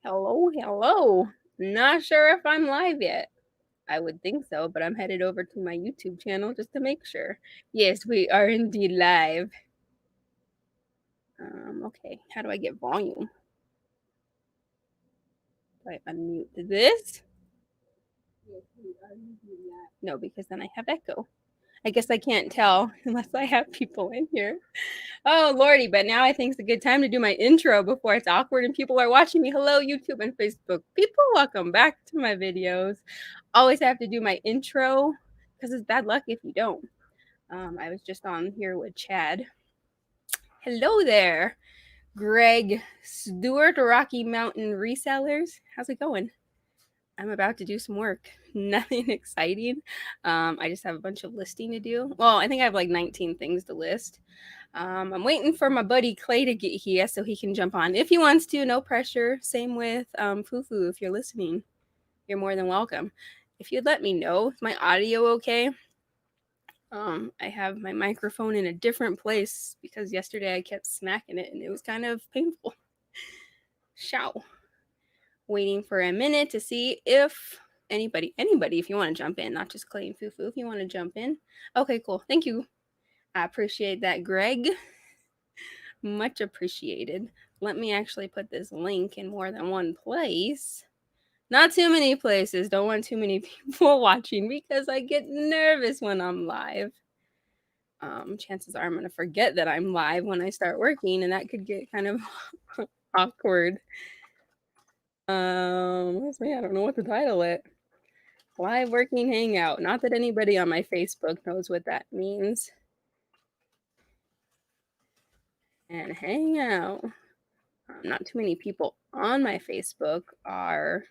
Hello. Not sure if I'm live yet. I would think so, but I'm headed over to my YouTube channel just to make sure. Yes, we are indeed live. Okay, how do I get volume? Do I unmute this? Yes, we are indeed live. No, because then I have echo. I guess I can't tell unless I have people in here. Oh, Lordy, but now I think it's a good time to do my intro before it's awkward and people are watching me. Hello, YouTube and Facebook people. Welcome back to my videos. Always have to do my intro because it's bad luck if you don't. I was just on here with Chad. Hello there, Greg Stewart, Rocky Mountain Resellers. How's it going? I'm about to do some work. Nothing exciting. I just have a bunch of listing to do. Well, I think I have like 19 things to list. I'm waiting for my buddy Clay to get here so he can jump on if he wants to. No pressure. Same with Fufu. If you're listening, you're more than welcome. If you'd let me know, is my audio okay? I have my microphone in a different place because yesterday I kept smacking it and it was kind of painful. Show. Waiting for a minute to see if anybody, if you want to jump in, not just Clay and Fufu, if you want to jump in. Okay, cool. Thank you. I appreciate that, Greg. Much appreciated. Let me actually put this link in more than one place. Not too many places. Don't want too many people watching because I get nervous when I'm live. Chances are I'm going to forget that I'm live when I start working, and that could get kind of awkward. Let's see, I don't know what to title it. Live working hangout. Not that anybody on my Facebook knows what that means. And hang out. Not too many people on my Facebook are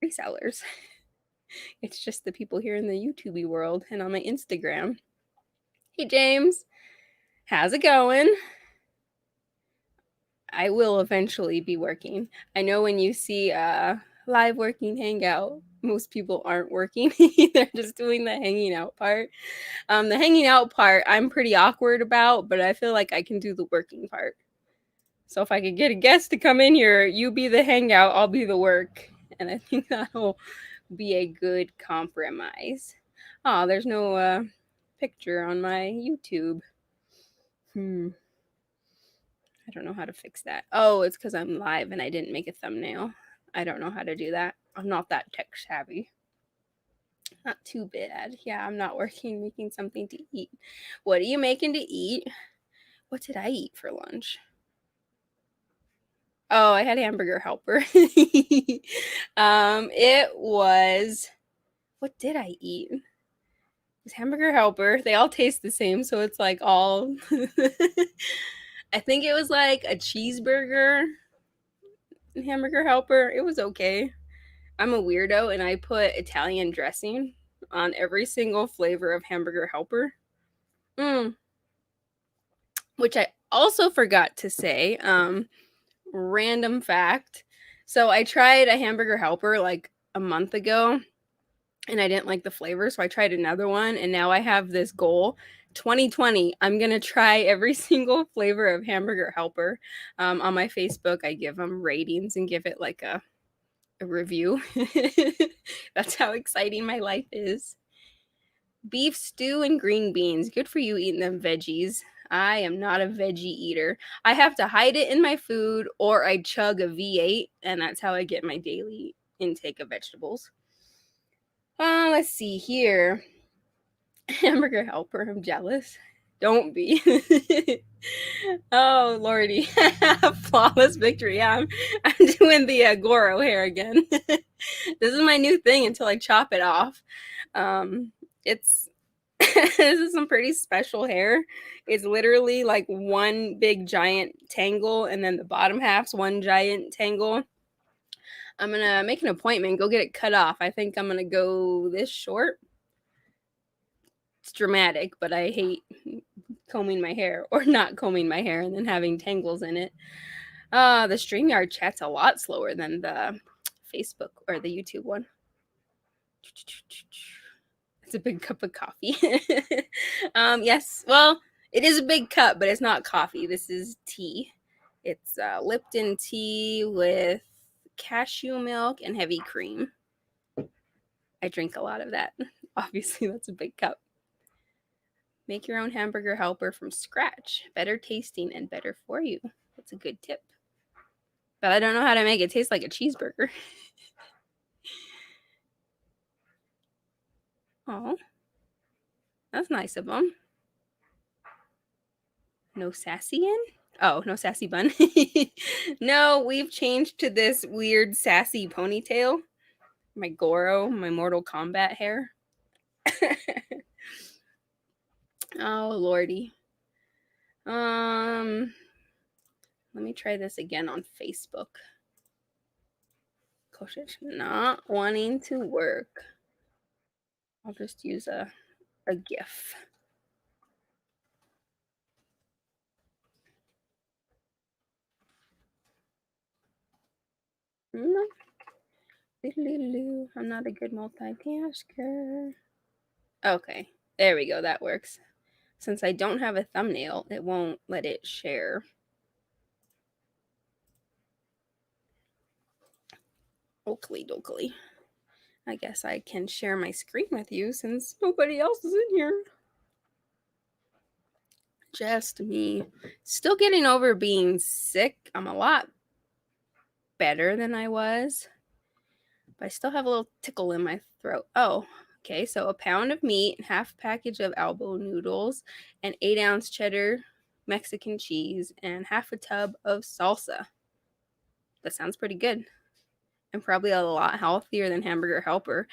resellers. It's just the people here in the YouTube world and on my Instagram. Hey, James. How's it going? I will eventually be working. I know when you see a live working hangout, most people aren't working. They're just doing the hanging out part. The hanging out part, I'm pretty awkward about, but I feel like I can do the working part. So if I could get a guest to come in here, you be the hangout, I'll be the work. And I think that'll be a good compromise. Oh, there's no picture on my YouTube. I don't know how to fix that. Oh, it's because I'm live and I didn't make a thumbnail. I don't know how to do that. I'm not that tech savvy. Not too bad. Yeah, I'm not working, making something to eat. What are you making to eat? What did I eat for lunch? Oh, I had hamburger helper. It was, what did I eat? It was hamburger helper. They all taste the same, so it's like all I think it was like a cheeseburger hamburger helper. It was okay. I'm a weirdo and I put Italian dressing on every single flavor of hamburger helper. Which I also forgot to say. Random fact. So I tried a hamburger helper like a month ago and I didn't like the flavor. So I tried another one and now I have this goal. 2020, I'm going to try every single flavor of hamburger helper. On my Facebook, I give them ratings and give it like a review. That's how exciting my life is. Beef stew and green beans. Good for you eating them veggies. I am not a veggie eater. I have to hide it in my food or I chug a V8, and that's how I get my daily intake of vegetables. Let's see here. Hamburger helper, I'm jealous. Don't be. Oh, Lordy. Flawless victory. Yeah, I'm doing the Goro hair again. This is my new thing until I chop it off. It's this is some pretty special hair. It's literally like one big giant tangle and then the bottom half's one giant tangle. I'm gonna make an appointment, go get it cut off. I think I'm gonna go this short. It's dramatic, but I hate combing my hair or not combing my hair and then having tangles in it. The StreamYard chat's a lot slower than the Facebook or the YouTube one. It's a big cup of coffee. Yes, well, it is a big cup, but it's not coffee. This is tea. It's Lipton tea with cashew milk and heavy cream. I drink a lot of that. Obviously, that's a big cup. Make your own hamburger helper from scratch. Better tasting and better for you. That's a good tip. But I don't know how to make it taste like a cheeseburger. Oh, that's nice of them. No sassy in? Oh, no sassy bun. No, we've changed to this weird sassy ponytail. My Goro, my Mortal Kombat hair. Oh, lordy. Let me try this again on Facebook. Gosh, it's not wanting to work. I'll just use a GIF. No. I'm not a good multitasker. Okay, there we go. That works. Since I don't have a thumbnail, it won't let it share. Oakley dokley. I guess I can share my screen with you since nobody else is in here. Just me. Still getting over being sick. I'm a lot better than I was, but I still have a little tickle in my throat. Oh, okay. So a pound of meat, half package of elbow noodles, an 8-ounce cheddar Mexican cheese, and half a tub of salsa. That sounds pretty good. And probably a lot healthier than Hamburger Helper.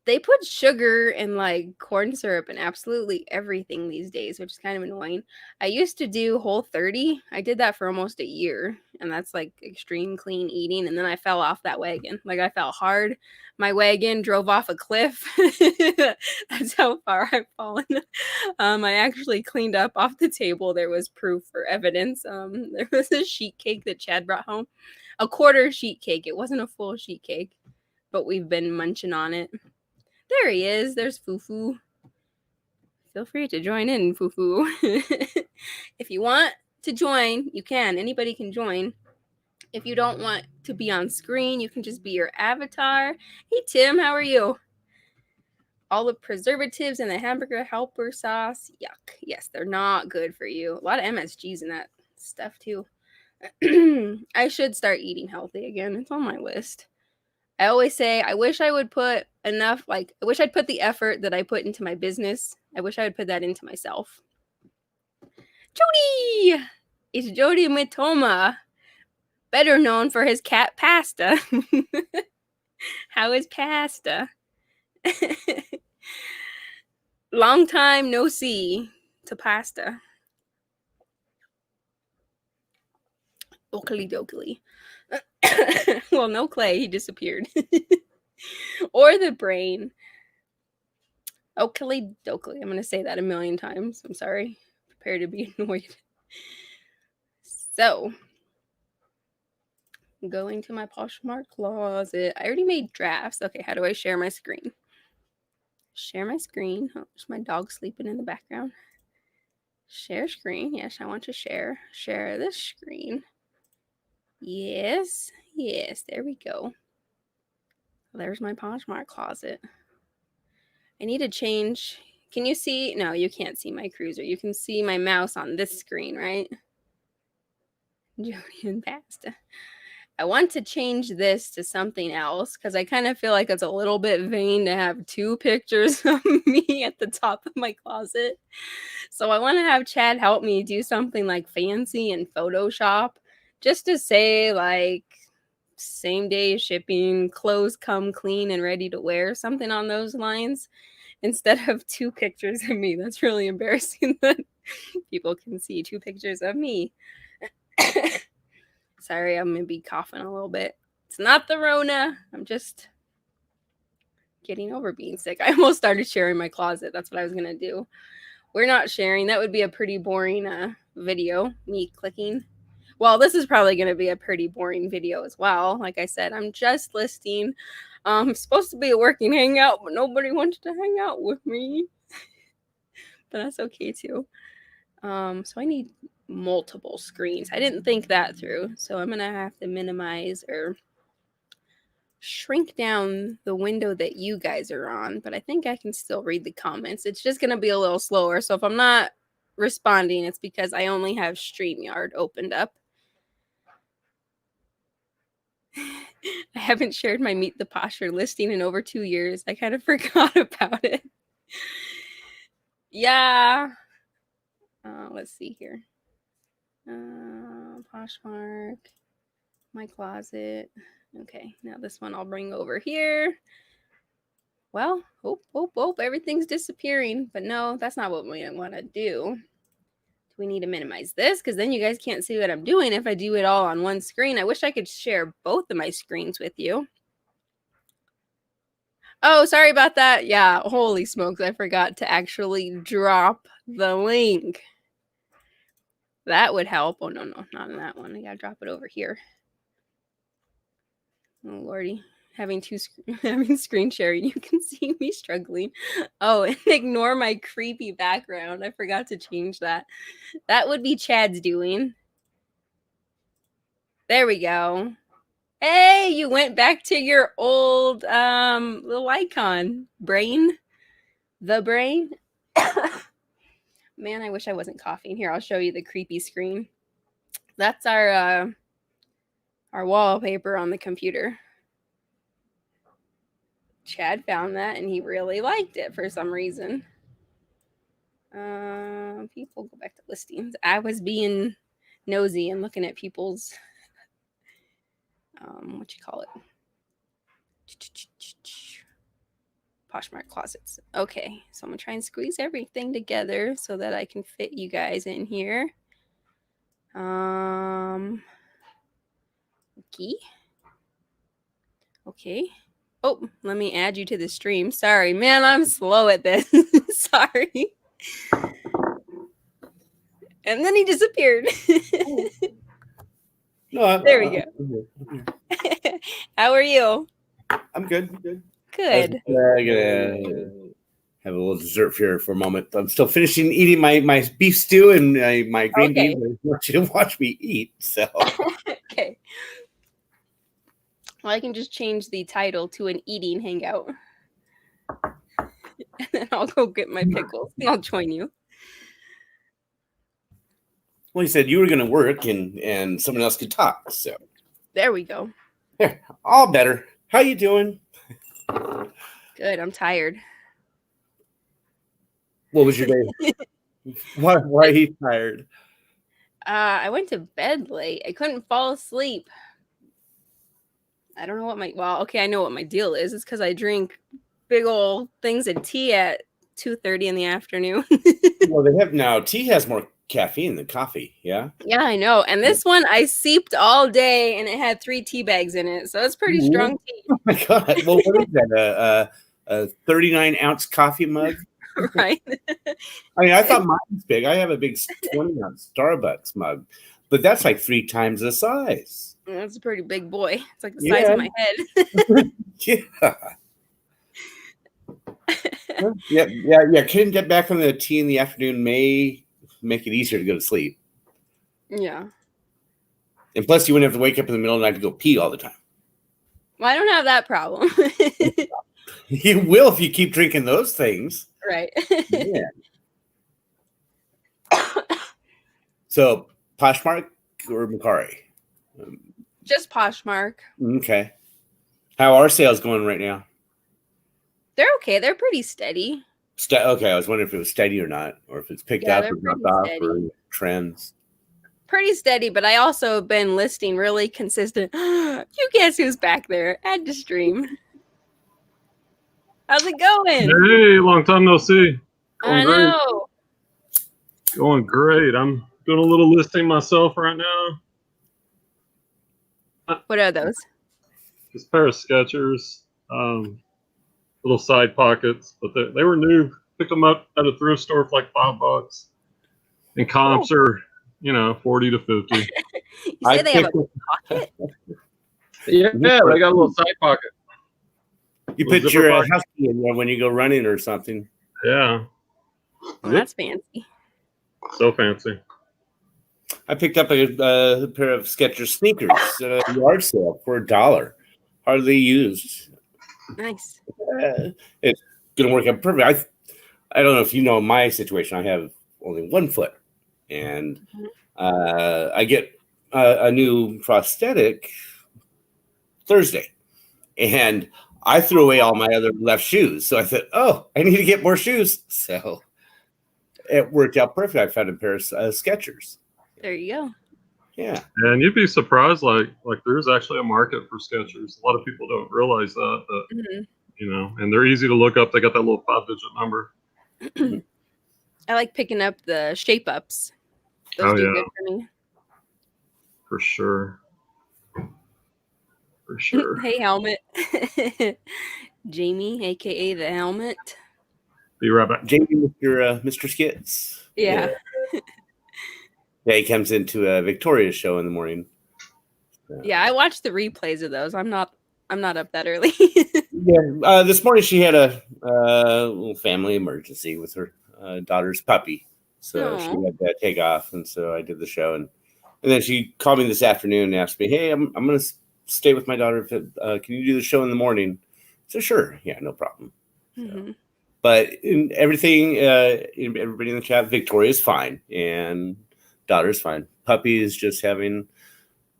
They put sugar and like corn syrup and absolutely everything these days, which is kind of annoying. I used to do Whole30. I did that for almost a year, and that's like extreme clean eating. And then I fell off that wagon. Like I fell hard. My wagon drove off a cliff. That's how far I've fallen. I actually cleaned up off the table. There was proof or evidence. There was a sheet cake that Chad brought home, a quarter sheet cake. It wasn't a full sheet cake, but we've been munching on it. There he is. There's Fufu. Feel free to join in, Fufu. If you want to join, you can. Anybody can join. If you don't want to be on screen, you can just be your avatar. Hey, Tim, how are you? All the preservatives in the hamburger helper sauce. Yuck. Yes, they're not good for you. A lot of MSGs in that stuff, too. I should start eating healthy again. It's on my list. I always say, I wish I would put enough, I wish I'd put the effort that I put into my business. I wish I would put that into myself. Jody! It's Jody Mitoma, better known for his cat Pasta. How is Pasta? Long time no see to Pasta. Oakley dokley. Well, no Clay, he disappeared. Or the brain. Oakley dokley. I'm going to say that a million times. I'm sorry. Prepare to be annoyed. So, going to my Poshmark closet. I already made drafts. Okay, how do I share my screen? Share my screen. Oh, there's my dog sleeping in the background. Share screen. Yes, I want to share. Share this screen. Yes. Yes, there we go. There's my Poshmark closet. I need to change. Can you see? No, you can't see my cruiser. You can see my mouse on this screen, right? Jody and Pasta. I want to change this to something else because I kind of feel like it's a little bit vain to have two pictures of me at the top of my closet. So I want to have Chad help me do something like fancy in Photoshop just to say like same day shipping, clothes come clean and ready to wear, something on those lines instead of two pictures of me. That's really embarrassing that people can see two pictures of me. Sorry, I'm gonna be coughing a little bit. It's not the Rona. I'm just getting over being sick. I almost started sharing my closet. That's what I was gonna do. We're not sharing. That would be a pretty boring video, me clicking. Well, this is probably gonna be a pretty boring video as well. Like I said, I'm just listing. Supposed to be a working hangout, but nobody wanted to hang out with me. But that's okay too. So I need multiple screens. I didn't think that through. So I'm going to have to minimize or shrink down the window that you guys are on, but I think I can still read the comments. It's just going to be a little slower. So if I'm not responding, it's because I only have StreamYard opened up. I haven't shared my Meet the Posture listing in over 2 years. I kind of forgot about it. Yeah. Let's see here. Poshmark, my closet. Okay, now this one I'll bring over here. Well, everything's disappearing. But no, that's not what we want to do. We need to minimize this because then you guys can't see what I'm doing if I do it all on one screen. I wish I could share both of my screens with you. Oh, sorry about that. Yeah, holy smokes. I forgot to actually drop the link. That would help. Oh, no, not in that one. I gotta drop it over here. Oh, Lordy. Having screen sharing, you can see me struggling. Oh, and ignore my creepy background. I forgot to change that. That would be Chad's doing. There we go. Hey, you went back to your old little icon. Brain. The brain. Man, I wish I wasn't coughing. Here, I'll show you the creepy screen. That's our wallpaper on the computer. Chad found that and he really liked it for some reason. People go back to listings. I was being nosy and looking at people's what you call it? Poshmark closets. Okay, so I'm gonna try and squeeze everything together so that I can fit you guys in here. Okay. Oh, let me add you to the stream. Sorry, man, I'm slow at this. Sorry. And then he disappeared. No, there we go. How are you? I'm good. Good. I'm gonna have a little dessert here for a moment. I'm still finishing eating my beef stew and my green beans. I want you to watch me eat. So okay. Well, I can just change the title to an eating hangout. And then I'll go get my pickles and I'll join you. Well, you said you were going to work and someone else could talk. So there we go. Yeah, all better. How you doing? Good. I'm tired. What was your day? Why are you tired? I went to bed late. I couldn't fall asleep. I don't know what I know what my deal is. It's because I drink big old things of tea at 2:30 in the afternoon. Well, they have now. Tea has more caffeine than coffee. Yeah. Yeah, I know. And this one I seeped all day, and it had 3 tea bags in it, so it's pretty strong tea. Oh my god! Well, what is that? A 39-ounce coffee mug? Right. I mean, I thought mine was big. I have a big 20-ounce Starbucks mug, but that's like 3 times the size. That's a pretty big boy. It's like the size of my head. Yeah. Couldn't get back on the tea in the afternoon may make it easier to go to sleep. Yeah. And plus, you wouldn't have to wake up in the middle of the night to go pee all the time. Well, I don't have that problem. You will if you keep drinking those things. Right. Yeah. So, Poshmark or Macari? Just Poshmark. Okay. How are sales going right now? They're okay. They're pretty steady. Okay, I was wondering if it was steady or not, or if it's picked up or dropped off or trends. Pretty steady, but I also have been listing really consistent. You guess who's back there? Add to stream. How's it going? Hey, long time no see. I know. Going great. I'm doing a little listing myself right now. What are those? Just a pair of Skechers, little side pockets, but they were new. Picked them up at a thrift store for like $5, and comps are 40 to 50. You say they have a pocket? Yeah, they got a little side pocket. You put your house key in there when you go running or something. Yeah. Well, that's fancy. So fancy. I picked up a pair of Skechers sneakers at a yard sale for $1, hardly used. Nice. It's gonna work out perfect. I don't know if you know my situation. I have only one foot, and I get a new prosthetic Thursday, and I threw away all my other left shoes. So I thought, oh, I need to get more shoes. So it worked out perfect. I found a pair of Skechers. There you go. Yeah. And you'd be surprised, like there's actually a market for Skechers. A lot of people don't realize that, you know, and they're easy to look up. They got that little 5-digit number. I like picking up the shape ups. Those do good for me. For sure. For sure. Hey, Helmet. Jamie, aka the Helmet. Be right back. Jamie, Mr. Skits. Yeah. Yeah, he comes into Victoria's show in the morning. Yeah, I watched the replays of those. I'm not up that early. Yeah, this morning she had a little family emergency with her daughter's puppy, so she had to take off, and so I did the show, and then she called me this afternoon and asked me, "Hey, I'm going to stay with my daughter. Can you do the show in the morning?" So sure, yeah, no problem. So, but in everything, everybody in the chat, Victoria's fine, and daughter's fine. Puppy is just having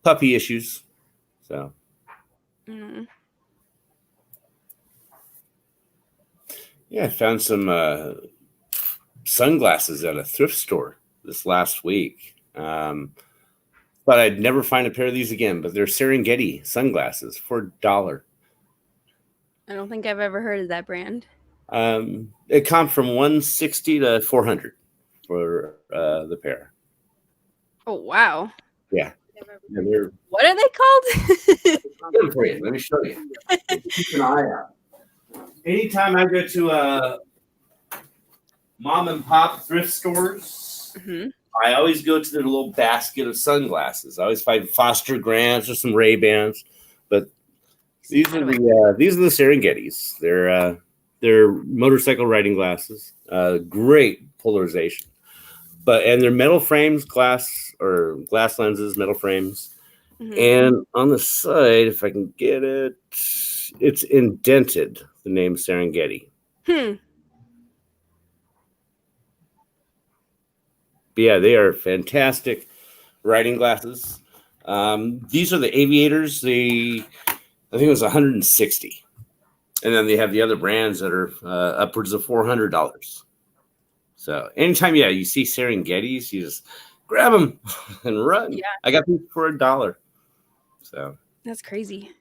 puppy issues, so. Yeah, I found some sunglasses at a thrift store this last week. But I'd never find a pair of these again. But they're Serengeti sunglasses for $1. I don't think I've ever heard of that brand. It comes from $160 to $400 for the pair. Oh wow! Yeah, what are they called? Good for you. Let me show you. Keep an eye out. Anytime I go to mom and pop thrift stores, I always go to their little basket of sunglasses. I always find Foster Grants or some Ray-Bans, but these are the Serengetis. They're motorcycle riding glasses. Great polarization, and they're metal frames, glass lenses, metal frames. And on the side, if I can get it, it's indented. The name Serengeti. But yeah, they are fantastic riding glasses. These are the aviators. I think it was $160, and then they have the other brands that are upwards of $400. So anytime, you see Serengetis, you just grab them and run. Yeah, I got these for $1. So that's crazy.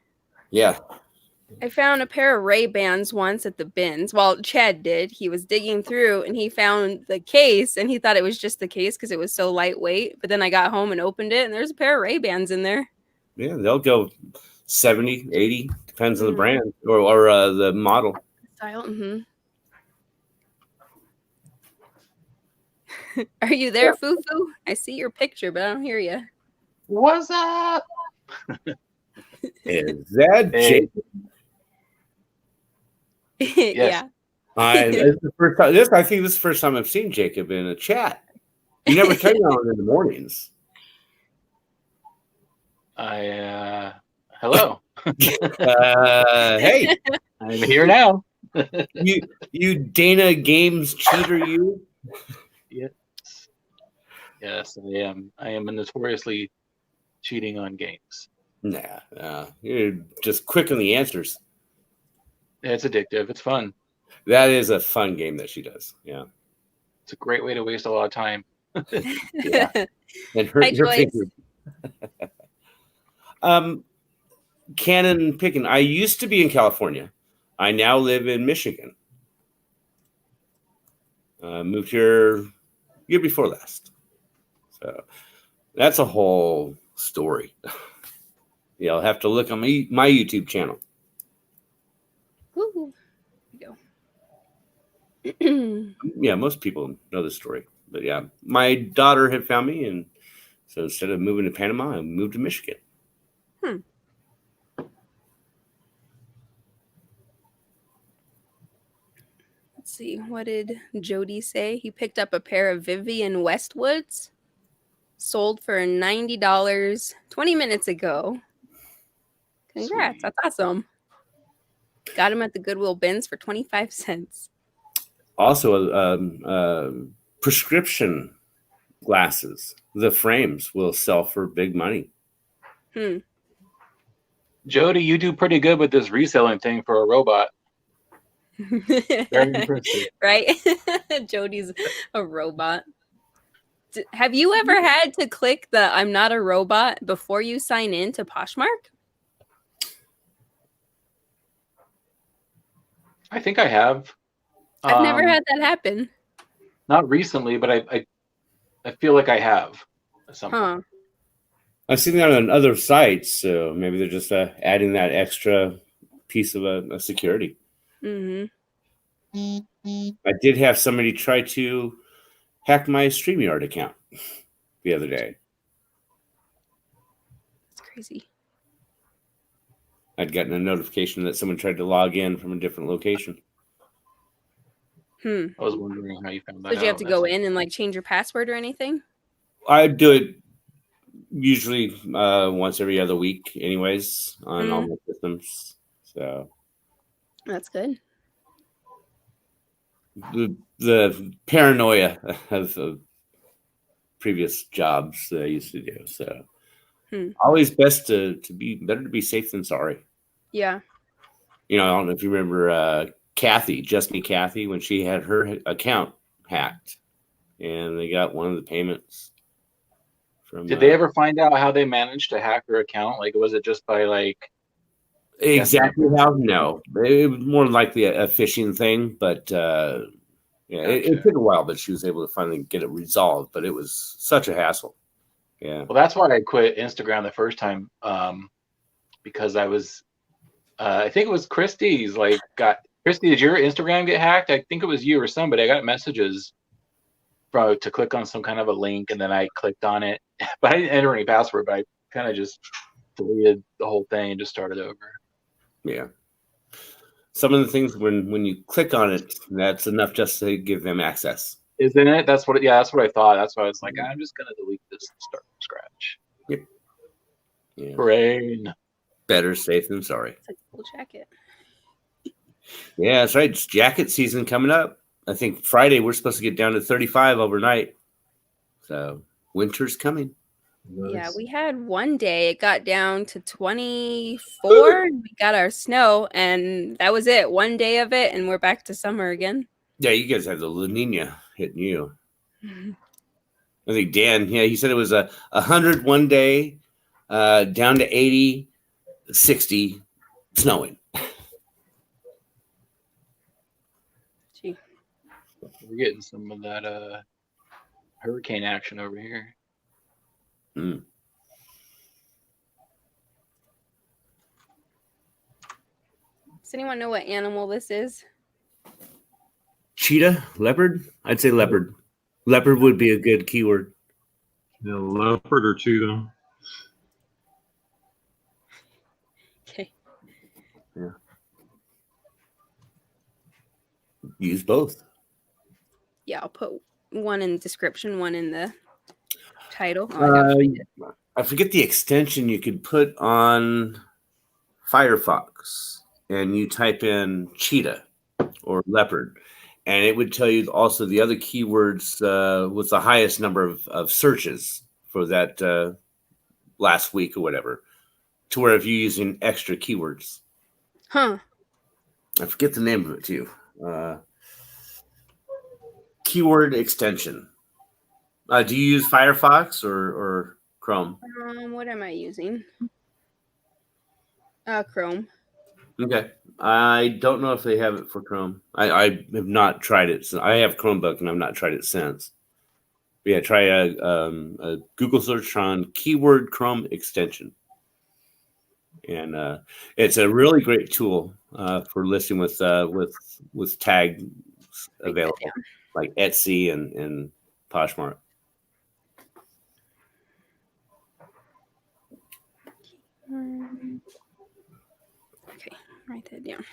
Yeah. I found a pair of Ray-Bans once at the bins. Well, Chad did. He was digging through and he found the case and he thought it was just the case because it was so lightweight. But then I got home and opened it and there's a pair of Ray-Bans in there. Yeah, they'll go 70, 80, depends on the brand or the model. Style. Are you there, Fufu? I see your picture, but I don't hear you. What's up? Is that Jake? Yeah. It's the first time, I think this is the first time I've seen Jacob in a chat. You never came on in the mornings. Hello. Hey. I'm here now. you Dana Games cheater, you. Yes, I am. I am notoriously cheating on games. Nah, you're just quick on the answers. It's addictive. It's fun. That is a fun game that she does. Yeah. It's a great way to waste a lot of time. Yeah. And her fingers. Cannon picking. I used to be in California. I now live in Michigan. Moved here year before last. So that's a whole story. I'll have to look on my YouTube channel. Ooh. There you go. Yeah, most people know the story. But yeah, my daughter had found me, and so instead of moving to Panama, I moved to Michigan. Let's see. What did Jody say? He picked up a pair of Vivian Westwoods sold for $90 20 minutes ago. Congrats. That's awesome. Got them at the Goodwill bins for 25 cents. Also, prescription glasses, the frames will sell for big money. Jody, you do pretty good with this reselling thing for a robot. Very impressive. Right? Jody's a robot. Have you ever had to click the I'm not a robot before you sign in to Poshmark? I think I have. I've never had that happen. Not recently, but I feel like I have at some point. I've seen that on other sites, so maybe they're just adding that extra piece of a security. Mm-hmm. I did have somebody try to hack my StreamYard account the other day. That's crazy. I'd gotten a notification that someone tried to log in from a different location. I was wondering how you found that out. Did you have to go in and like change your password or anything? I do it usually once every other week anyways on all my systems. So that's good. The paranoia of previous jobs that I used to do. So always best to be safe than sorry. Yeah. You know, I don't know if you remember Kathy, Just Me Kathy, when she had her account hacked and they got one of the payments from. Did they ever find out how they managed to hack her account? Like, was it just by like exactly how? No, it was more likely a phishing thing, but yeah, gotcha. It took a while, but she was able to finally get it resolved. But it was such a hassle. Yeah. Well, that's why I quit Instagram the first time, because I was, I think it was Christy's. Like, Christy, did your Instagram get hacked? I think it was you or somebody. I got messages to click on some kind of a link, and then I clicked on it, but I didn't enter any password. But I kind of just deleted the whole thing and just started over. Yeah. Some of the things when you click on it, that's enough just to give them access. Isn't it? That's what I thought. That's why I was like, I'm just gonna delete this and start from scratch. Yep. Yeah. Brain. Better safe than sorry. It's like a cool jacket. Yeah, that's right. It's jacket season coming up. I think Friday we're supposed to get down to 35 overnight. So winter's coming. Nice. Yeah, we had one day it got down to 24. We got our snow, and that was it. One day of it, and we're back to summer again. Yeah, you guys have the La Nina hitting you. I think Dan, he said it was 100 one day, down to 80, 60, snowing. Gee. We're getting some of that hurricane action over here. Mm. Does anyone know what animal this is? Cheetah? Leopard? I'd say leopard. Leopard would be a good keyword. Yeah, leopard or cheetah. Okay. Yeah. Use both. Yeah, I'll put one in the description, one in the title. I forget the extension you could put on Firefox, and you type in cheetah or leopard, and it would tell you also the other keywords with the highest number of searches for that last week or whatever, to where if you're using extra keywords. I forget the name of it too. Keyword extension. Do you use Firefox or Chrome? What am I using? Chrome. Okay. I don't know if they have it for Chrome. I have not tried it. So I have Chromebook and I've not tried it since. But yeah, try a Google search on keyword Chrome extension. And it's a really great tool for listing with tags available, like Etsy and Poshmark. Okay, write that down.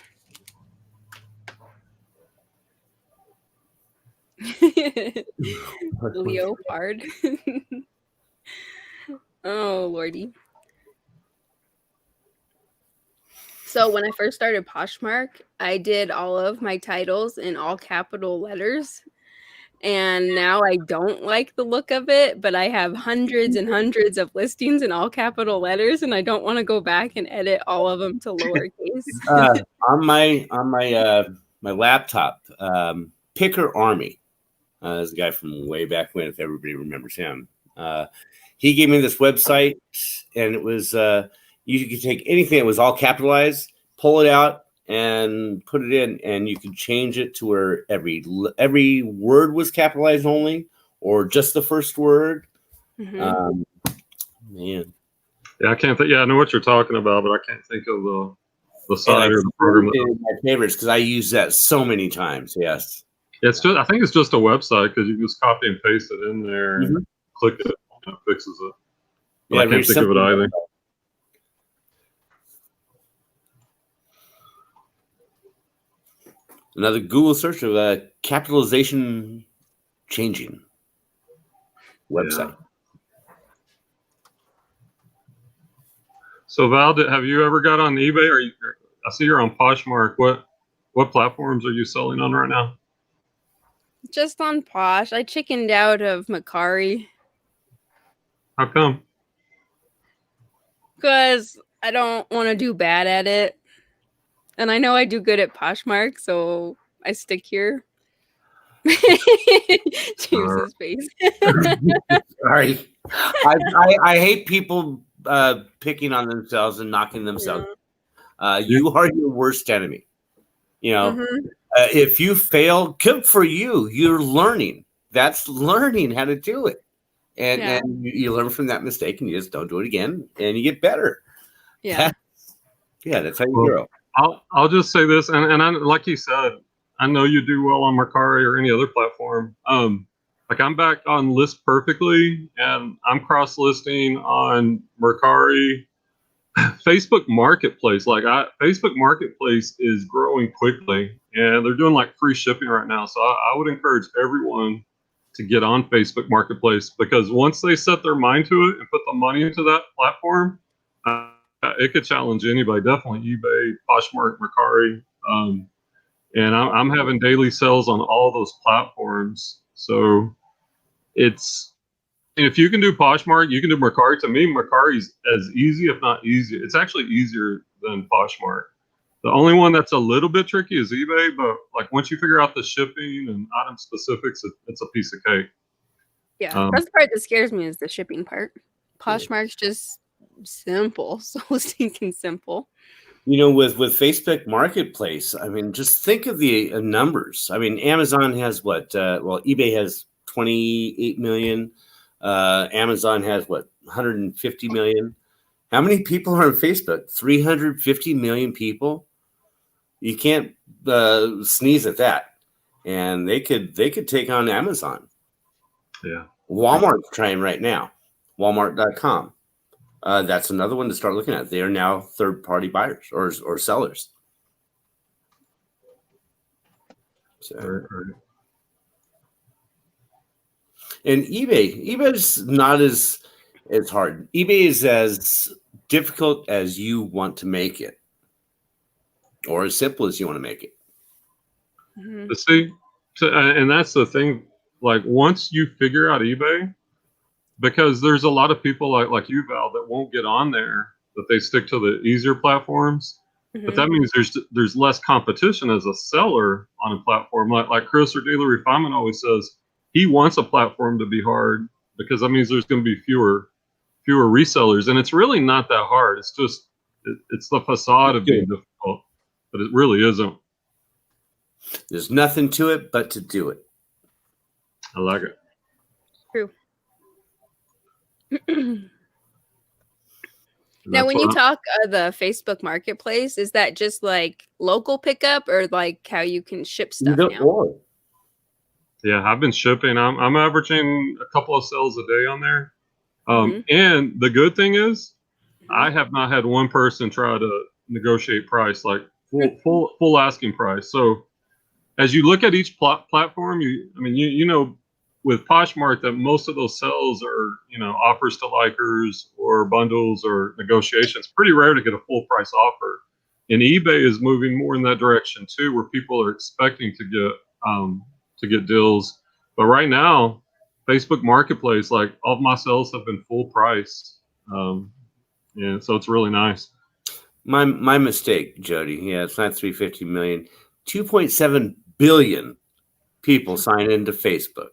Leopard. Oh, Lordy. So when I first started Poshmark, I did all of my titles in all capital letters. And now I don't like the look of it, but I have hundreds and hundreds of listings in all capital letters, and I don't want to go back and edit all of them to lowercase. My laptop, Picker Army. There's a guy from way back when, if everybody remembers him. He gave me this website, and it was you could take anything that was all capitalized, pull it out, and put it in, and you could change it to where every word was capitalized only, or just the first word. Man, yeah, I can't think. Yeah, I know what you're talking about, but I can't think of the site or the program. My favorites, because I use that so many times. Yes, it's just. I think it's just a website because you just copy and paste it in there and click it, and it fixes it. But I can't think of it either. Another Google search of capitalization changing website. Yeah. So Val, have you ever got on eBay? I see you're on Poshmark. What platforms are you selling on right now? Just on Posh. I chickened out of Mercari. How come? Because I don't want to do bad at it. And I know I do good at Poshmark, so I stick here. James's face. Sorry. I hate people picking on themselves and knocking themselves. You are your worst enemy. You know, if you fail, good for you. You're learning. That's learning how to do it. And you learn from that mistake, and you just don't do it again, and you get better. Yeah. That's how you grow. I'll just say this, and I, like you said, I know you do well on Mercari or any other platform. Like I'm back on List Perfectly, and I'm cross listing on Mercari, Facebook Marketplace. Facebook Marketplace is growing quickly, and they're doing like free shipping right now. So I would encourage everyone to get on Facebook Marketplace, because once they set their mind to it and put the money into that platform, it could challenge anybody. Definitely eBay, Poshmark, Mercari. And I'm having daily sales on all those platforms. So if you can do Poshmark, you can do Mercari. To me, Mercari's as easy, if not easier. It's actually easier than Poshmark. The only one that's a little bit tricky is eBay, but like once you figure out the shipping and item specifics, it's a piece of cake. Yeah, that's the part that scares me, is the shipping part. Poshmark's just simple, so stinking simple. You know, with Facebook Marketplace, I mean, just think of the numbers. I mean, Amazon has what? eBay has 28 million. Amazon has what? 150 million. How many people are on Facebook? 350 million people. You can't sneeze at that. And they could take on Amazon. Yeah. Walmart's trying right now. Walmart.com. That's another one to start looking at. They are now third-party buyers or sellers. So, right. And eBay is not as hard. eBay is as difficult as you want to make it, or as simple as you want to make it. See, and that's the thing. Like once you figure out eBay, because there's a lot of people like you, Val, that won't get on there, that they stick to the easier platforms. But that means there's less competition as a seller on a platform. Like Chris or Dealer Refinement always says, he wants a platform to be hard, because that means there's going to be fewer resellers, and it's really not that hard. It's just it's the facade of being difficult, but it really isn't. There's nothing to it but to do it. I like it. True. Now, when you talk the Facebook Marketplace, is that just like local pickup, or like how you can ship stuff now? Yeah, I've been shipping. I'm averaging a couple of sales a day on there. And the good thing is, I have not had one person try to negotiate price, like full asking price. So as you look at each platform, you know with Poshmark that most of those sales are, you know, offers to likers or bundles or negotiations. Pretty rare to get a full price offer. And eBay is moving more in that direction too, where people are expecting to get deals. But right now, Facebook Marketplace, like all of my sales have been full price. Yeah, so it's really nice. My mistake, Jody. Yeah, it's not 350 million. 2.7 billion people sign into Facebook.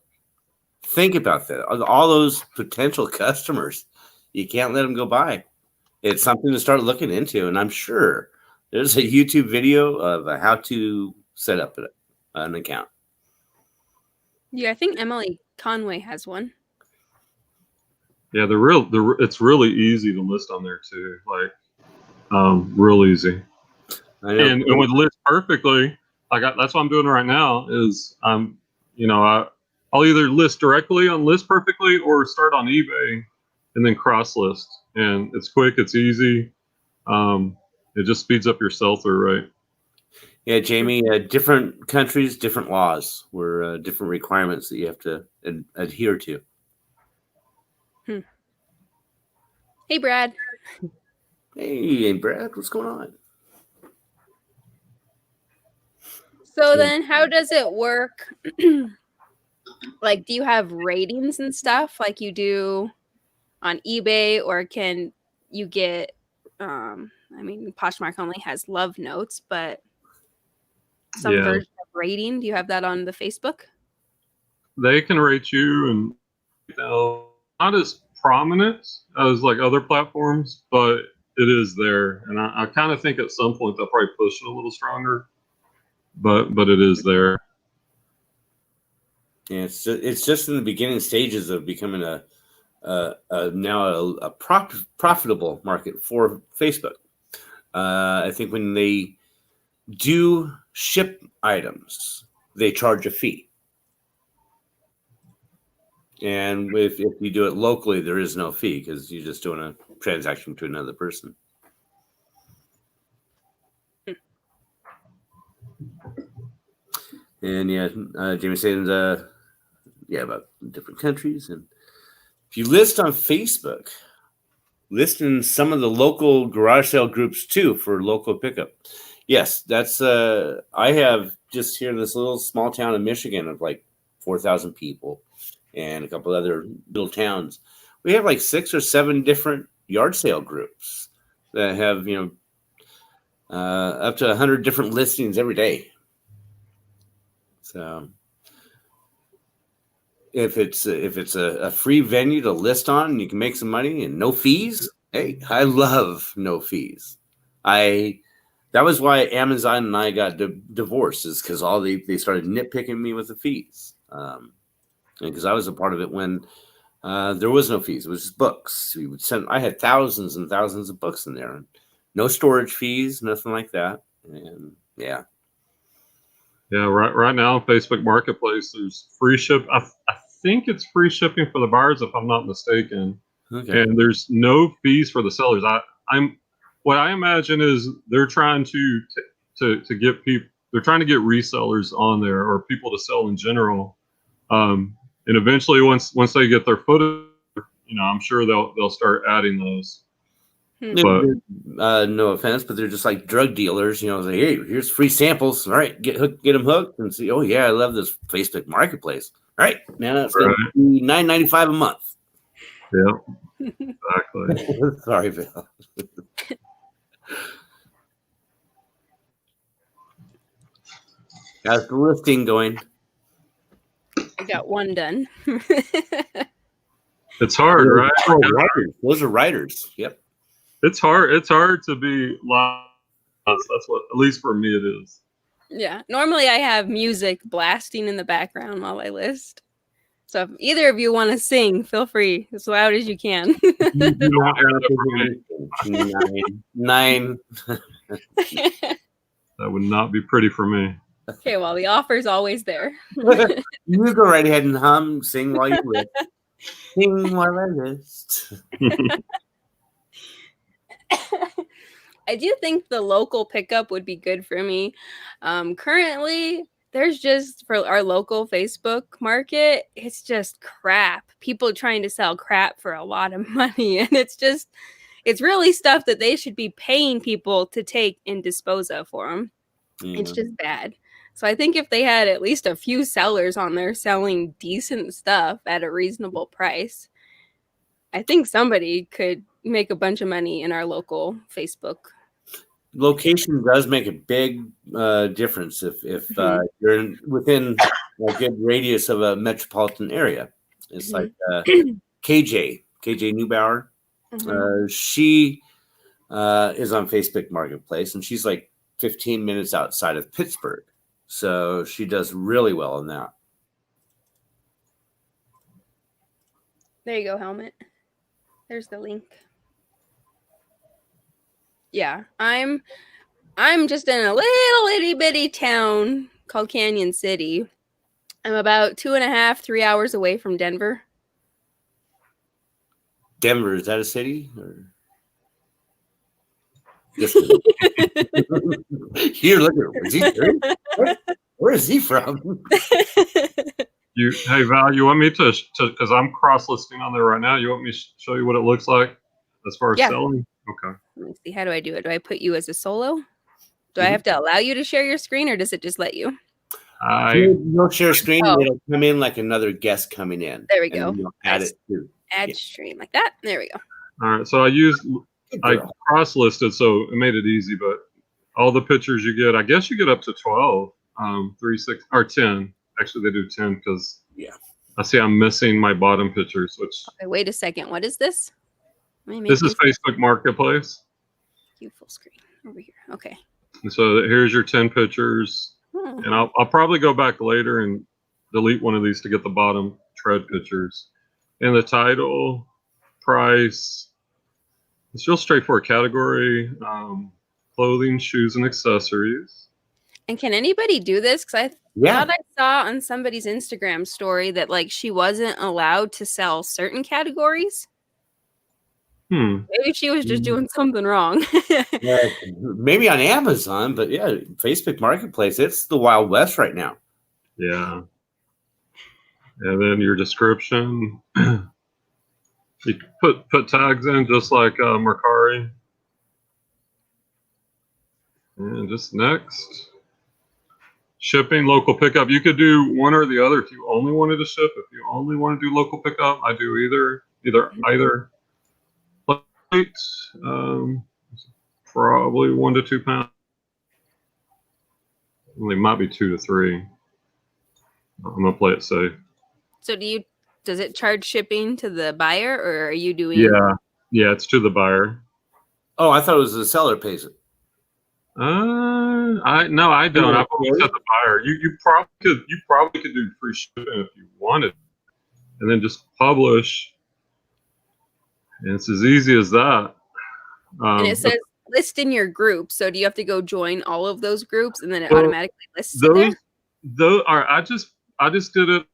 Think about that. All those potential customers. You can't let them go by. It's something to start looking into, and I'm sure there's a YouTube video of how to set up an account. Yeah, I think Emily Conway has one. Yeah, it's really easy to list on there too. Like, real easy. I know. And with List Perfectly, that's what I'm doing right now is I'll either list directly on List Perfectly or start on eBay and then cross list. And it's quick, it's easy. It just speeds up your sell through, right? Yeah, Jamie, different countries, different laws, were different requirements that you have to adhere to. Hey, Brad. Hey, Brad, what's going on? So then how does it work? Like, do you have ratings and stuff like you do on eBay, or can you get, Poshmark only has love notes, but some version of rating. Do you have that on the Facebook? They can rate you, and not as prominent as like other platforms, but it is there. And I kind of think at some point they'll probably push it a little stronger, but it is there. Yeah, it's just in the beginning stages of becoming now a profitable market for Facebook. I think when they do ship items, they charge a fee. And if you do it locally, there is no fee because you're just doing a transaction to another person. And yeah, Jamie said, about different countries. And if you list on Facebook, list in some of the local garage sale groups too for local pickup. Yes, that's I have just here in this little small town in Michigan of like 4,000 people and a couple other little towns. We have like 6 or 7 different yard sale groups that have, up to 100 different listings every day. So if it's a free venue to list on and you can make some money and no fees, hey, I love no fees. That was why Amazon and I got divorced, is because they started nitpicking me with the fees. And because I was a part of it when there was no fees, it was just books. I had thousands and thousands of books in there, and no storage fees, nothing like that. And yeah. Yeah, right now on Facebook Marketplace, there's free ship. I think it's free shipping for the buyers, if I'm not mistaken. Okay. And there's no fees for the sellers. What I imagine is they're trying to get people. They're trying to get resellers on there or people to sell in general. And eventually, once they get their foot, I'm sure they'll start adding those. But, no offense, but they're just like drug dealers, like, hey, here's free samples. All right, get them hooked and see. Oh yeah, I love this Facebook Marketplace. All right, now it's going to be $9.95 a month. Yeah, exactly. Sorry, Bill. How's the listing going? I got one done. It's hard, right? Writers. Those are writers. Yep. It's hard. It's hard to be loud. That's what, at least for me, it is. Yeah. Normally, I have music blasting in the background while I list. So if either of you want to sing, feel free as loud as you can. Nine. That would not be pretty for me. Okay, well, the offer's always there. You go right ahead and hum, sing while you list. Sing while I list. I do think the local pickup would be good for me. Currently, there's just for our local Facebook market, it's just crap. People trying to sell crap for a lot of money. And it's really stuff that they should be paying people to take and dispose of for them. Yeah. It's just bad. So I think if they had at least a few sellers on there selling decent stuff at a reasonable price, I think somebody could make a bunch of money in our local Facebook. Location does make a big difference if you're within a good radius of a metropolitan area. It's like KJ Neubauer. She is on Facebook Marketplace, and she's like 15 minutes outside of Pittsburgh. So she does really well in that. There you go, Helmet. There's the link. Yeah, I'm just in a little itty bitty town called Canyon City. I'm about 2.5, 3 hours away from Denver. Denver, is that a city? Or... You're looking. Is he where is he from? Hey Val, you want me to because I'm cross-listing on there right now. You want me to show you what it looks like as far as selling? Okay. Let me see. How do I do it? Do I put you as a solo? Do I have to allow you to share your screen, or does it just let you? You'll share screen. It'll come in like another guest coming in. There we go. Add it too. Add stream like that. There we go. All right. So I cross-listed, so it made it easy. But all the pictures you get, I guess you get up to 12, 3, 6, or 10. Actually, they do 10 because I see I'm missing my bottom pictures. Which okay, wait a second. What is this? This is Facebook Marketplace. You full screen over here. Okay. And so here's your 10 pictures, and I'll probably go back later and delete one of these to get the bottom tread pictures. And the title, price, it's real straightforward category, clothing, shoes, and accessories. And can anybody do this? Because I thought I saw on somebody's Instagram story that like she wasn't allowed to sell certain categories. Maybe she was just doing something wrong. Maybe on Amazon, but Facebook Marketplace, it's the Wild West right now. Yeah. And then your description. You put tags in just like Mercari. And just next. Shipping, local pickup. You could do one or the other if you only wanted to ship. If you only want to do local pickup, I do either. Probably 1 to 2 pounds. Well, it might be 2 to 3. I'm gonna play it safe. So does it charge shipping to the buyer, or are you doing? Yeah, it's to the buyer. Oh, I thought it was the seller pays it. I don't. I've always said the buyer. You probably could do free shipping if you wanted, and then just publish. And it's as easy as that. And it says list in your group. So do you have to go join all of those groups and then it automatically lists it there? I just did it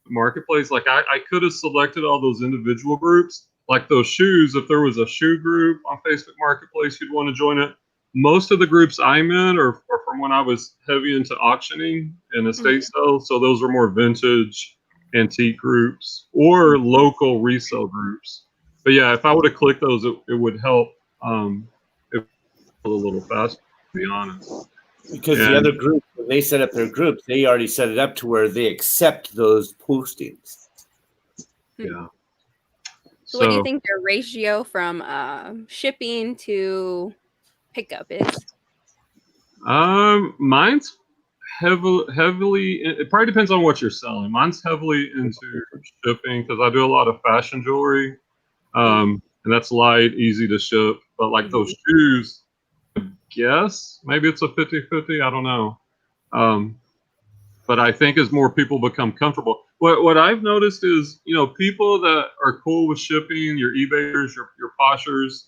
Marketplace. Like I could have selected all those individual groups, like those shoes. If there was a shoe group on Facebook Marketplace, you'd want to join it. Most of the groups I'm in are from when I was heavy into auctioning and estate sales. So those are more vintage, antique groups or local resale groups. But yeah, if I would have clicked those, it would help it a little faster, to be honest. Because the other group, when they set up their groups, they already set it up to where they accept those postings. Yeah. So what do you think their ratio from shipping to pickup is? Mine's heavily. It probably depends on what you're selling. Mine's heavily into shipping because I do a lot of fashion jewelry. And that's light, easy to ship. But like those shoes, I guess maybe it's a 50-50. I don't know. But I think as more people become comfortable, what I've noticed is, people that are cool with shipping, your eBayers, your Poshers,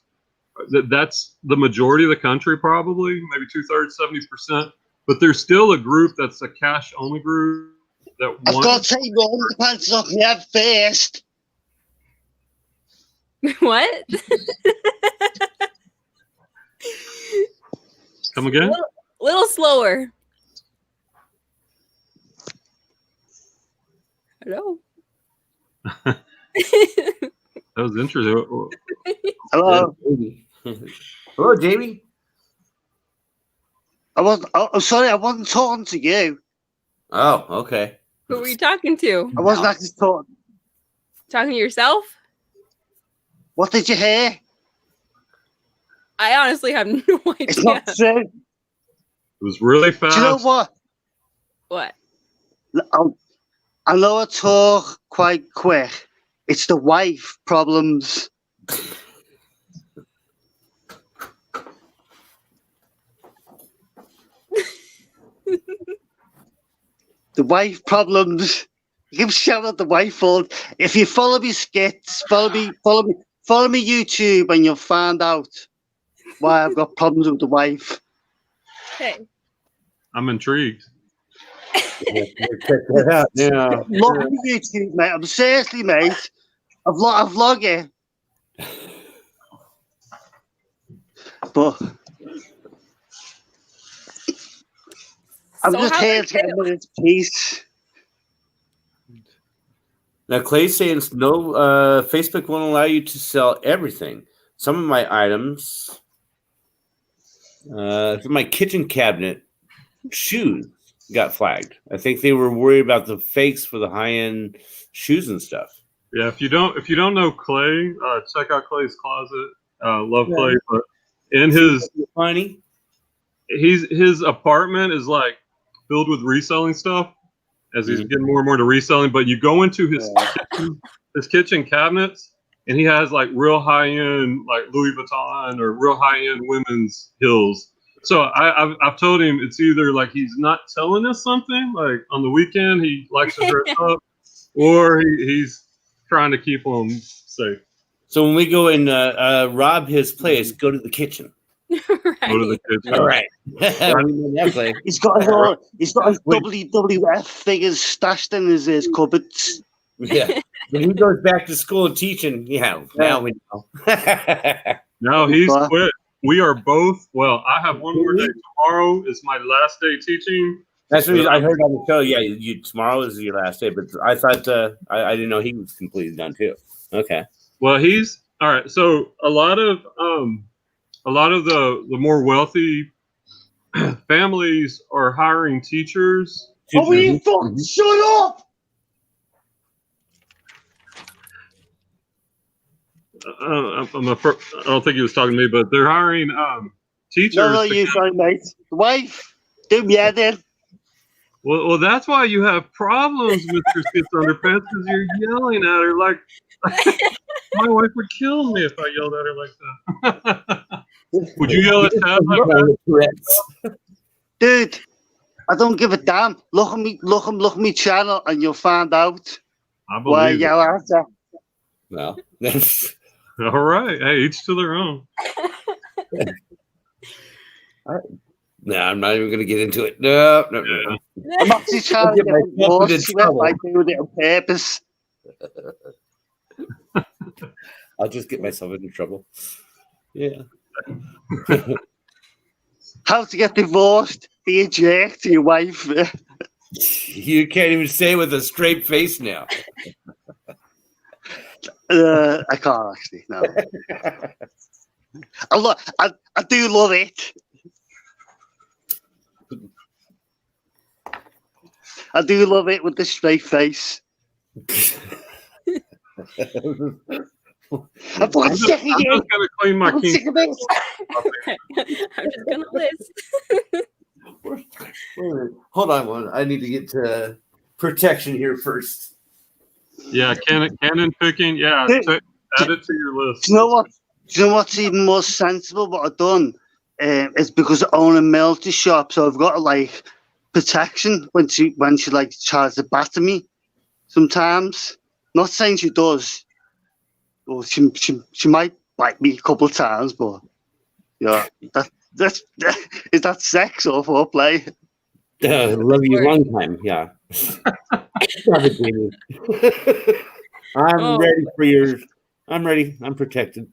that's the majority of the country, probably maybe 2/3, 70%. But there's still a group that's a cash only group that I've got to take my underpants off my head first. What? Come again? Little slower. Hello. That was interesting. Hello. Hello, Jamie. I'm sorry, I wasn't talking to you. Oh, okay. Who were you talking to? I wasn't actually talking. Talking to yourself? What did you hear? I honestly have no It's idea. not true. It was really fast. Do you know what? What? I know I talk quite quick. It's the wife problems. The wife problems. You can shout at the wife fault. If you follow me skits, follow me YouTube, and you'll find out why I've got problems with the wife. Hey. I'm intrigued. Check that out. Yeah. Look at YouTube, mate. I'm seriously, mate. I vlog it. But I'm So just how here did to get a minute's peace. Now, Clay's saying no. Facebook won't allow you to sell everything. Some of my items, my kitchen cabinet, shoes got flagged. I think they were worried about the fakes for the high-end shoes and stuff. Yeah, if you don't know Clay, check out Clay's Closet. Love Clay, but in his funny, his apartment is like filled with reselling stuff as he's getting more and more to reselling. But you go into his kitchen cabinets, and he has like real high end like Louis Vuitton or real high end women's heels. So I've told him it's either like he's not telling us something, like on the weekend he likes to dress up, or he's trying to keep them safe. So when we go and rob his place, go to the kitchen. Right. Go to the kitchen. All right. He's got his WWF figures stashed in his cupboards. Yeah. When he goes back to school teaching, now we know. No, he's quit. We are both. Well, I have one more day. Tomorrow is my last day teaching. That's what I heard on the show. Yeah, tomorrow is your last day, but I thought I didn't know he was completely done too. Okay. Well, he's all right. So a lot of the more wealthy families are hiring teachers. Oh, will you fucking shut up? I don't think he was talking to me, but they're hiring teachers. No, you sorry, mate. The wife, do me head in. Well, that's why you have problems, Mr. Skits Underpants, because you're yelling at her like my wife would kill me if I yelled at her like that. Would you yell at Tab like that? Dude, I don't give a damn. Look at me channel, and you'll find out why I yell at her. Well, that's all right. Hey, each to their own. No, I'm not even going to get into it. No. I'm actually trying to get divorced by doing it on purpose. I'll just get myself into trouble. Yeah. How to get divorced? Be a jerk to your wife. You can't even say it with a straight face now. I can't actually. No. I do love it. I do love it with the straight face. I'm just gonna clean my I'm just gonna list. Hold on one. I need to get to protection here first. Yeah, cannon picking. Yeah, add it to your list. Do you know what? Do you know what's even more sensible? What I've done is because I own a multi shop, so I've got like protection when she like tries to batter me. Sometimes, not saying she does. Well, she might bite me a couple of times, but yeah, that's is that sex or foreplay? Love you long time, yeah. I'm ready for yours. I'm ready. I'm protected.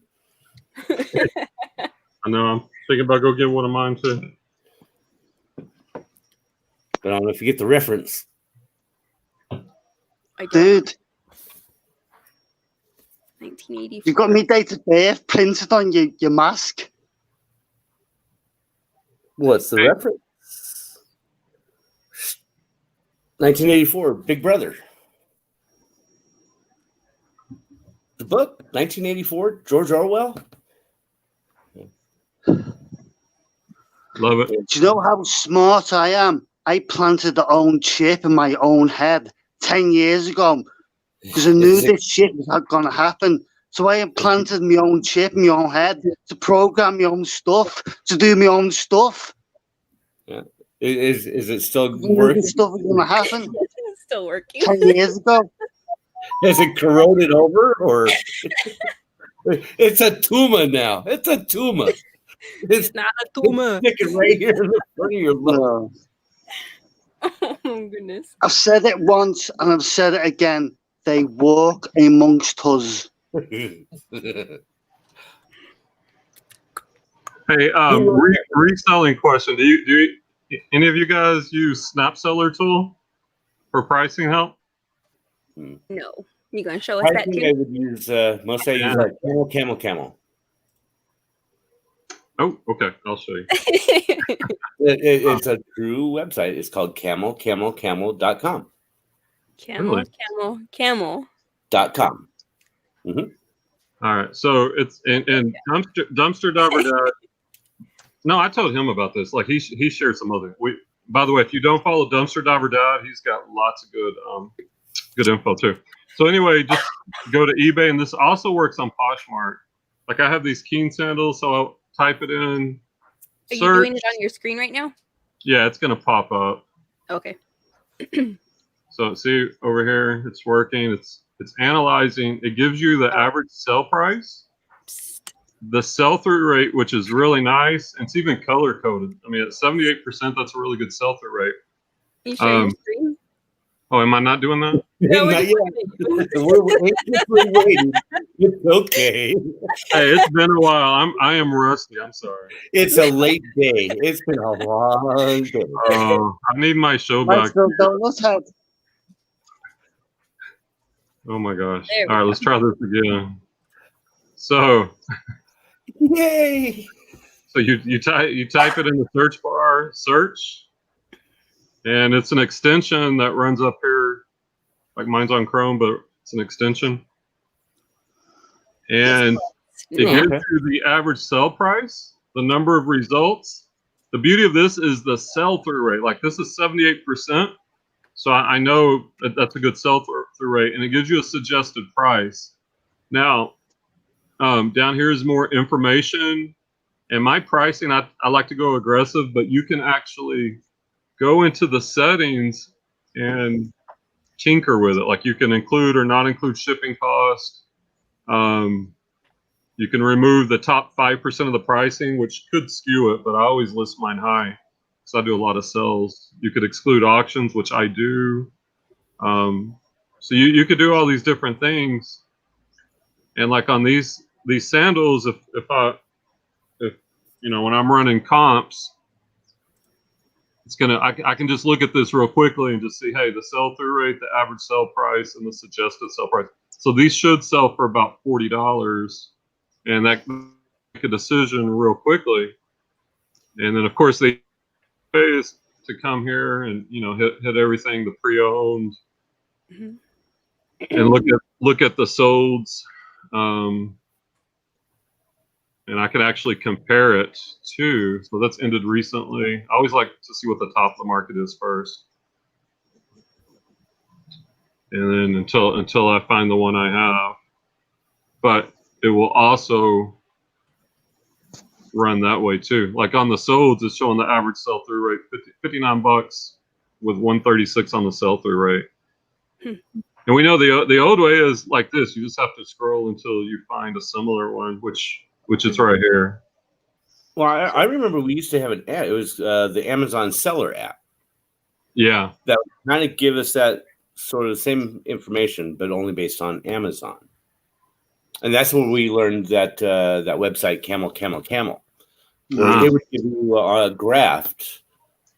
I know. I'm thinking about go get one of mine too. But I don't know if you get the reference. I don't. Dude, 1984. you've got me date of birth printed on your mask. What's the reference? 1984, Big Brother. The book, 1984, George Orwell. Love it. Do you know how smart I am? I planted the own chip in my own head 10 years ago because I knew this shit was going to happen. So I implanted my own chip in my own head to program my own stuff, to do my own stuff. Yeah. Is it still I knew working? this stuff was going to happen It's still working. 10 years ago. Has it corroded over, or it's a tumor now? It's a tumor. It's not a tumor. Sticking right here in the front of your lung. Oh goodness. I've said it once and I've said it again. They walk amongst us. Hey, reselling question. Do you any of you guys use SnapSeller tool for pricing help? No. You gonna show us I that think too? I would use mostly I use camel. Oh, okay. I'll show you. It's a true website. It's called camel.com. Camel. .com. Mm-hmm. All right. So it's in dumpster diver dad. No, I told him about this. Like he shared some other. By the way, if you don't follow Dumpster Diver Dad, he's got lots of good info too. So anyway, just go to eBay, and this also works on Poshmark. Like I have these Keen sandals, so I'll type it in. Are you doing it on your screen right now? Yeah, it's gonna pop up. Okay. So see over here, it's working. It's analyzing. It gives you the average sell price, the sell-through rate, which is really nice, and it's even color-coded. I mean, at 78%, that's a really good sell-through rate. You share your screen? Oh, am I not doing that? No, Not yet. We're anxiously waiting. It's okay. Hey, it's been a while. I am rusty. I'm sorry. It's a late day. It's been a long day. Oh, I need my show back. Oh my gosh. All right, let's try this again. So, yay! So you type it in the search bar, search, and it's an extension that runs up here. Like mine's on Chrome, but it's an extension, and it gives you the average sell price, the number of results. The beauty of this is the sell-through rate. Like this is 78%. So I know that that's a good sell-through rate, and it gives you a suggested price. Now, down here is more information, and my pricing, I like to go aggressive, but you can actually go into the settings and tinker with it. Like you can include or not include shipping cost. You can remove the top 5% of the pricing, which could skew it, but I always list mine high. So I do a lot of sales. You could exclude auctions, which I do. So you could do all these different things. And like on these sandals, if you know, when I'm running comps, it's I can just look at this real quickly and just see, hey, the sell-through rate, the average sell price, and the suggested sell price. So these should sell for about $40, and that can make a decision real quickly. And then of course they is to come here and hit everything, the pre-owned, and look at the solds, and I can actually compare it to. So that's ended recently. I always like to see what the top of the market is first, and then until I find the one I have. But it will also run that way too. Like on the solds, it's showing the average sell-through rate $59 with 136 on the sell-through rate. And we know the old way is like this. You just have to scroll until you find a similar one, which is right here. Well, I remember we used to have an ad. It was the Amazon Seller app. Yeah. That would kind of give us that sort of same information, but only based on Amazon. And that's where we learned that that website, Camel. Where it would give you a graph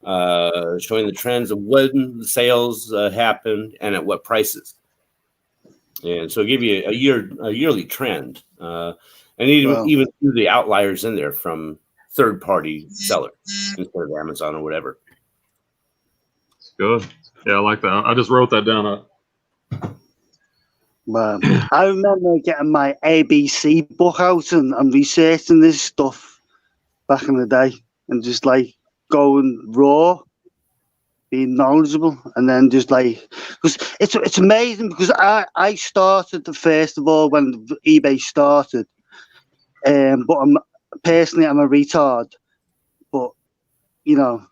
showing the trends of when the sales happened and at what prices. and so give you a yearly trend, and even do the outliers in there from third-party sellers instead of Amazon or whatever. It's good. Yeah, I like that. I just wrote that down. Well, I remember getting my ABC book out and researching this stuff back in the day, and just like going raw, being knowledgeable, and then just like, because it's amazing, because I started first of all when eBay started, but I'm a retard, but you know.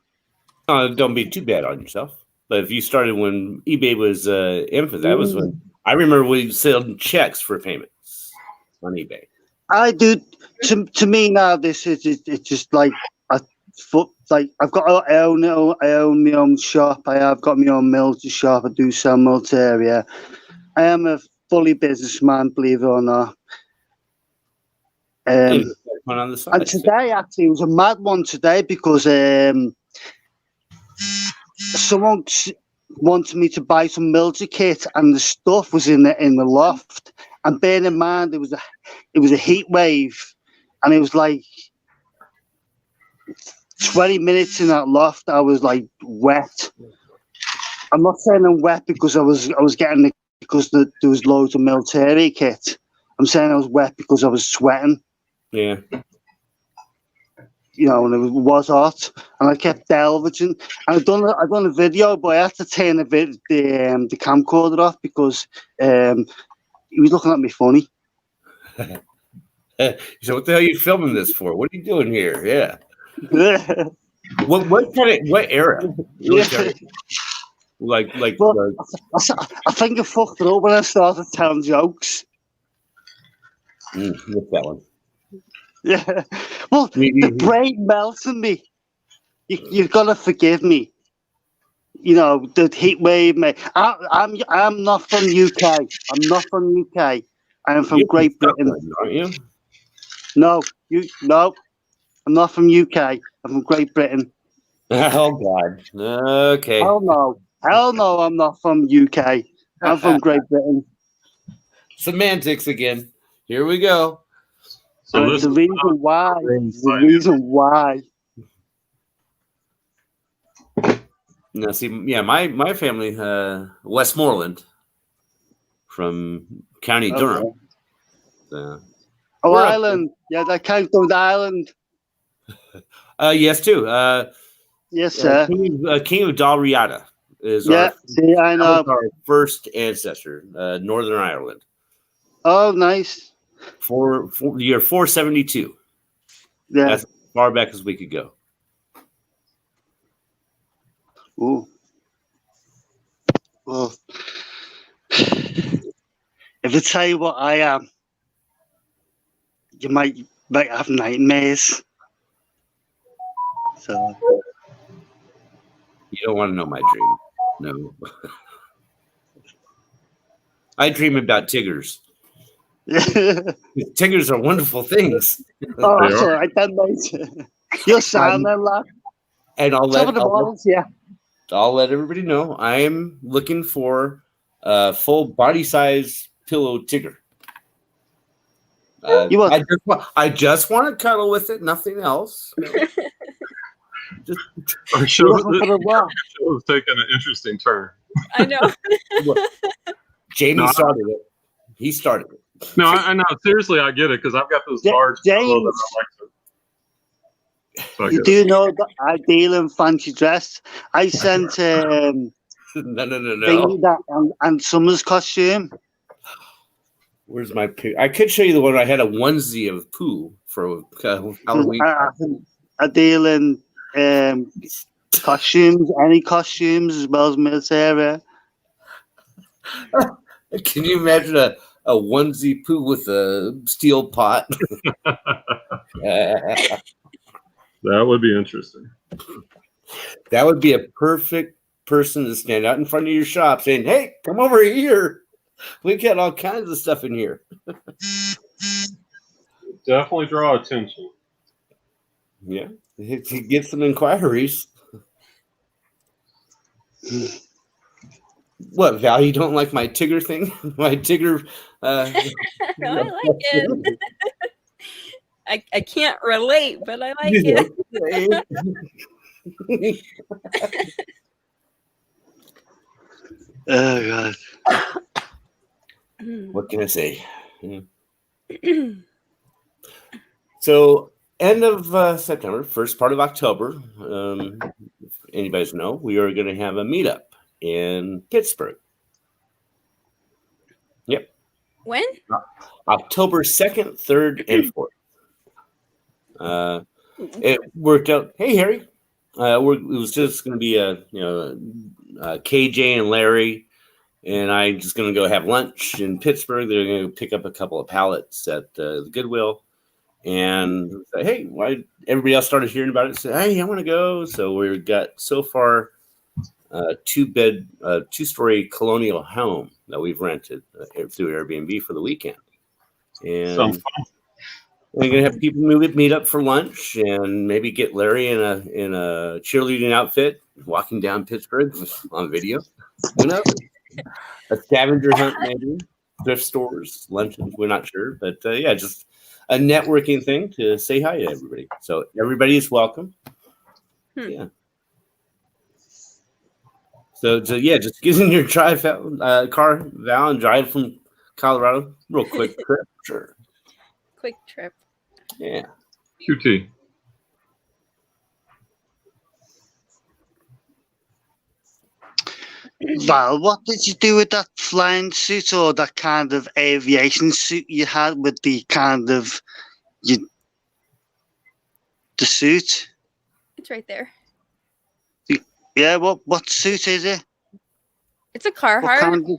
Don't be too bad on yourself. But if you started when eBay was infant, that was when I remember we sold checks for payments on eBay. I do. To me now, this is it's just like I've got I own my own shop. I have got my own military shop. I do sell military. I am a fully businessman, believe it or not. On the side. And today actually it was a mad one today, because someone wanted me to buy some military kit, and the stuff was in the loft. And bear in mind, it was a heat wave, and it was like 20 minutes in that loft. I was like wet. I'm not saying I'm wet because I was getting it because there was loads of military kit. I'm saying I was wet because I was sweating. Yeah. You know, and it was hot, and I kept delving. And I'd done a video, but I had to turn the camcorder off because he was looking at me funny. So what the hell are you filming this for? What are you doing here? Yeah. What era? Well, I think I fucked it up when I started telling jokes. What's that one? Yeah. Well, the brain melts in me. You've got to forgive me. You know, the heat wave, mate. I'm not from UK. I'm not from UK. I am from Great Britain. Aren't you? No, I'm not from UK. I'm from Great Britain. Oh God. Okay. Hell no, I'm not from UK. I'm from Great Britain. Semantics again. Here we go. So it's the reason why. The reason why. Now, see, yeah, my family, Westmoreland, from County Durham. Ireland. Yeah, that counts on Ireland. Yes, too. Yes, sir. King of Dalriada is I know. our first ancestor, Northern Ireland. Oh, nice. For the year 472. Yeah. That's as far back as we could go. Ooh. Well, if I tell you what I am, you might have nightmares. So you don't want to know my dream. No. I dream about tigers. Tigers are wonderful things. Oh, that's all right, then, mate. You'll sound them, lad. And I'll let everybody know I am looking for a full body size pillow tigger. I just want to cuddle with it, nothing else. Our show has taken an interesting turn. I know. Jamie started it. He started it. No, I know. Seriously, I get it because I've got those large. James, you do know that I deal in fancy dress. I sent no. and Summer's costume. Where's my picture? I could show you the one I had a onesie of Pooh for Halloween. I deal in costumes, any costumes as well as military. Can you imagine a onesie Pooh with a steel pot? That would be interesting. That would be a perfect person to stand out in front of your shop saying, "Hey, come over here. We got all kinds of stuff in here." Definitely draw attention. Yeah, to get some inquiries. What, Val? You don't like my Tigger thing? My Tigger. No, I like it. I can't relate, but I like it. Oh God. What can I say? So, end of September, first part of October. If anybody's know, we are going to have a meetup in Pittsburgh. Yep. When? October 2nd, 3rd, and 4th. It worked out. Hey, Harry. It was just going to be KJ and Larry, and I'm just going to go have lunch in Pittsburgh. They're going to pick up a couple of pallets at the Goodwill, and say, hey, why? Everybody else started hearing about it. Said, hey, I want to go. So we've got so far two-story colonial home that we've rented through Airbnb for the weekend, and we're gonna have people meet up for lunch and maybe get Larry in a cheerleading outfit walking down Pittsburgh on video. Who knows? A scavenger hunt, maybe thrift stores, luncheons. We're not sure, but yeah, just a networking thing to say hi to everybody. So everybody is welcome. Yeah. So yeah, just get in your car, Val, and drive from Colorado. Real quick trip, sure. Quick trip. Yeah. QT. Val, what did you do with that flying suit or that kind of aviation suit you had with the kind of the suit? It's right there. Yeah, what suit is it? It's a Carhartt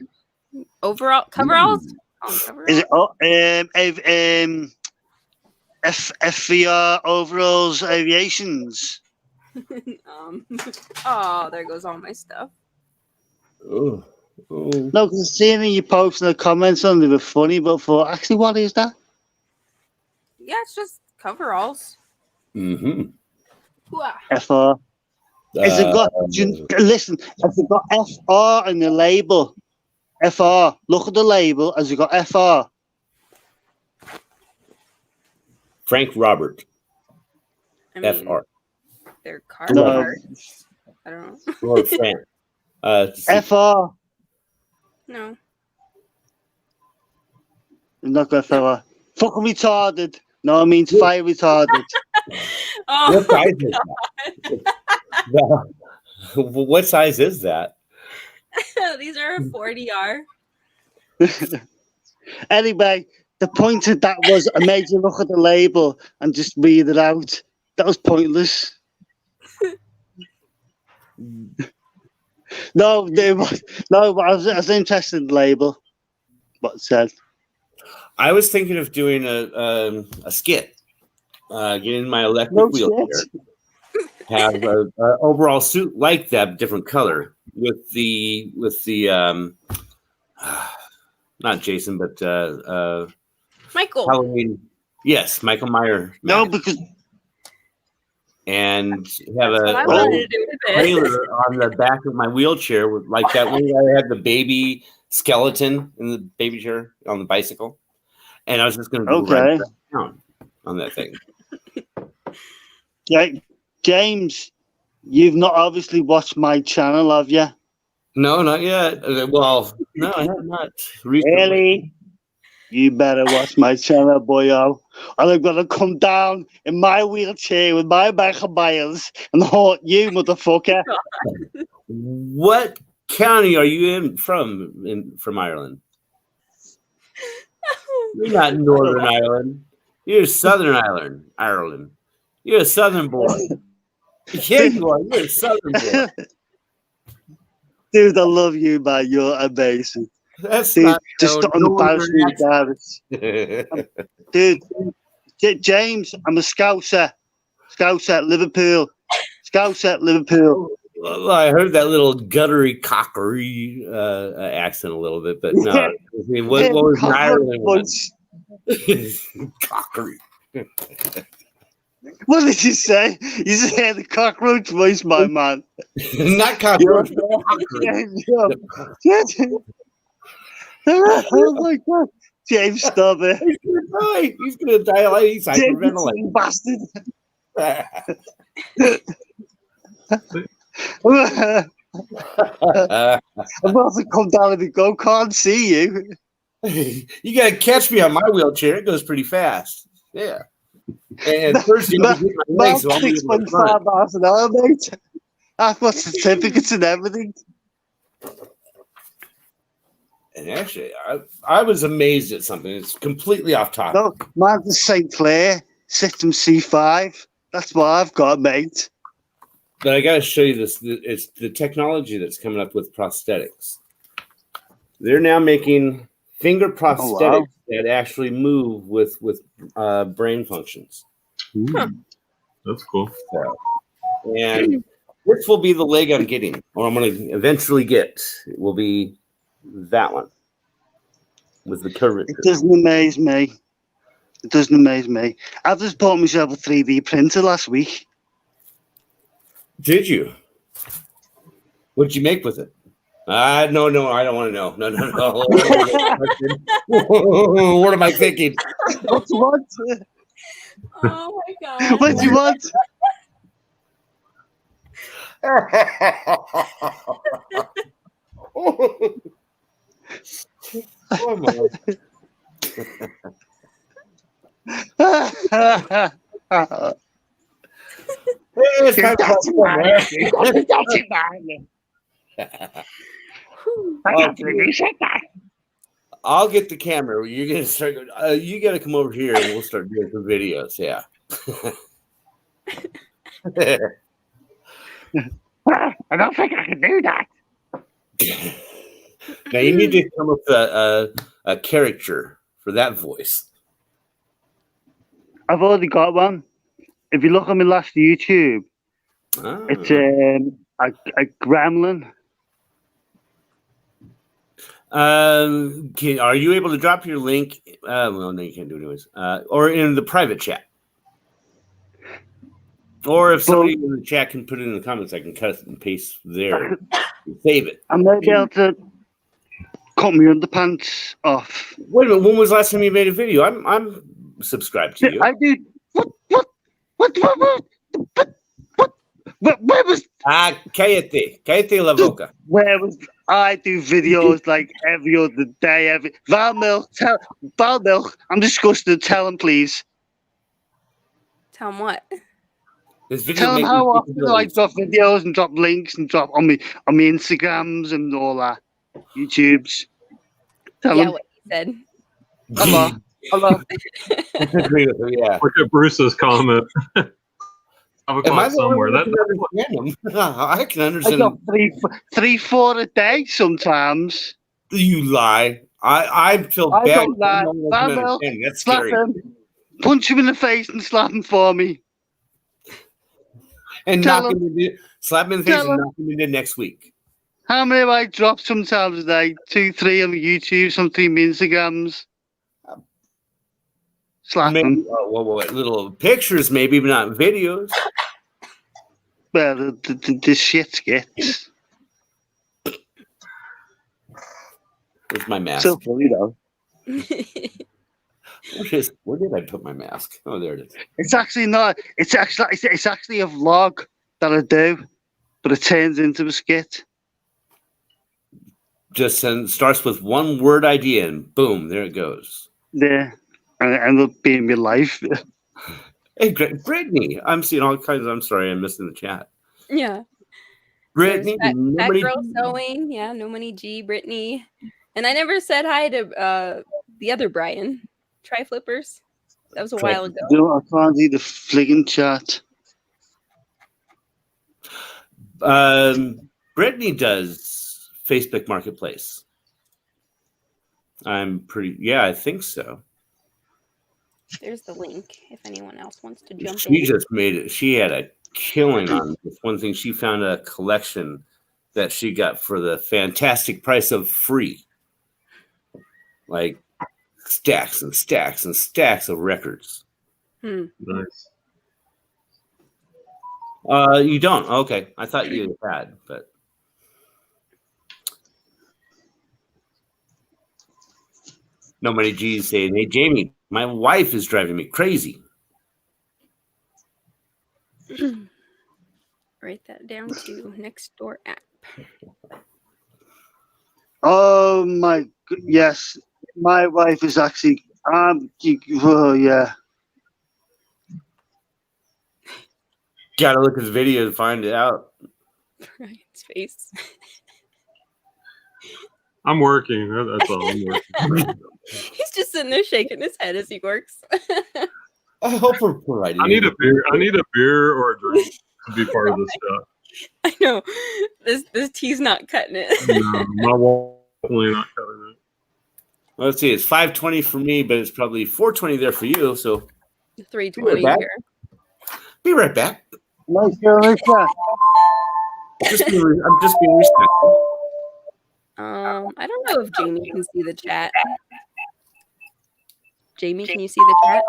overall coveralls. Is it FVR overalls aviations? Oh, there goes all my stuff. Oh. No, because seeing you posting the comments on they were funny, but for actually, what is that? Yeah, it's just coveralls. Mm-hmm. FR. Has it got? Listen, has it got FR in the label? FR. Look at the label. Has it got FR? Frank Robert. I mean, FR. They're No. Carhartt. I don't know. Or Frank. FR. No. Not got FR. Fucking retarded. No, I mean fire retarded. Oh, What size is that? What size is that? These are a 40R. Anyway, the point of that was I made you look at the label and just read it out. That was pointless. No, but I was interested in the label. What it said. I was thinking of doing a skit. Getting my electric wheelchair. Have an overall suit like that, different color with the not Jason, but Michael. Halloween. Yes, Michael Myers. No, because and have That's a what I wanted to do with it. trailer on the back of my wheelchair with like that one guy had the baby skeleton in the baby chair on the bicycle, and I was just going to ride down on that thing. Yeah, James, you've not obviously watched my channel, have you? No, not yet. Well, no, I have not. Really? You better watch my channel, boyo. And I'm gonna come down in my wheelchair with my bag of miles and haunt you, motherfucker. What county are you from Ireland? You're not Northern Ireland. You're Southern Ireland. You're a Southern boy. Yeah, you are. You're a Southern boy. Dude, I love you, man. You're amazing. That's dude, not just don't embarrass me, Dude, James, I'm a Scouser. Scouser, Liverpool. Scouser, Liverpool. Well, I heard that little guttery, cockery accent a little bit, but no. What was Ireland? Cockery. What did you say? You said the cockroach voice, my man. Not cockroach. Oh my God. James, stop it. He's gonna die. He's James, hyperventilating. you bastard. I'm about to come down and go, can't see you. You gotta catch me on my wheelchair. It goes pretty fast. Yeah. And first you have to get my legs. So I'll be able to 6.5 run. miles an hour, mate. I've got certificates and everything. And actually, I was amazed at something. It's completely off topic. No, mine's the St. Clair System C5. That's what I've got, mate. But I got to show you this. It's the technology that's coming up with prosthetics. They're now making finger prosthetics that actually move with brain functions. That's cool. And this will be the leg I'm getting, or I'm going to eventually get. It will be that one with the curvature. It doesn't amaze me. It doesn't amaze me. I've just bought myself a 3D printer last week. Did you? What'd you make with it? No, I don't want to know. No. What am I thinking? What do you want? Oh my God. What do you want? Oh my. It's kind of I'll get the camera. You're gonna start. You got to come over here, and we'll start doing some videos. Yeah. I don't think I can do that. Now you need to come up with a character for that voice. I've already got one. If you look on my last YouTube, it's a gremlin. Are you able to drop your link? Well, no, you can't do it anyways. Or in the private chat. Or if somebody in the chat can put it in the comments, I can cut it and paste there and save it. I might be able to cut my underpants off. Wait a minute. When was the last time you made a video? I'm subscribed to you. I do. Where was? Cállate la boca. Where was? I do videos like every other day. Val Milk. I'm disgusted. Tell him, please. Tell him what? Tell him how often I drop videos and drop links and drop on my Instagrams and all that. YouTubes. Tell him. What he said. Hello. I agree with him, yeah. Look at Bruce's comment. Am I somewhere? I can understand. I got three, 4 a day sometimes. You lie. I feel bad. Don't lie. That's slap scary. him. Punch him in the face and slap him for me. And slap him in the face and knock him into next week. How many have I dropped sometimes a day? 2, 3 on YouTube, some 3 Instagrams. Slap him. Little pictures, maybe, but not videos. Well, the shit skits. Where's my mask? So funny though. Where did I put my mask? Oh, there it is. It's actually not. It's actually a vlog that I do, but it turns into a skit. Just starts with one word idea, and boom, there it goes. Yeah, and it ended up being my life. Hey, Brittany, I'm seeing all kinds. I'm sorry, I'm missing the chat. Yeah. Brittany, that girl sewing. Yeah, no money G, Brittany. And I never said hi to the other Brian. Try Flippers. That was a while ago. No, I can't see the fligging chat. Brittany does Facebook Marketplace. I think so. There's the link if anyone else wants to jump in. She just made it. She had a killing on this one thing. She found a collection that she got for the fantastic price of free. Like stacks and stacks and stacks of records. Nice. You don't? Okay. I thought you had, but. Nobody G's saying, hey, Jamie, my wife is driving me crazy. Write that down too. Next door app. Oh my, yes. My wife is actually, oh yeah. Gotta look at the video to find it out. Brian's face. I'm working. That's all. I'm working. He's just sitting there shaking his head as he works. I hope we're providing. I need a beer. I need a beer or a drink to be part of this stuff. I know. This tea's not cutting it. No, my wall definitely not cutting it. Well, let's see. It's 5:20 for me, but it's probably 4:20 there for you. So 3:20 back. here. Be right back. Nice going, Lisa. I'm just being respectful. I don't know if Jamie can see the chat. Jamie, can you see the chat?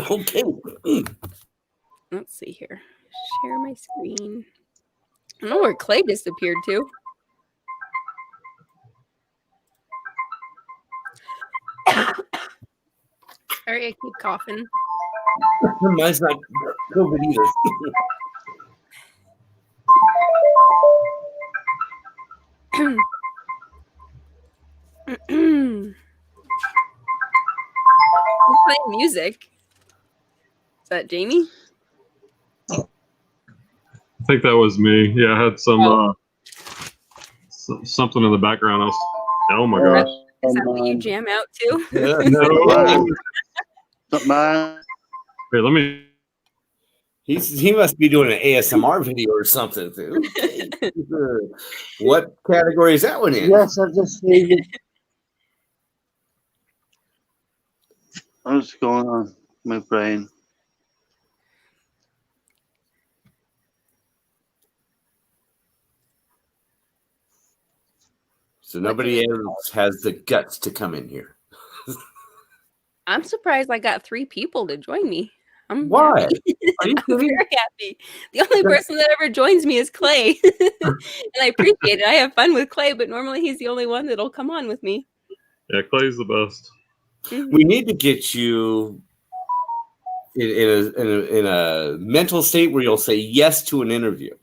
Okay. Let's see here. Share my screen. I don't know where Clay disappeared to. Sorry, I keep coughing. Mine's not COVID either. Who's playing music? Is that Jamie? I think that was me. Yeah, I had some something in the background. Oh my gosh. Is that what you jam out to? Yeah, No. Not mine. Wait, let me. He must be doing an ASMR video or something. What category is that one in? Yes, I've just seen it. What's going on? My brain. So nobody else has the guts to come in here. I'm surprised I got 3 people to join me. I'm Why? happy. Are you I'm very happy. The only person that ever joins me is Clay. And I appreciate it. I have fun with Clay, but normally he's the only one that'll come on with me. Yeah, Clay's the best. We need to get you in a mental state where you'll say yes to an interview.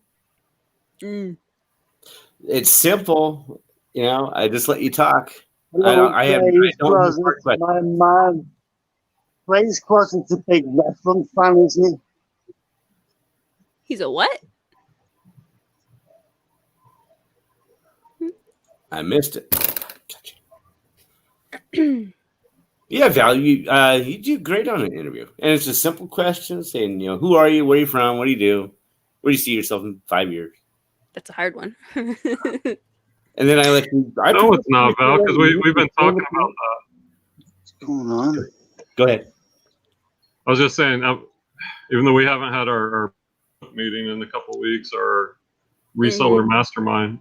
It's simple, you know. I just let you talk. Hello, I don't work, but my man. Clay's Closet's a big wrestling fan, isn't he? He's a what? I missed it. Yeah, value. You do great on an interview, and it's a simple question saying, you know, who are you, where are you from, what do you do, where do you see yourself in 5 years? That's a hard one. And then I let you. No, it's not, Val, because we've been talking about that. What's going on? Go ahead. I was just saying, even though we haven't had our meeting in a couple of weeks, our reseller mastermind,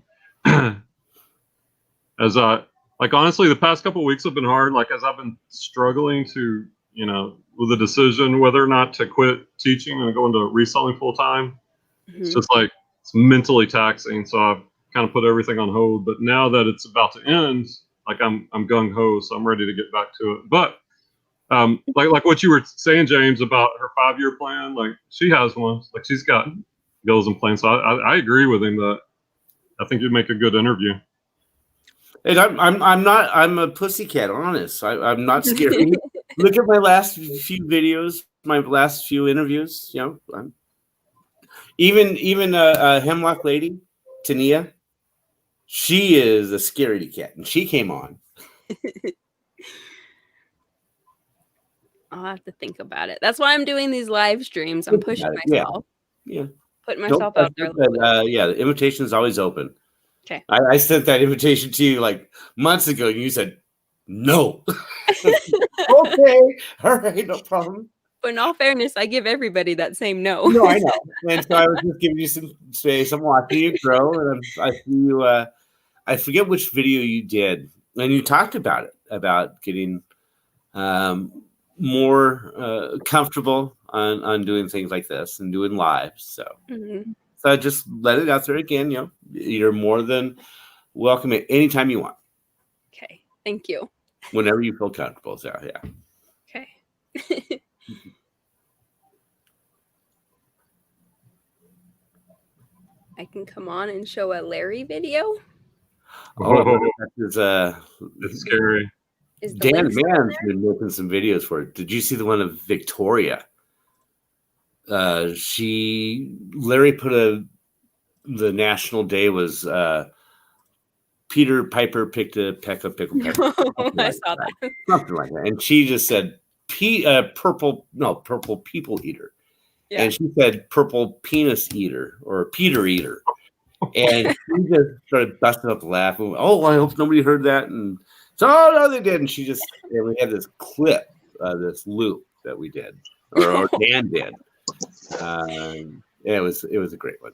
as like honestly, the past couple of weeks have been hard. Like as I've been struggling to, you know, with a decision whether or not to quit teaching and go into reselling full time. It's just like it's mentally taxing. So I've kind of put everything on hold. But now that it's about to end, like I'm gung ho, so I'm ready to get back to it. But like what you were saying, James, about her 5-year plan, like she has one. Like she's got goals and plans. So I agree with him that I think you'd make a good interview. And I'm a pussycat, honest. I'm not scared. Look at my last few videos, my last few interviews. You know, even Hemlock Lady, Tania, she is a scaredy cat, and she came on. I'll have to think about it. That's why I'm doing these live streams. I'm pushing myself. Yeah. Putting myself out there. Yeah, the invitation is always open. Okay. I sent that invitation to you like months ago, and you said no. Okay, all right, no problem. But in all fairness, I give everybody that same no. No, I know. And so I was just giving you some space. I'm watching you grow, and I see you. I forget which video you did, and you talked about it, about getting more comfortable on doing things like this and doing lives. So, so I just let it out there again. You're more than welcome at any time you want. Okay, thank you. Whenever you feel comfortable. So, yeah. Okay. I can come on and show a Larry video. Oh, it's scary. Dan Mann's been making some videos for it. Did you see the one of Victoria? Larry put the national day was Peter Piper picked a peck of pickled pepper. I saw that. Something like that. And she just said purple people eater. Yeah. And she said purple penis eater or Peter eater. And she just started busting up laughing. Oh, I hope nobody heard that. And so, oh, no, they did. And we had this clip, this loop that we did, or Dan did. And it was a great one.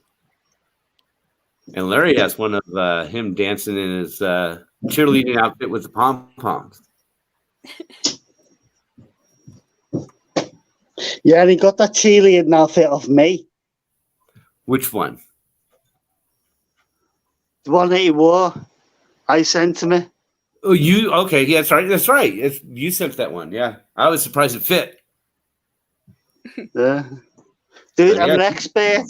And Larry has one of him dancing in his cheerleading outfit with the pom-poms. Yeah, and he got that cheerleading outfit off me. Which one? The one that he wore. I sent to me. Oh, you? Okay, yeah, that's right. You sent that one, yeah. I was surprised it fit. Yeah. Dude, I'm an expert.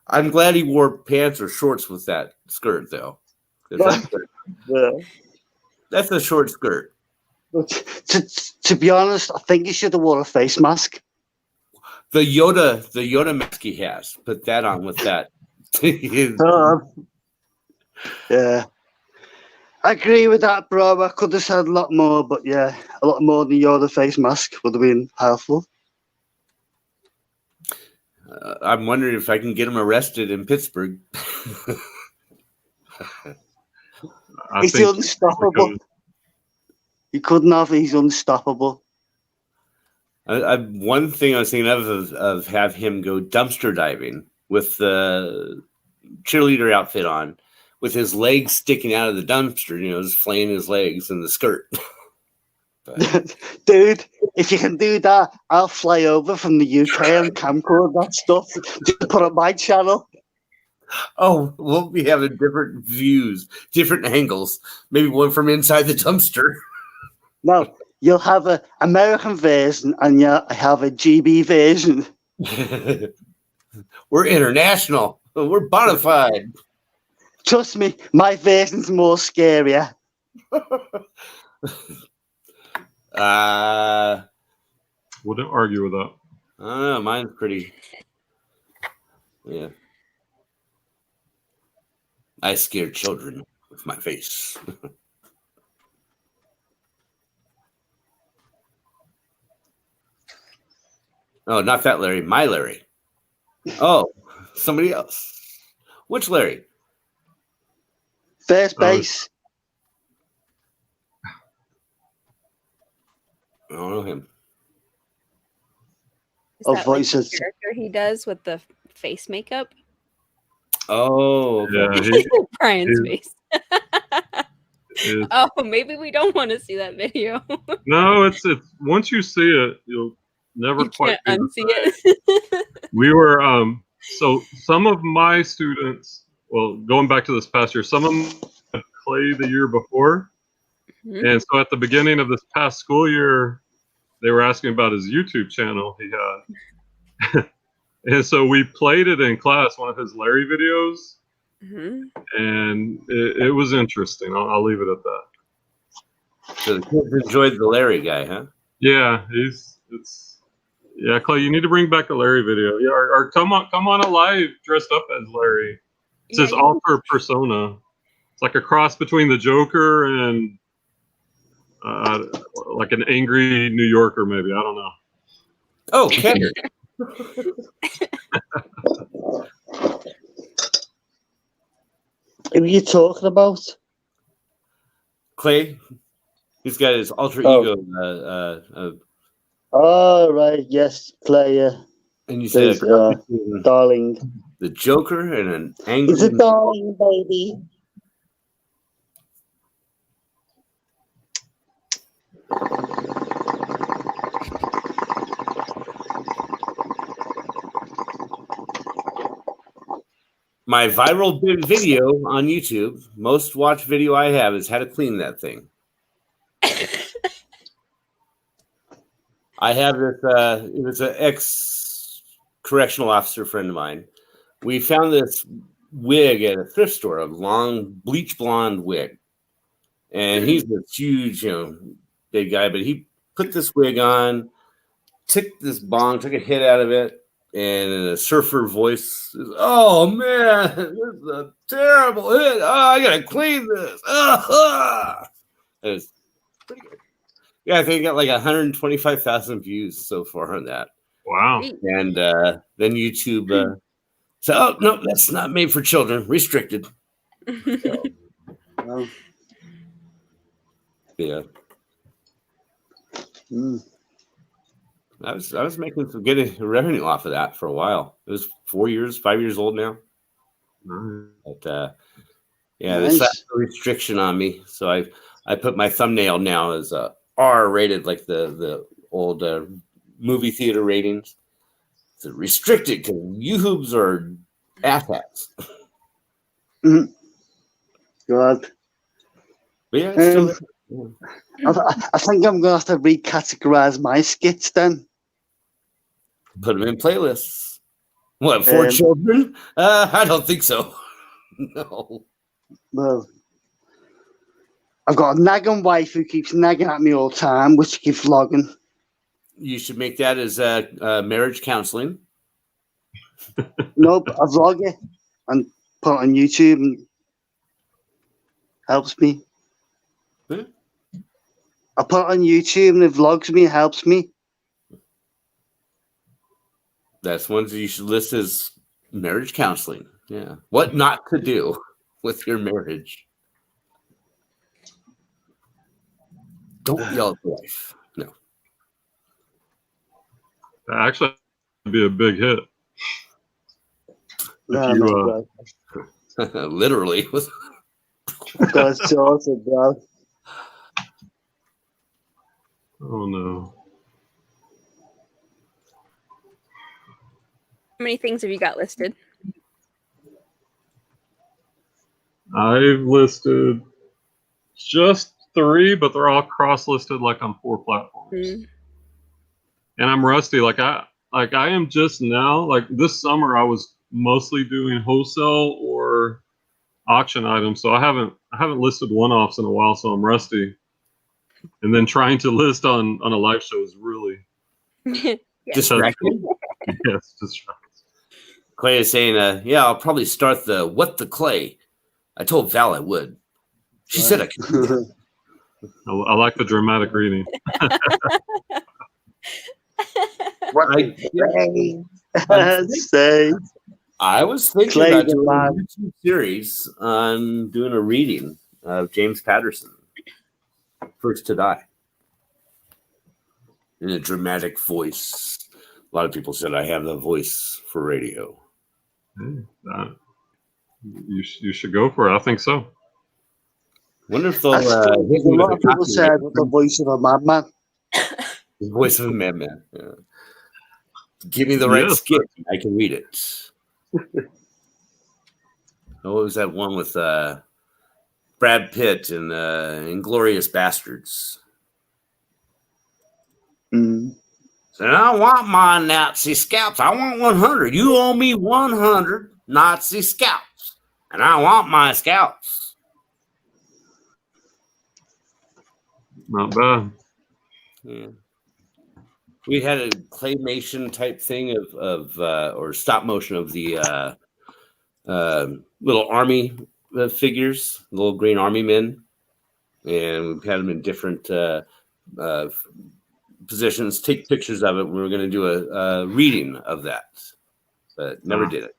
I'm glad he wore pants or shorts with that skirt, though. That's a short skirt. To be honest, I think he should have worn a face mask. The Yoda mask he has. Put that on with that. Yeah. I agree with that, bro. I could have said a lot more, but yeah, a lot more than Yoda face mask would have been helpful. I'm wondering if I can get him arrested in Pittsburgh. He's unstoppable. He couldn't have. He's unstoppable. One thing I was thinking of have him go dumpster diving with the cheerleader outfit on, with his legs sticking out of the dumpster, just flaying his legs in the skirt. Dude, if you can do that, I'll fly over from the UK and camcorder that stuff. Just put on my channel. Oh, we'll be having different views, different angles. Maybe one from inside the dumpster. No, you'll have an American version and you'll have a GB version. We're international. We're bona fide. Trust me, my version's more scarier. Wouldn't argue with that. I don't know. Mine's pretty. Yeah. I scare children with my face. Oh, not that Larry. My Larry. Oh, somebody else. Which Larry? First base. I don't know him. Is that like the character he does with the face makeup? Oh, yeah. Brian's face. Oh, maybe we don't want to see that video. No, it's once you see it, you'll never quite unsee it. We were so some of my students, well, going back to this past year, some of them had clay the year before. Mm-hmm. And so at the beginning of this past school year, they were asking about his YouTube channel he had. And so we played it in class, one of his Larry videos. Mm-hmm. And it was interesting. I'll leave it at that. So the kids enjoyed the Larry guy, huh? Yeah, yeah, Clay, you need to bring back a Larry video. Yeah, or come on a live dressed up as Larry. It's his alter persona. It's like a cross between the Joker and like an angry New Yorker, maybe. I don't know. Oh, okay. Who are you talking about? Clay. He's got his alter ego. Oh, right. Yes, Clay. Yeah. And you said, darling. The Joker and an angry. He's a darling baby. My viral video on YouTube, most watched video I have, is how to clean that thing. I have this. It was an ex-correctional officer friend of mine. We found this wig at a thrift store, a long bleach blonde wig, and he's a huge, big guy. But he put this wig on, took this bong, took a hit out of it, and in a surfer voice, "Oh man, this is a terrible hit. Oh, I gotta clean this." It was pretty good. Yeah, I think it got like 125,000 views so far on that. Wow. And then YouTube said, "Oh no, that's not made for children. Restricted." So, yeah. I was making some good revenue off of that for a while. It was 5 years old now. But yeah, Nice. There's a restriction on me, so I put my thumbnail now as R-rated, like the old movie theater ratings. It's restricted because YouTubes are asshats. God. But yeah, it's still there. I think I'm gonna have to recategorize my skits then. Put them in playlists. What, for children? I don't think so. No. Well, I've got a nagging wife who keeps nagging at me all the time, which keeps vlogging. You should make that as marriage counseling. Nope, I vlog it and put it on YouTube and helps me. Huh? I put it on YouTube and it vlogs me, helps me. That's ones that you should list as marriage counseling. Yeah. What not to do with your marriage. Don't yell at the wife. No. That actually would be a big hit. No, Literally. That's awesome, bro. Oh no. How many things have you got listed? I've listed just 3, but they're all cross-listed like on 4 platforms. And I'm rusty. Like I am just now. Like this summer, I was mostly doing wholesale or auction items, so I haven't listed one-offs in a while, so I'm rusty. And then trying to list on a live show is really distracting. Yes, distracting. Clay is saying, yeah, I'll probably start the What the Clay. I told Val I would. She said I could do that. I like the dramatic reading. I was thinking about doing a YouTube series on doing a reading of James Patterson, First to Die, in a dramatic voice. A lot of people said I have the voice for radio. You should go for it. I think so. Wonder if they'll. A lot of people said the voice of a madman. The voice of a madman. Yeah. Give me the right skit, I can read it. What was that one with Brad Pitt and Inglourious Bastards? So I want my Nazi scalps. I want 100. You owe me 100 Nazi scalps, and I want my scalps. Not bad. Yeah. We had a claymation type thing of or stop motion of the little army figures, little green army men, and we've had them in different positions. Take pictures of it. We were going to do a reading of that, but never did it.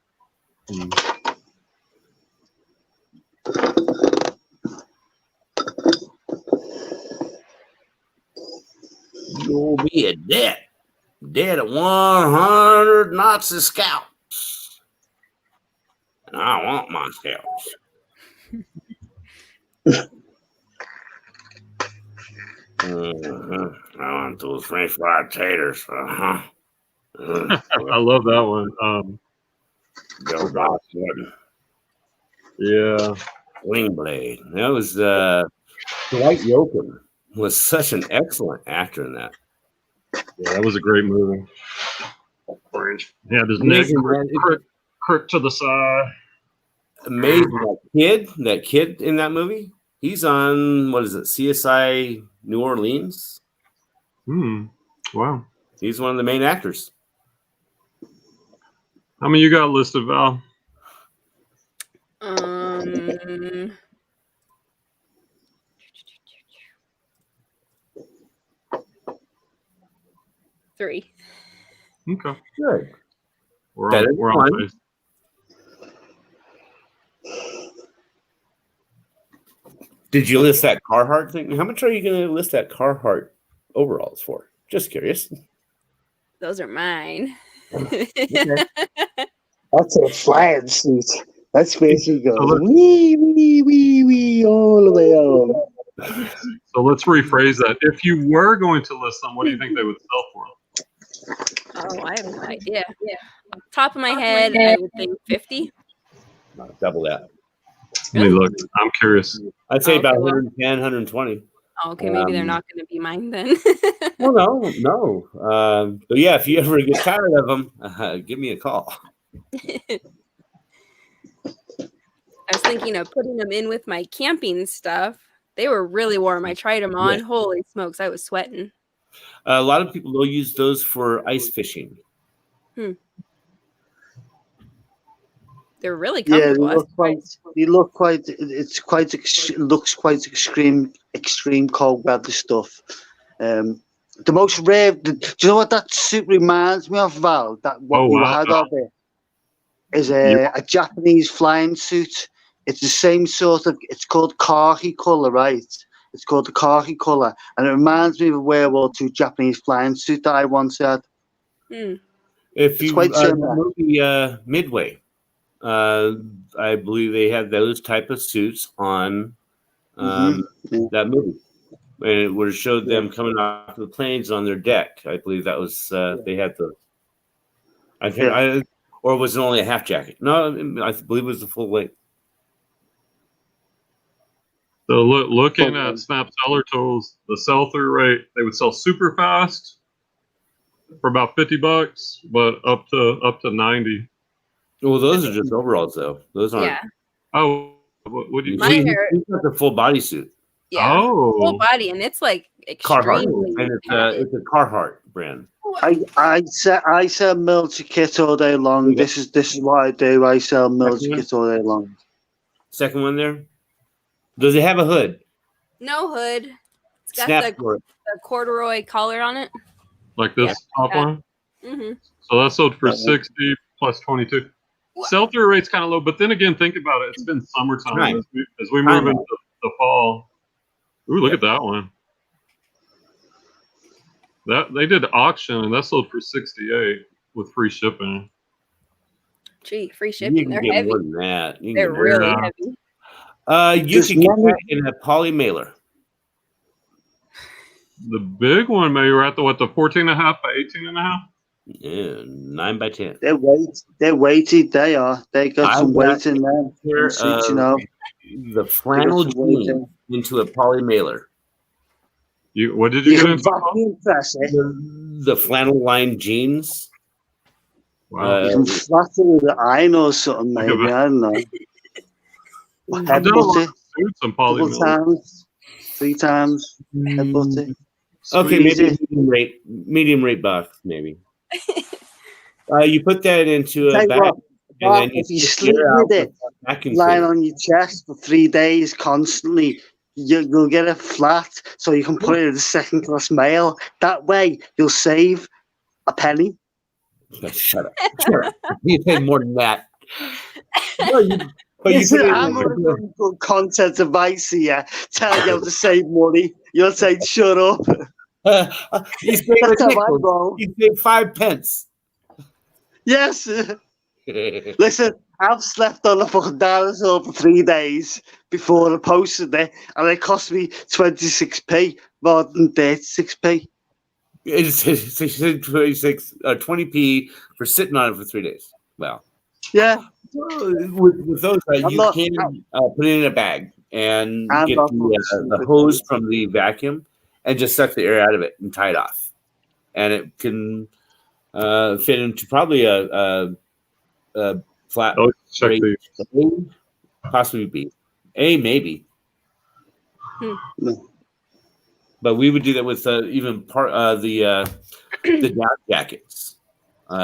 You'll be a dead at 100 Nazi scalps, and I want my scalps. I want those French fried taters. I love that one. Bill Dawson. Yeah. Wing Blade. That was Dwight Yoakam was such an excellent actor in that. Yeah, that was a great movie. He had his neck Amazing, man. crook to the side. Amazing. That kid in that movie, he's on, what is it, CSI New Orleans? Wow. He's one of the main actors. How many you got listed, Val? 3. Okay. Good. We're Better on, we're than on one. pace. Did you list that Carhartt thing? How much are you going to list that Carhartt overalls for? Just curious. Those are mine. Okay. That's a flying suit. That's basically goes So wee all the way on. So let's rephrase that. If you were going to list them, what do you think they would sell for? Oh, I have no idea. Top of my head, I would think 50. Double that. Let me look. I'm curious. I'd say Oh, okay, about well. 110, 120. Oh, okay, maybe they're not going to be mine then. Well, no. But yeah, if you ever get tired of them, give me a call. I was thinking of putting them in with my camping stuff. They were really warm. I tried them on. Yeah. Holy smokes, I was sweating. A lot of people will use those for ice fishing. They're really Yeah, comfortable. they look quite. It looks quite extreme cold weather stuff. The most rare. Do you know what that suit reminds me of, Val? That what we had of it is a Japanese flying suit. It's the same sort of. It's called khaki color, right? It's called the khaki color, and it reminds me of a World War II Japanese flying suit that I once had. If you the movie Midway, I believe they had those type of suits on that movie, and it would have showed them coming off the planes on their deck. I believe that was they had the. I think or was it only a half jacket? No, I believe it was the full length. So looking at Snap Seller Tools, the sell-through rate, they would sell super fast for about $50, but up to 90. Well, those are just overalls, though. Those aren't. Yeah. Oh, what do you? He's got the full bodysuit. Yeah. Oh. Full body, and it's like extremely. Carhartt, and it's a Carhartt brand. I sell military kit all day long. Yeah. This is what I do. I sell military kit all day long. Second one there. Does it have a hood? No hood. It's got Snap the corduroy collar on it. Like this top one? Mm-hmm. So that's sold for 60 plus 22. Sell-through rate's kind of low, but then again, think about it. It's been summertime Right. as we move into the fall. Ooh, look at that one. That they did auction and that sold for 68 with free shipping. Gee, free shipping. They're get heavy. more than that. They're really heavy. You can get that in a poly mailer. The big one, maybe we're at the 14 and a half by 18 and a half. Yeah, 9 by 10. They're weighted. They are. They got some weight in there. Here, the flannel jean into a poly mailer. What did you get into? The flannel lined jeans. Wow. You can flatten with an iron or something, maybe. I don't know. I've done a lot of suits and poly times, 3 times. Okay, maybe medium rate box, maybe. You put that into a bag, and then if you sleep with it, lying on your chest for 3 days constantly, you'll get it flat, so you can put it in a second-class mail. That way, you'll save a penny. Shut up! You pay more than that. I'm on good content advice here, telling you how to save money. You're saying, shut up. You save 5 pence. Yes. Listen, I've slept on a fucking dinosaur for 3 days before I posted it, and it cost me 26p rather than 36p. It's 20p for sitting on it for 3 days. Wow. Yeah. With those, you can put it in a bag and get the hose from the vacuum and just suck the air out of it and tie it off. And it can fit into probably a flat rate, possibly B. A, maybe. But we would do that with even the down jackets.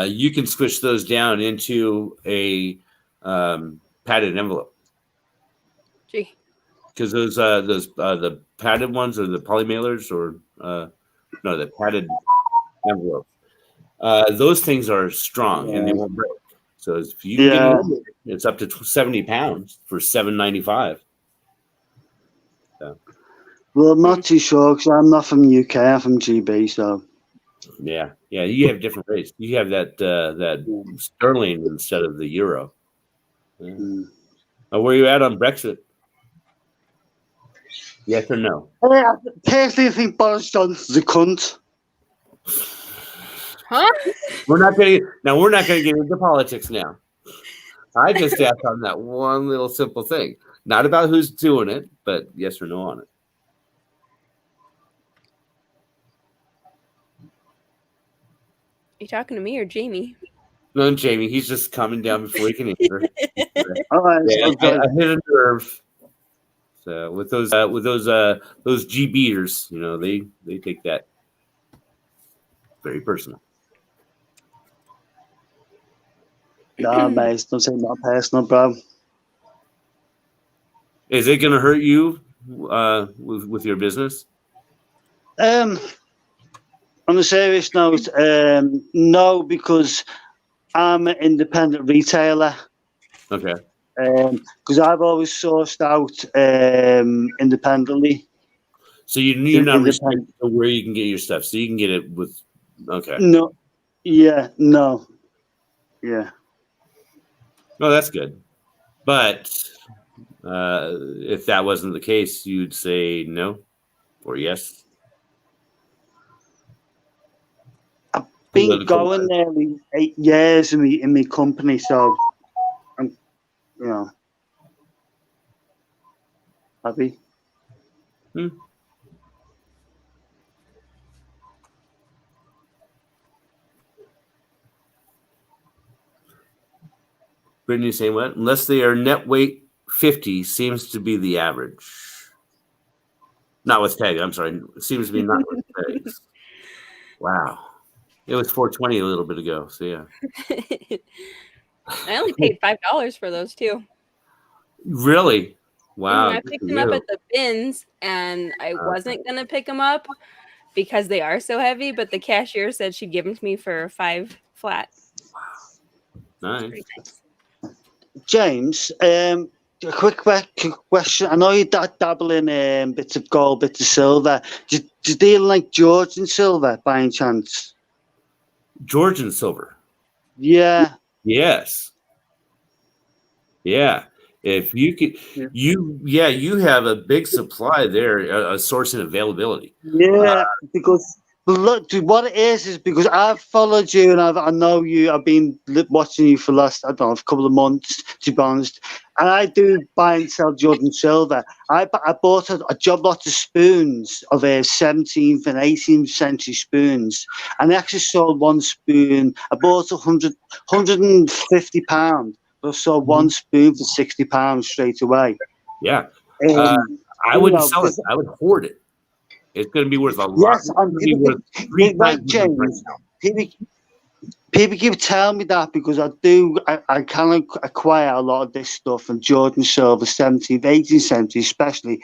You can switch those down into a padded envelope. Gee. Because those the padded ones are the poly mailers or no, the padded envelope. Those things are strong and they won't break. So if you get it, it's up to 70 pounds for $7.95. So. Well, I'm not too sure because I'm not from UK. I'm from GB, so. Yeah, you have different rates. You have that sterling instead of the euro. Yeah. Where are you at on Brexit? Yes or no? I personally think Boris Johnson's a cunt. Huh? We're not going to get into politics now. I just asked on that one little simple thing, not about who's doing it, but yes or no on it. You talking to me or Jamie? No, Jamie. He's just coming down before he can answer. All right, I hit a nerve. So with those G beaters, they take that very personal. Nah, mate, don't take that personal, bro. Is it going to hurt you with your business? On a serious note, no, because I'm an independent retailer. Okay. Because I've always sourced out independently. So you're not restricted to where you can get your stuff. So you can get it with. Okay. No. Yeah. No. Yeah. No, that's good. But if that wasn't the case, you'd say no or yes. I've been going nearly 8 years in my company, so I'm, happy. Brittany saying what? Unless they are net weight 50 seems to be the average. Not with tags. I'm sorry. It seems to be not with tags. Wow. It was $4.20 a little bit ago. So yeah. I only paid $5 for those too. Really? Wow. I picked them up at the bins, and I wasn't gonna pick them up because they are so heavy. But the cashier said she'd give them to me for 5 flat. Wow. Nice. James, a quick question. I know you dabble in bits of gold, bits of silver. Do you deal like Georgian silver by any chance? Georgian silver? Yeah. Yes. Yeah. If you could, you have a big supply there, a source and availability. Yeah, because look, what it is because I've followed you and I know you. I've been watching you for the last, I don't know, a couple of months, to be honest. And I do buy and sell Jordan silver. I bought a job lot of spoons of 17th and 18th century spoons, and I actually sold one spoon. I bought £150. But I sold one spoon for £60 straight away. Yeah, I wouldn't sell it. I would hoard it. It's going to be worth a lot. Yes, James. People keep telling me that because I kind of acquire a lot of this stuff from Jordan silver, 17th, 18th century, especially.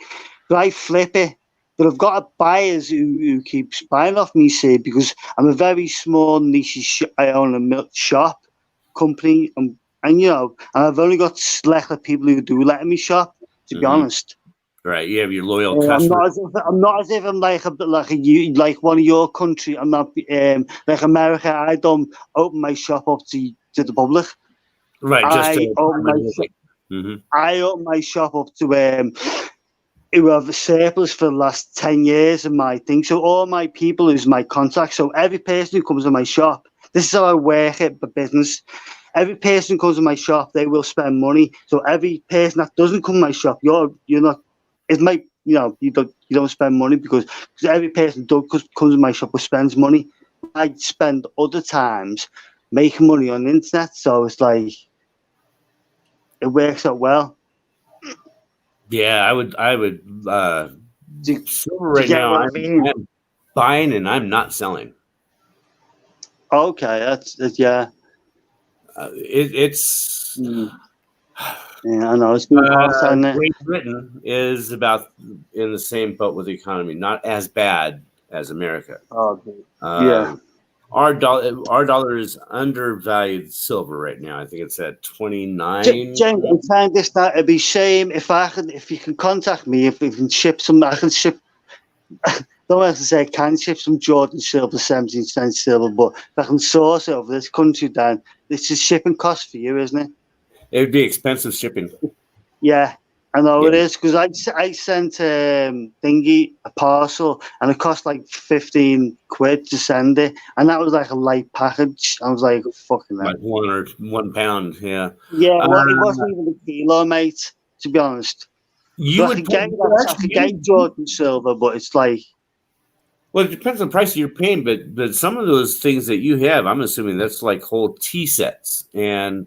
But I flip it. But I've got buyers who keeps buying off me, see, because I'm a very small niche. I own a milk shop company, and I've only got select people who do let me shop. To be honest. Right, you have your loyal customers. I'm not as if I'm like one of your country. I'm not like America. I don't open my shop up to the public. Right. Just I to open my I opened my shop up to who have a surplus for the last 10 years of my thing. So all my people is my contacts. So every person who comes to my shop, this is how I work it for business. Every person who comes to my shop, they will spend money. So every person that doesn't come to my shop, you're not. It might you don't spend money because every person comes to my shop who spends money. I spend other times making money on the internet. So it's like it works out well. Yeah, I would. Do Silver you right get now. what I mean? I'm buying and I'm not selling. Okay, that's yeah. It's Yeah, I know it's been hot on it. Great Britain is about in the same boat with the economy, not as bad as America. Oh, yeah. Our dollar is undervalued silver right now. I think it's at 29. James, I'm saying this now. It'd be shame if you can contact me, if we can ship some. I can ship. Don't have to say I can ship some Jordan silver, 17 cent silver, but if I can source it over this country, then this is shipping cost for you, isn't it? It would be expensive shipping. Yeah, I know Yeah. it is because I sent thingy a parcel and it cost like 15 quid to send it, and that was like a light package. I was like, fucking hell. Like 1 pound. Yeah. Yeah, well, it wasn't even a kilo, mate. To be honest, You so I would could get that. I could get Jordan silver, but it's like. Well, it depends on the price you're paying, but some of those things that you have, I'm assuming that's like whole tea sets, and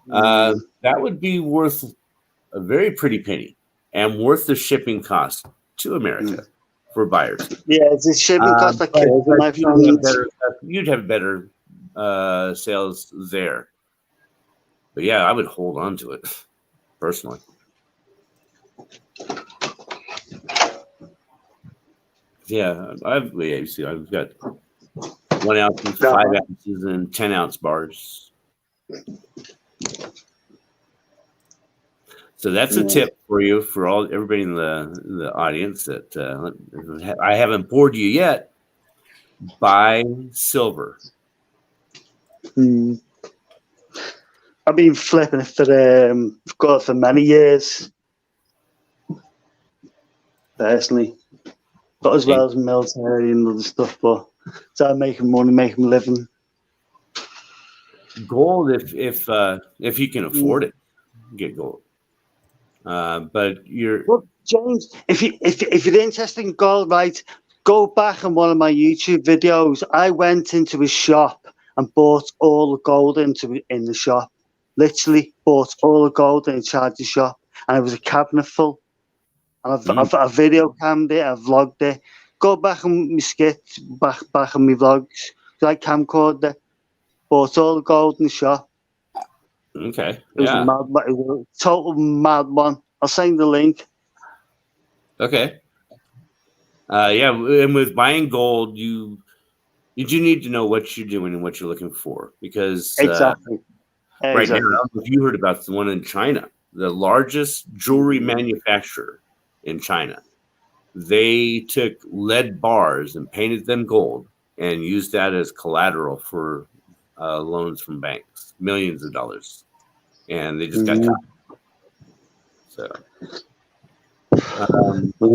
that would be worth a very pretty penny and worth the shipping cost to America for buyers. Yeah, it's a shipping cost that kills my friends. You'd have better sales there, but yeah, I would hold on to it personally. Yeah, I've got 1 ounce, 5 ounces, and 10-ounce bars. So that's a tip for you for everybody in the audience that I haven't bored you yet. Buy silver. I've been flipping it for many years, personally, not as well as military and other stuff, but so making money, making a living. Gold, if you can afford it, get gold. But James, if you're interested in gold, right, go back on one of my YouTube videos. I went into his shop and bought all the gold in the shop. Literally bought all the gold inside the shop, and it was a cabinet full. And I've video cammed it, I've vlogged it. Go back on my skits, back on my vlogs. I camcorded it. Bought all the gold in the shop. Okay. It was it was a total mad one. I'll send the link. Okay. Yeah, and with buying gold, you do need to know what you're doing and what you're looking for, because Exactly. Right now, I don't know if you heard about the one in China, the largest jewelry manufacturer in China. They took lead bars and painted them gold and used that as collateral for loans from banks, millions of dollars, and they just got caught. So,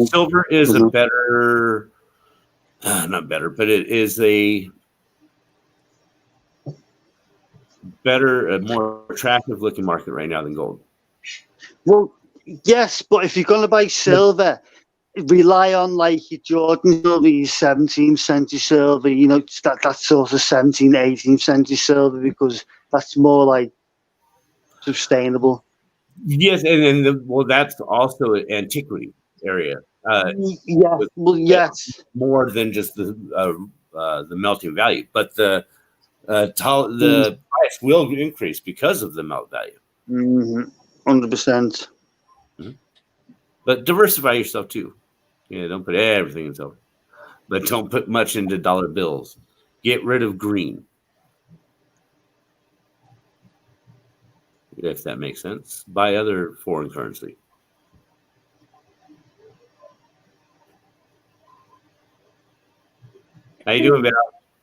silver is a better, not better, but it is a more attractive looking market right now than gold. Well, yes, but if you're going to buy silver, rely on like your Jordan silver, your 17th century silver, that sort of 17th, 18th century silver, because that's more like sustainable. Yes, and that's also an antiquity area. Yes. More than just the melting value, but the price will increase because of the melt value. 100%. But diversify yourself too. Yeah, don't put everything in silver, but don't put much into dollar bills. Get rid of green, if that makes sense. Buy other foreign currency. How you doing, Ben?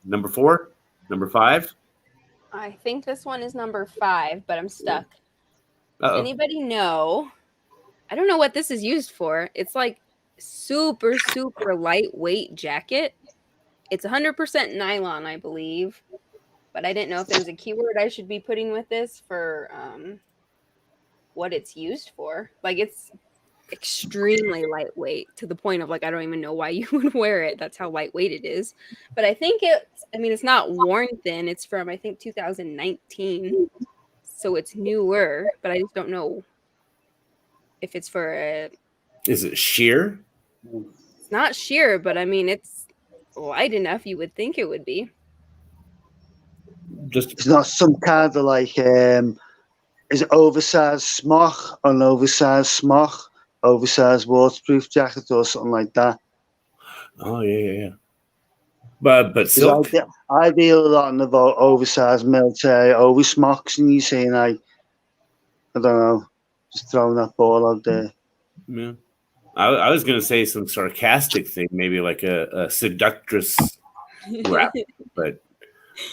Number 4? Number 5? I think this one is number 5, but I'm stuck. Does Uh-oh. anybody know? I don't know what this is used for. It's like super, super lightweight jacket. It's 100% nylon, I believe. But I didn't know if there was a keyword I should be putting with this for what it's used for. Like, it's extremely lightweight to the point of like I don't even know why you would wear it. That's how lightweight it is. But I think it's not worn thin. It's from I think 2019. So it's newer, but I just don't know if it's for a Is it sheer? It's not sheer, but I mean it's light enough you would think it would be. It's not some kind of like is it oversized smock or an oversized smock, oversized waterproof jacket or something like that. Oh yeah. But silk. I deal a lot in about oversized military over smocks, and you saying I don't know, just throwing that ball out there. Yeah. I was gonna say some sarcastic thing, maybe like a seductress rap, but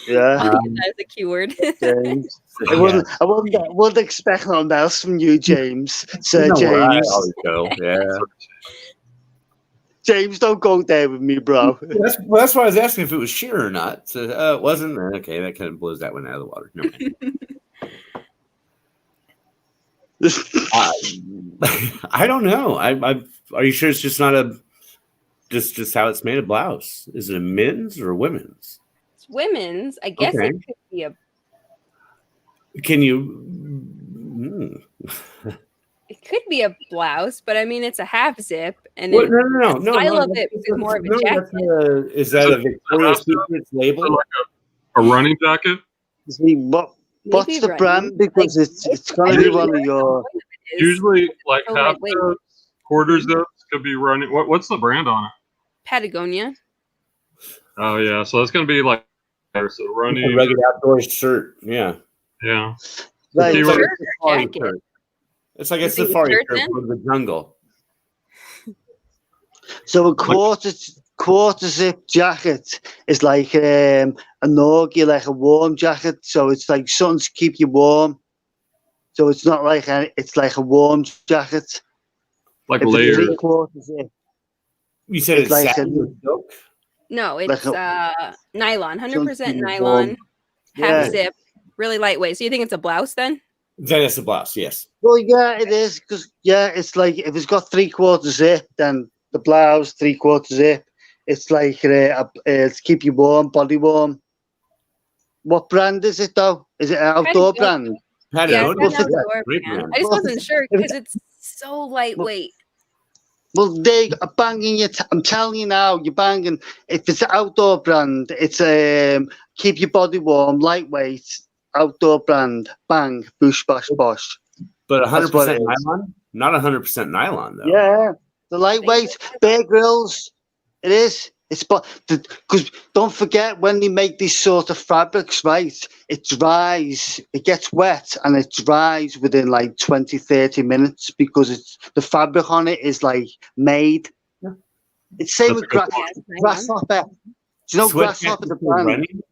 yeah, that's a keyword. James. I wouldn't expect nothing else from you, James. Sir you know James. where I always go. Yeah. James, don't go there with me, bro. That's why I was asking if it was sheer or not. So it wasn't. Okay, that kind of blows that one out of the water. No. I don't know. Are you sure it's just not just how it's made a blouse? Is it a men's or a women's? It's women's. I guess Okay. it could be a. Can you? It could be a blouse, but I mean it's a half zip, and Well, it, no. the style of it is more of a jacket. Is that a Victoria's Secret label? Like a running jacket? See, what's Maybe the running. brand? Because Like, it's going to be one of your. Usually, like so half lightweight. zips, quarter zips could be running. What's the brand on it? Patagonia. Oh yeah, so it's gonna be like so running. A regular outdoor shirt. Yeah. Yeah. Right, The so keyword- Shirt or jacket? It's like You a think safari shirt shirt then? for the jungle. So a quarter zip jacket is like a Norgie, like a warm jacket. So it's like something to keep you warm. So it's not like it's like a warm jacket. like If it's layers. 3/4 zip, You said it's like satin or silk? No, Like it's nylon, 100% something nylon, warm. half Yeah. zip, really lightweight. So you think it's a blouse then? Then it's a blouse. Yes. Well, yeah, it is because it's like if it's got 3/4 zip, then the blouse 3/4 zip. It's like to keep you warm, body warm. What brand is it though? Is it an outdoor brand? Yeah, it's Patagonia. an outdoor Great brand. brand. I just Well, wasn't sure because it's so lightweight. Well, they are banging you. I'm telling you now, you're banging. If it's an outdoor brand, it's keep your body warm, lightweight, outdoor brand. Bang, boosh, bosh, bosh. But That's what 100% it is. nylon? Not 100% nylon though. Yeah, the lightweight Bear Grylls. It is. It's because don't forget when they make these sort of fabrics, right? It dries, it gets wet, and it dries within like 20, 30 minutes because it's the fabric on it is like made. Yeah. It's same That's with a good point. Grasshopper. Do you know Sweat Grasshopper the jacket for brand? running?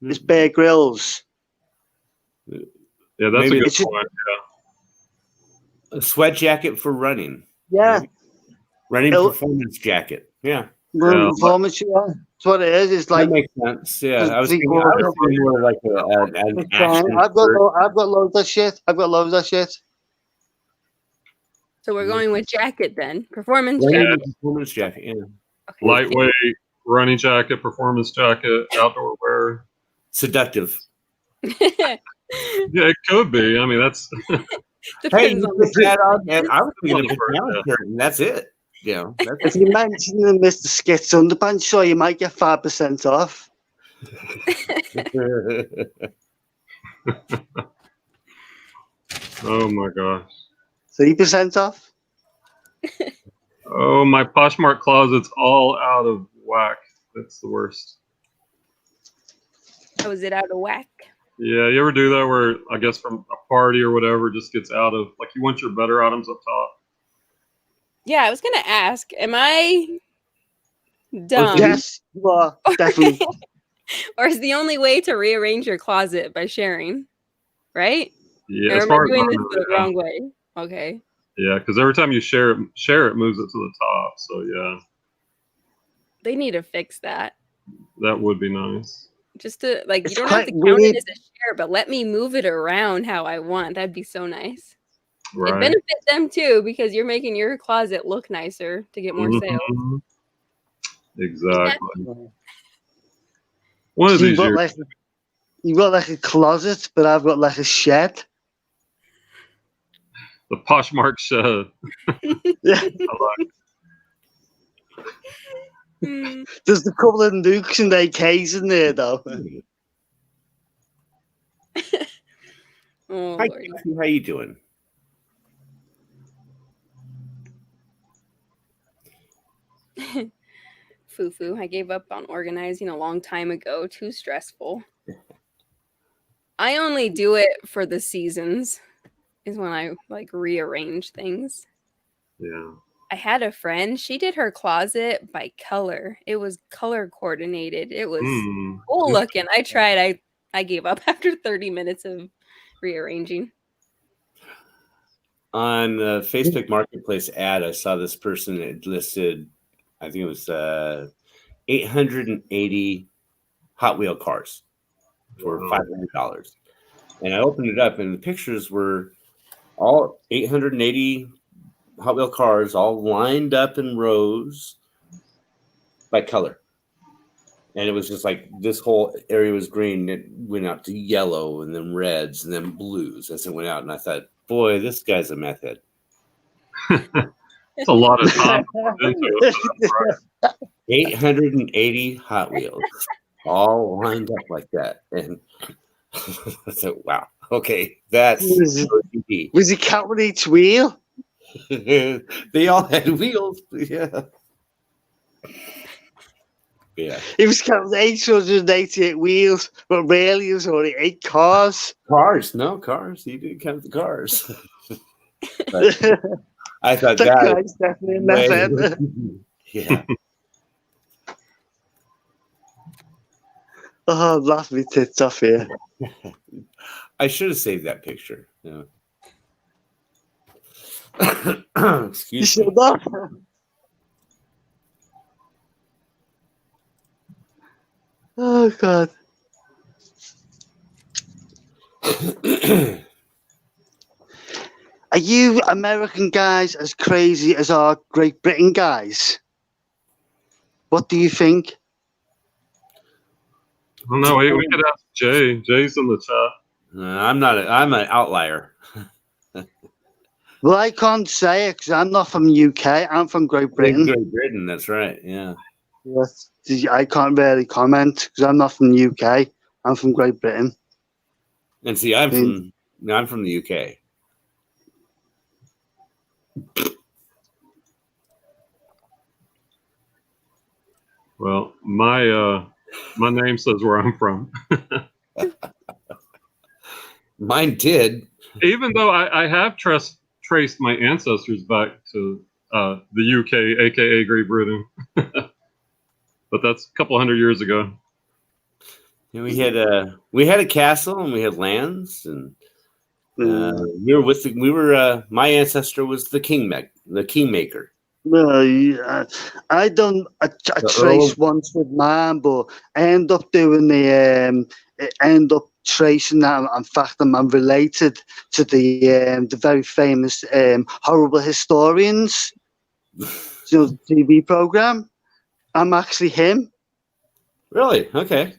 It's Bear Grylls. Yeah, that's Maybe a good it's just- point. Yeah. A sweat jacket for running. Yeah, Running It'll- performance jacket. Yeah. performance. Yeah, that's what it is. It's That like makes sense. Yeah. I was thinking three-quarter. more like an it's action fine. I've got shirt. loads of shit. I've got loads of shit. So we're going with jacket then. Performance Running jacket. performance jacket. Yeah. Okay. Lightweight running jacket, performance jacket, outdoor wear. Seductive. Yeah, it could be. I mean, that's Hey, Depends you on put that on, and I was thinking of Yeah. a shirt, and that's it. You know, If that's you mention the Mr. Skits underpants, sure you might get 5% off. oh my gosh. 3% off. Oh, my Poshmark closet's all out of whack. That's the worst. Oh, is it out of whack? Yeah, you ever do that where I guess from a party or whatever it just gets out of like you want your better items up top. Yeah, I was gonna ask, am I dumb? Yes, you are definitely. Or is the only way to rearrange your closet by sharing, right? Yeah, Or as am I far as doing I this know, the yeah. wrong way? Okay. Yeah, because every time you share it moves it to the top. So yeah, They need to fix that. that would be nice. Just to like, you It's don't have quite to count it weird. as a share, but let me move it around how I want. That'd be so nice. It Right. benefits them too because you're making your closet look nicer to get more sales. Mhm. Exactly. One So of these years. you got like a closet, but I've got like a shed. The Poshmark shed. Yeah. There's a couple of nukes and AKs in there though. Oh, Hi, Lord. Casey, how you doing? Foo-foo. I gave up on organizing a long time ago. Too stressful. I only do it for the seasons is when I like rearrange things. Yeah. I had a friend, she did her closet by color. It was color coordinated. It was cool looking. I tried. I gave up after 30 minutes of rearranging. On the Facebook Marketplace ad, I saw this person that listed, I think it was 880 Hot Wheel cars for $500. And I opened it up, and the pictures were all 880 Hot Wheel cars, all lined up in rows by color. And it was just like this whole area was green. It went out to yellow and then reds and then blues as it went out. And I thought, boy, this guy's a meth head. It's a lot of time into it. Right? 880 Hot Wheels, all lined up like that. And I said, wow, okay, that's OCD. Was it counting each wheel? They all had wheels. Yeah. Yeah. It was counting 888 wheels, but really it was only 8 cars. Cars, no cars. You didn't count the cars. But I thought That that guy's definitely a meth head. Yeah. Oh, I've laughed my tits off here. I should have saved that picture. Yeah. You Excuse me. should not. Oh, God. Are you American guys as crazy as our Great Britain guys? What do you think? I don't know. We could ask Jay. Jay's in the chat. I'm an outlier. Well, I can't say it because I'm not from the UK. I'm from Great Britain. Great Britain, that's right. Yeah. Yes. I can't really comment because I'm not from the UK. I'm from Great Britain. And see, I'm from the UK. Well, my name says where I'm from. Mine did. Even though I have traced my ancestors back to the UK, aka Great Britain, but that's a couple hundred years ago. And we had a castle and we had lands, and my ancestor was the kingmaker. No, I don't. I traced once with mine, but I end up doing end up tracing that. In fact, I'm related to the very famous Horrible Historians, TV program. I'm actually him. Really? Okay.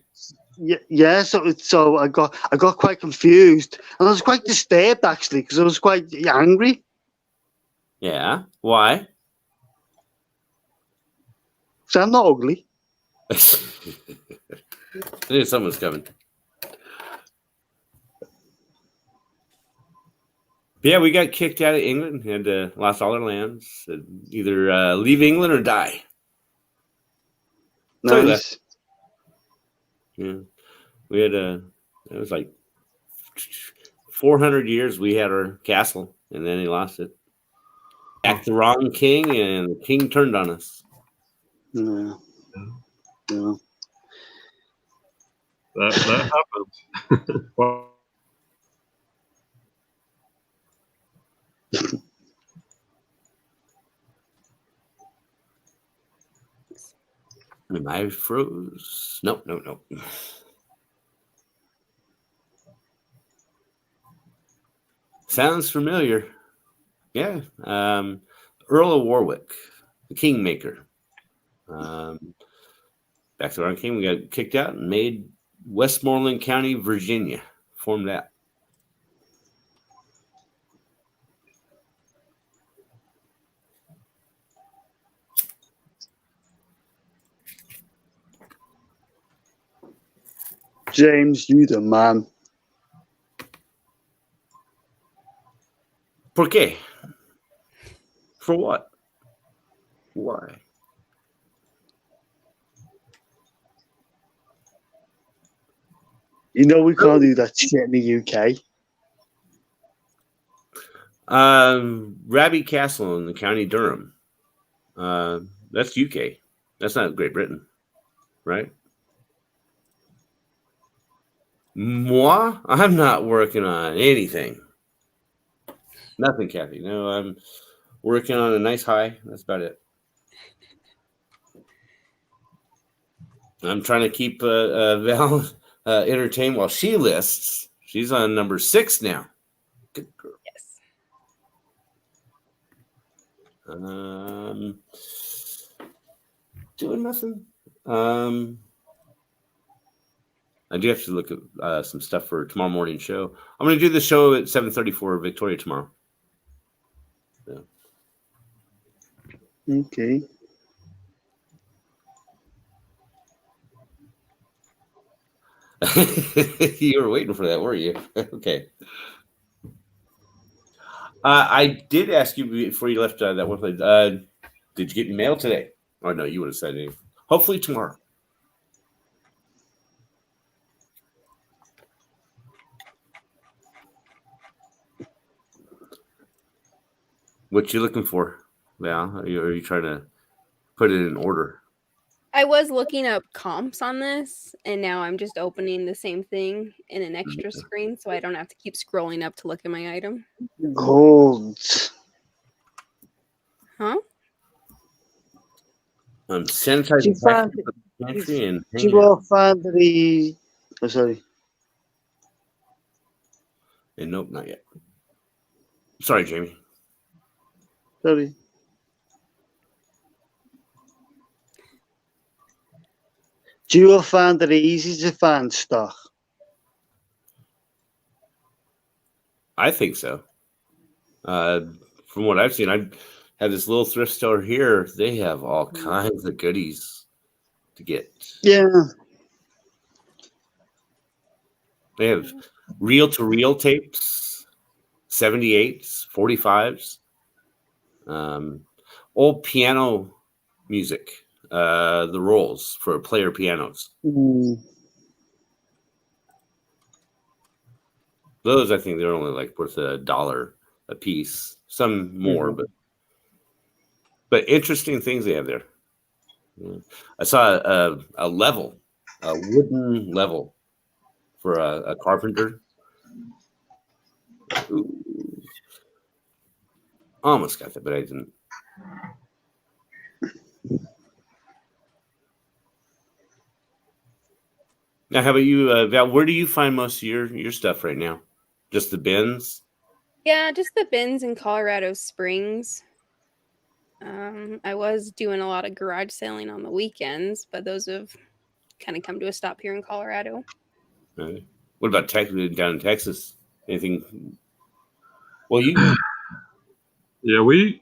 Yeah. So I got quite confused, and I was quite disturbed actually because I was quite angry. Yeah. Why? So I'm not ugly. I knew someone's coming. Yeah, we got kicked out of England and lost all our lands. Either leave England or die. Nice. Yeah, we had it was like 400 years we had our castle, and then he lost it. Back the wrong king, and the king turned on us. Yeah. that happened. Well, Am I froze? Nope. Sounds familiar. Yeah. Earl of Warwick, the Kingmaker. Back to our king, we got kicked out and made Westmoreland County, Virginia. Formed that. James, you the man. ¿Por qué? For what? Why? You know we can't do that shit in the UK. Raby Castle in the County Durham. That's UK. That's not Great Britain, right? Moi? I'm not working on anything. Nothing, Kathy. No, I'm working on a nice high. That's about it. I'm trying to keep Val entertained while she lists. She's on number 6 now. Good girl. Yes. Doing nothing. I do have to look at some stuff for tomorrow morning show. I'm going to do the show at 7:30 for Victoria tomorrow. Yeah. Okay. You were waiting for that, were you? Okay. I did ask you before you left that one place. Did you get your mail today? Oh, no, you would have said anything. Hopefully tomorrow. What you looking for, Val? Are you trying to put it in order? I was looking up comps on this, and now I'm just opening the same thing in an extra screen, so I don't have to keep scrolling up to look at my item. Gold. Huh? Sanitize Do you find the pantry and do you all find that he... Oh, sorry. And nope, not yet. Sorry, Jamie. Sorry. Do you all find that easy to find stock? I think so. From what I've seen, I have this little thrift store here. They have all kinds of goodies to get. Yeah. They have reel-to-reel tapes, 78s, 45s, old piano music, the rolls for player pianos. Mm. Those, I think, they're only like worth $1 a piece. Some more, but interesting things they have there. I saw a level, a wooden level for a carpenter. Ooh. Almost got that, but I didn't. Now, how about you, Val? Where do you find most of your stuff right now? Just the bins? Yeah, just the bins in Colorado Springs. I was doing a lot of garage selling on the weekends, but those have kind of come to a stop here in Colorado. What about Texas, down in Texas? Anything? Well, yeah, to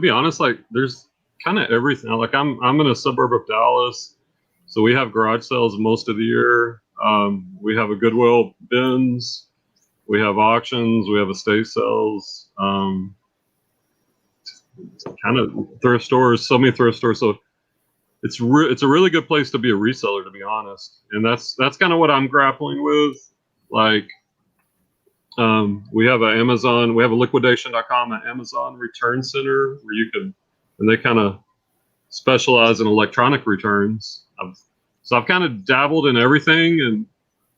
be honest, like there's kind of everything. Like I'm in a suburb of Dallas, so we have garage sales most of the year. We have a Goodwill bins, we have auctions, we have estate sales, kind of thrift stores, so many thrift stores. So it's a really good place to be a reseller, to be honest. And that's kind of what I'm grappling with. Like, we have an Amazon, we have a liquidation.com, an Amazon return center where you can, and they kind of specialize in electronic returns. So I've kind of dabbled in everything and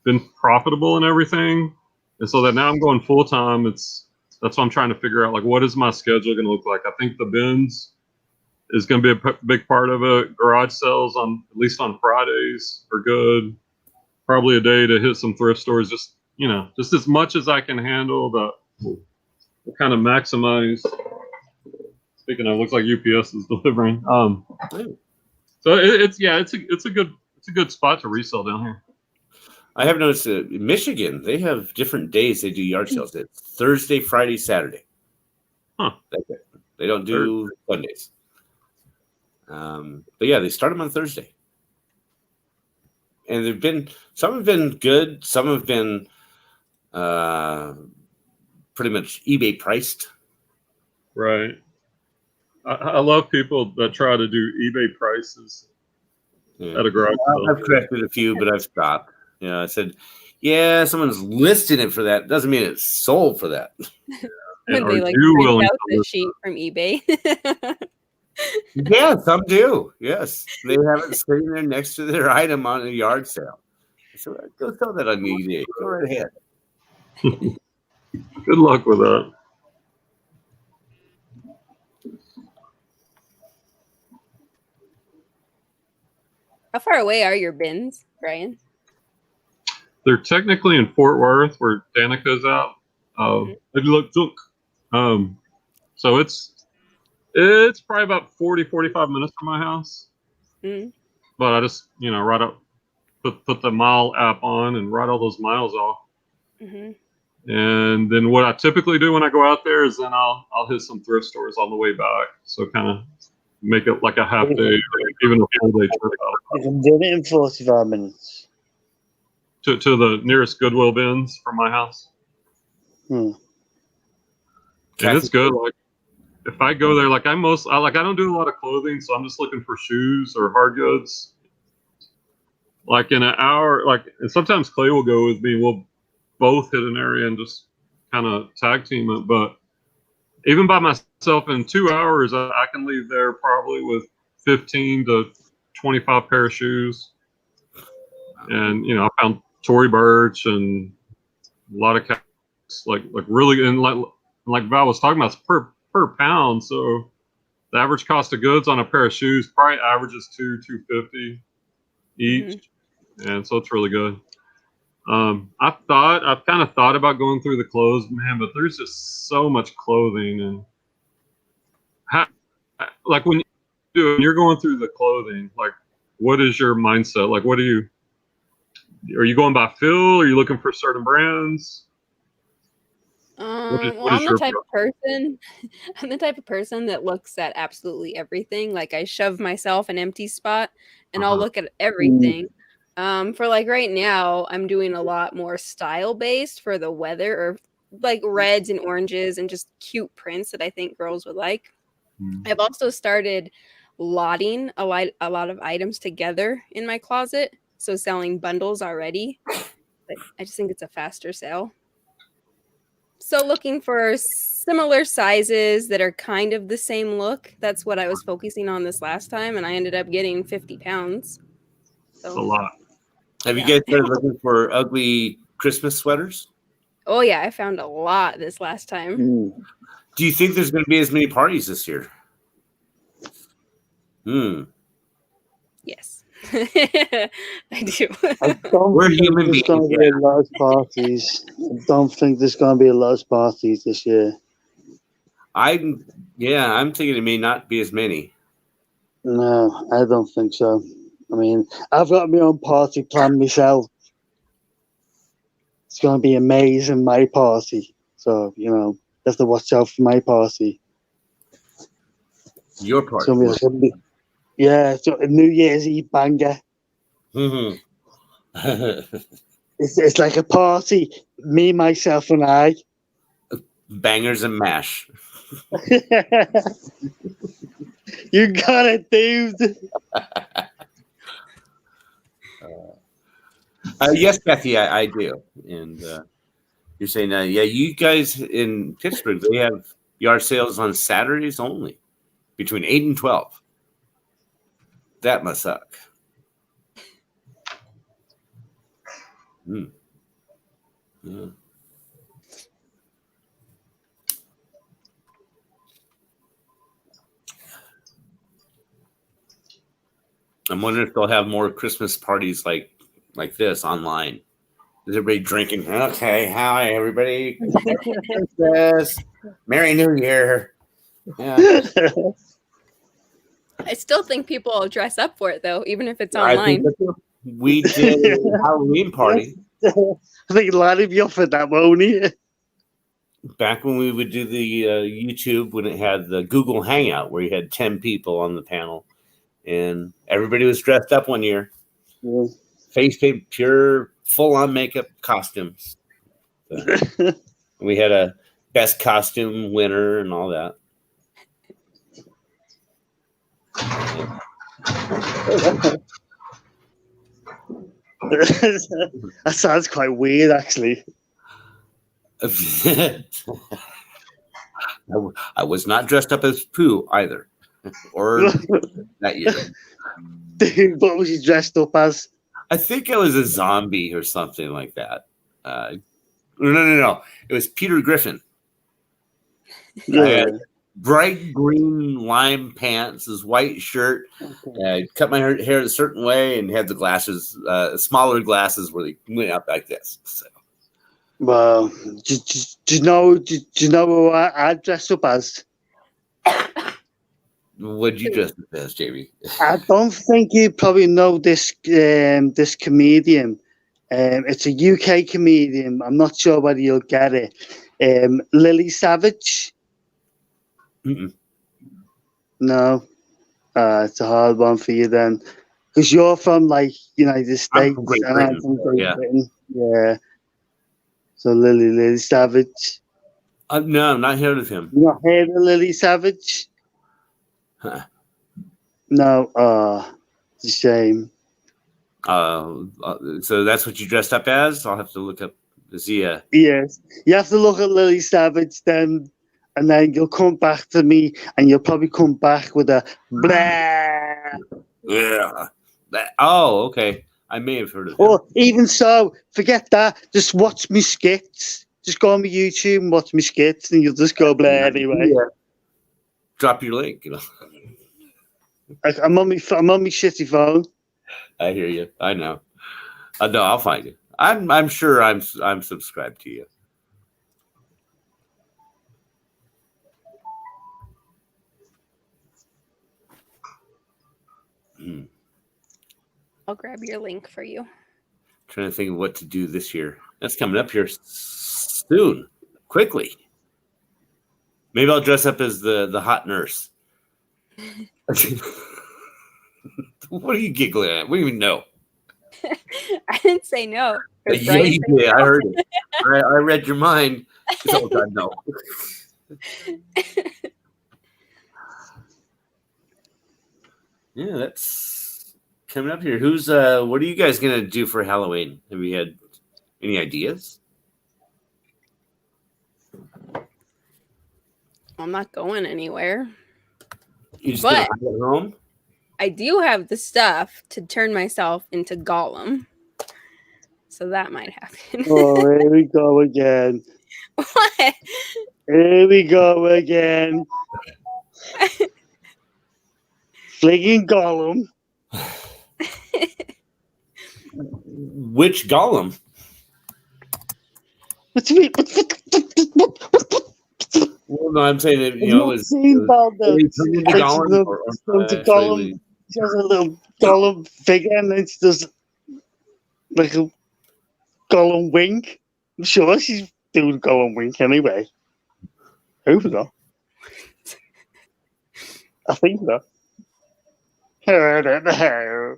been profitable in everything. And so that now I'm going full time. That's what I'm trying to figure out. Like, what is my schedule going to look like? I think the bins is going to be a big part of it. Garage sales at least on Fridays are good. Probably a day to hit some thrift stores. Just as much as I can handle. Will kind of maximize. Speaking of, looks like UPS is delivering. So it's a good spot to resell down here. I have noticed that in Michigan, they have different days they do yard sales. It's Thursday, Friday, Saturday. Huh. That's it. They don't do Sundays. But yeah, they start them on Thursday. And some have been good. Some have been pretty much eBay priced. Right. I love people that try to do eBay prices at a garage sale. I've corrected a few, but I've stopped. I said, yeah, someone's listing it for that. Doesn't mean it's sold for that. When they print out the sheet from eBay. Yeah, some do. Yes. They have it sitting there next to their item on a yard sale. So go sell that on eBay. Go right ahead. Good luck with that. How far away are your bins, Brian? They're technically in Fort Worth, where Danica's out. So it's probably about 40-45 minutes from my house. Mm-hmm. But I just write up, put the mile app on and write all those miles off. Mm-hmm. And then what I typically do when I go out there is then I'll hit some thrift stores on the way back. So kind of make it like a half day, even a full day trip out. You can do it in 45 minutes. To the nearest Goodwill bins from my house. And it's good. Like if I go there, I don't do a lot of clothing, so I'm just looking for shoes or hard goods. Like in an hour, and sometimes Clay will go with me. We'll both hit an area and just kind of tag team it. But even by myself in 2 hours, I can leave there probably with 15 to 25 pair of shoes. And I found Tory Burch and a lot of cats, like really, and like Val was talking about, it's per pound. So the average cost of goods on a pair of shoes probably averages $250 each, and so it's really good. I've kind of thought about going through the clothes, man, but there's just so much clothing, and when you're going through the clothing, what is your mindset? Like, are you going by feel? Are you looking for certain brands? I'm the type of person that looks at absolutely everything. Like I shove myself an empty spot and I'll look at everything. For right now, I'm doing a lot more style based for the weather, or like reds and oranges and just cute prints that I think girls would like. I've also started lotting a lot of items together in my closet. So selling bundles already. But I just think it's a faster sale. So looking for similar sizes that are kind of the same look. That's what I was focusing on this last time, and I ended up getting 50 pounds. So, that's a lot. Have you guys started looking for ugly Christmas sweaters? Oh, yeah. I found a lot this last time. Do you think there's going to be as many parties this year? Yes. I do. We're human beings. Going to be a lot of parties. I don't think there's going to be a lot of parties this year. I'm thinking it may not be as many. No, I don't think so. I mean, I've got my own party planned myself. It's going to be amazing, my party. So, you have to watch out for my party. Your party? It's a New Year's Eve banger. It's like a party. Me, myself, and I. Bangers and mash. You got it, dude. Yes, Kathy, I do. And you're saying, you guys in Pittsburgh, they have yard sales on Saturdays only, between 8 and 12. That must suck. Mm. Yeah. I'm wondering if they'll have more Christmas parties like this online. Is everybody drinking? Okay, hi everybody. Christmas. Merry New Year. Yeah. I still think people will dress up for it though, even if it's I think online. we did a Halloween party I think Larry be offered that, won't he? back when we would do the YouTube when it had the Google Hangout where you had 10 people on the panel and everybody was dressed up one year. Yeah. Face paint, pure full on makeup costumes. So, we had a best costume winner and all that. That sounds quite weird, actually. I was not dressed up as Pooh either, or that year. Dude, what was he dressed up as? I think I was a zombie or something like that. No. It was Peter Griffin. I had bright green lime pants, his white shirt. I cut my hair a certain way and had the glasses, smaller glasses where they went out like this. So. Well, do you know who I dressed up as? What'd you dress up as, JB? I don't think you probably know this this comedian. It's a UK comedian. I'm not sure whether you'll get it. Lily Savage. Mm-mm. No, it's a hard one for you then, because you're from like United States. I'm from Great Britain. I'm from Great Britain. Yeah. So Lily Savage. No, I'm not heard of him. You not heard of Lily Savage? Huh. No. It's a shame. So that's what you dressed up as? I'll have to look up. Is he Yes. You have to look at Lily Savage then, and then you'll come back to me, and you'll probably come back with a blah. Yeah. Okay. I may have heard of him. Or even so, forget that. Just watch me skits. Just go on my YouTube and watch me skits, and you'll just go blah anyway. Yeah. Drop your link. I'm on my shitty phone. I hear you. I know. No, I'll find you. I'm sure I'm subscribed to you. I'll grab your link for you. Trying to think of what to do this year. That's coming up here soon, quickly. Maybe I'll dress up as the hot nurse. What are you giggling at? What do you even know? I didn't say no. Yeah, you did. I heard it. I read your mind. Oh God, no. Yeah, that's coming up here. Who's what are you guys gonna do for Halloween? Have you had any ideas? I'm not going anywhere. You just But gonna hide at home? I do have the stuff to turn myself into Gollum. So that might happen. Oh, here we go again. What? Here we go again. Flinging Gollum. Which Gollum? What do you mean? Well, no, I'm saying that Have you not seen Gollum? She has a little Gollum figure, and then she does like a Gollum wink. I'm sure she's doing Gollum wink anyway. Hope not. I think so. I don't know.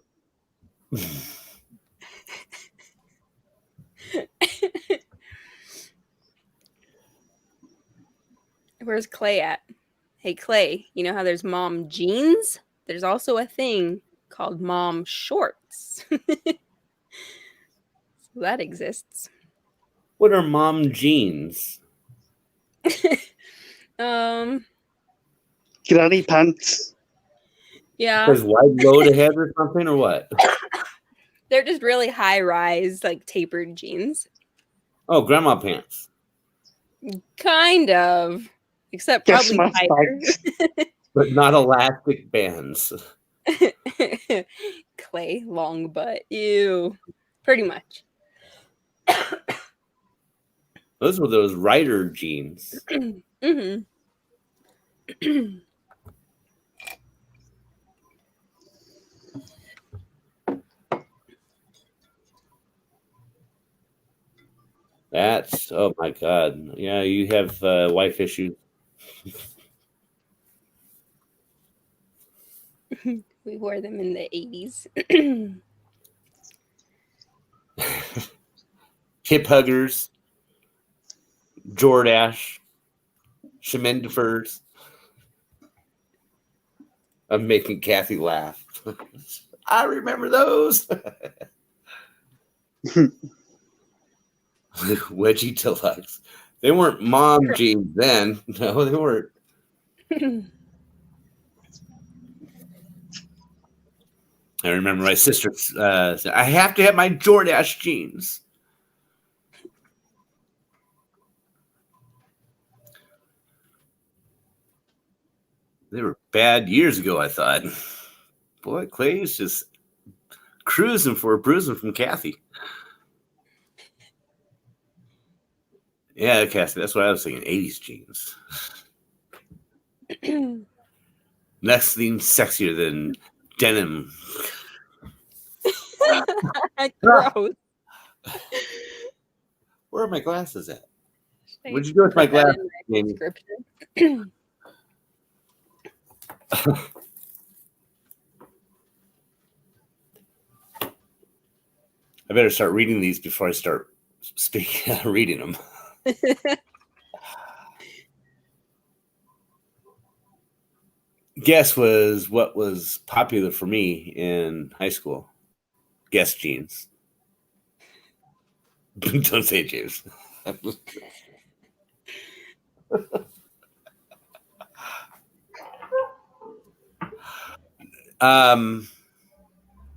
Where's Clay at? Hey, Clay, you know how there's mom jeans? There's also a thing called mom shorts. So that exists. What are mom jeans? Granny pants. Yeah. Because wide load ahead or something, or what? They're just really high rise, like tapered jeans. Oh, grandma pants. Kind of. Except Guess probably my tighter. bags. But not elastic bands. Clay long butt. Ew. Pretty much. Those were those Rider jeans. Mm-hmm. That's, oh my God. Yeah, you have wife issues. We wore them in the 80s. Hip huggers, Jordache, Shemendifers. I'm making Kathy laugh. I remember those. Wedgie Deluxe. They weren't mom jeans then. No, they weren't. I remember my sister said, I have to have my Jordache jeans. They were bad years ago, I thought. Boy, Clay's just cruising for a bruising from Kathy. Yeah, Kathy, that's what I was thinking. 80s jeans. Nothing sexier than denim. Gross. Where are my glasses at? I What'd you do with my put that glasses, in my Amy? description. I better start reading these before I start speaking, reading them. Guess was what was popular for me in high school. Guess jeans. Don't say it, James.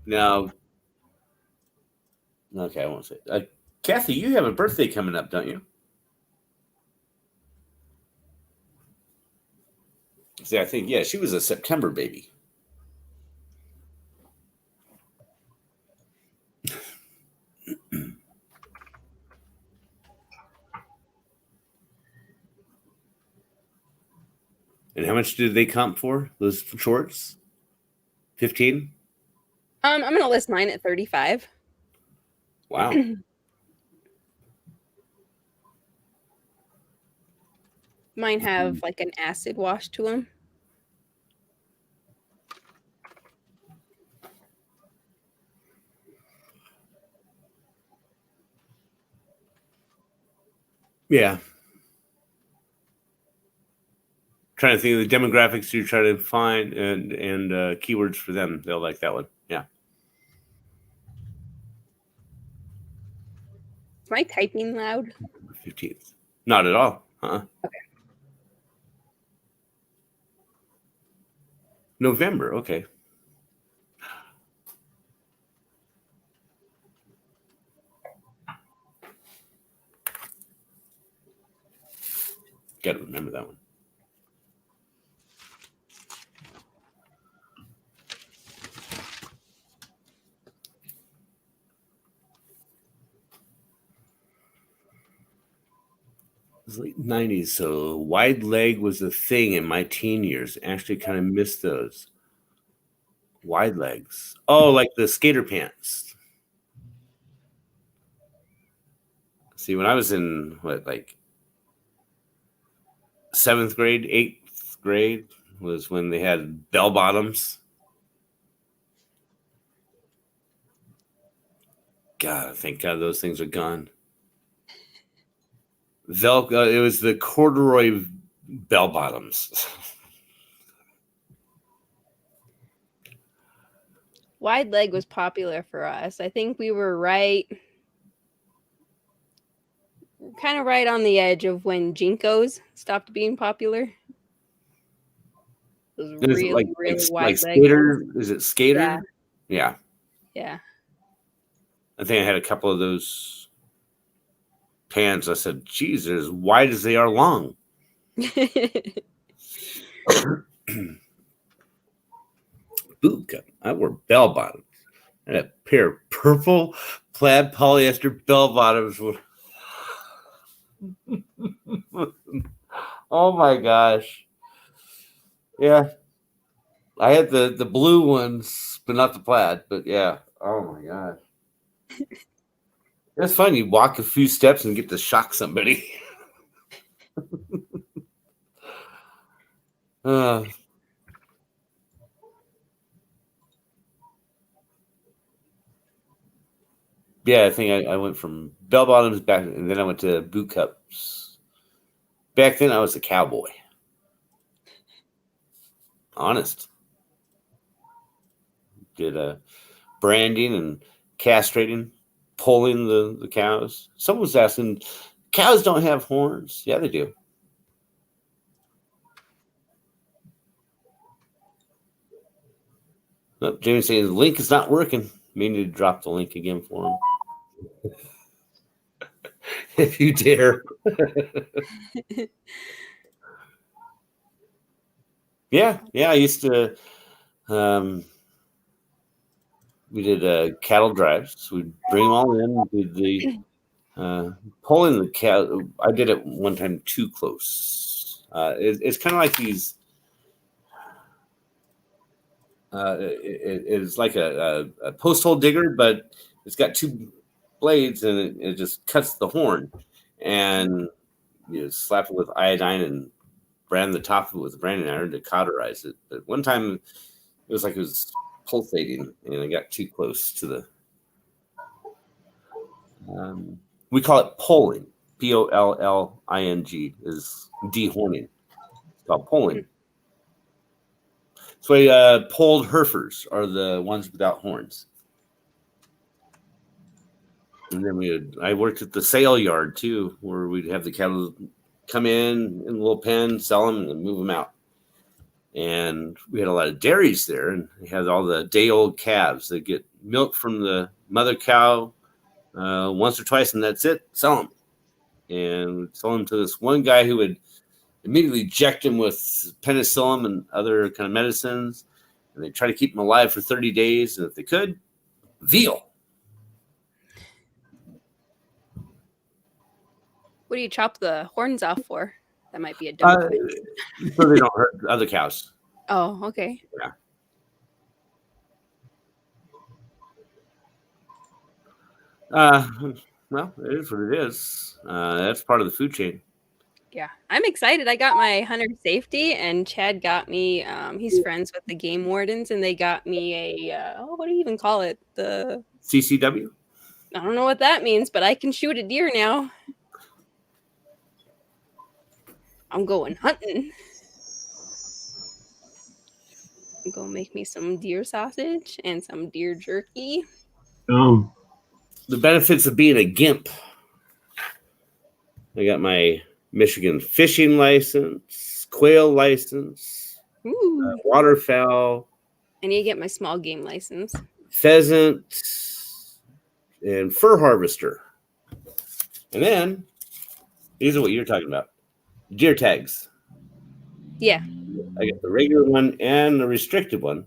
No. Okay, I won't say it. Kathy, you have a birthday coming up, don't you? See, I think, yeah, she was a September baby. And how much did they comp for those shorts? 15? I'm gonna list mine at 35. Wow. Mine have like an acid wash to them. Yeah. Trying to think of the demographics you're trying to find and keywords for them. They'll like that one. Yeah. Is my typing loud? 15th. Not at all. Okay. November. Okay. Got to remember that one. It was late 90s, so wide leg was a thing in my teen years. Actually, kind of missed those. Wide legs. Oh, like the skater pants. See, when I was in, like 7th grade, 8th grade was when they had bell bottoms. God, thank God those things are gone. Velcro, it was the corduroy bell bottoms. Wide leg was popular for us. I think we were kind of right on the edge of when Jinkos stopped being popular. It was really, really wide leg. Skater. Is it skater? Yeah. Yeah. Yeah. I think I had a couple of those pans. I said, geez, they're as wide as they are long. Boot cut. I wore bell bottoms. And a pair of purple plaid polyester bell bottoms. Oh my gosh. Yeah. I had the blue ones, but not the plaid. But yeah. Oh my gosh. It's fun. You walk a few steps and get to shock somebody. Yeah, I think I went from bell bottoms back, and then I went to boot cups. Back then, I was a cowboy. Honest. Did branding and castrating, pulling the cows. Someone was asking, cows don't have horns. Yeah, they do. Oh, Jamie's saying the link is not working. May need to drop the link again for him. If you dare. Yeah, I used to. We did cattle drives. We'd bring them all in. We'd the pulling the cow. I did it one time too close. It's kind of like these. It's like a post hole digger, but it's got two blades, and it just cuts the horn, and you slap it with iodine and brand the top of it with a branding iron to cauterize it. But one time, it was like it was pulsating, and I got too close to the. We call it polling. Polling is dehorning. It's called polling. So polled Herefords are the ones without horns. And then I worked at the sale yard too, where we'd have the cattle come in a little pen, sell them, and then move them out. And we had a lot of dairies there, and we had all the day-old calves that get milk from the mother cow once or twice, and that's it. Sell them, and we'd sell them to this one guy who would immediately inject him with penicillin and other kind of medicines, and they try to keep him alive for 30 days, and if they could, veal. What do you chop the horns off for? That might be a dumb question. So they don't hurt other cows. Oh, okay. Yeah. Well, it is what it is. That's part of the food chain. Yeah, I'm excited. I got my hunter safety, and Chad got me. He's friends with the game wardens, and they got me a what do you even call it? The CCW. I don't know what that means, but I can shoot a deer now. I'm going hunting. I'm gonna make me some deer sausage and some deer jerky. The benefits of being a GIMP. I got my Michigan fishing license, quail license, waterfowl. I need to get my small game license. Pheasant and fur harvester. And then, these are what you're talking about. Deer tags. Yeah. I got the regular one and the restricted one.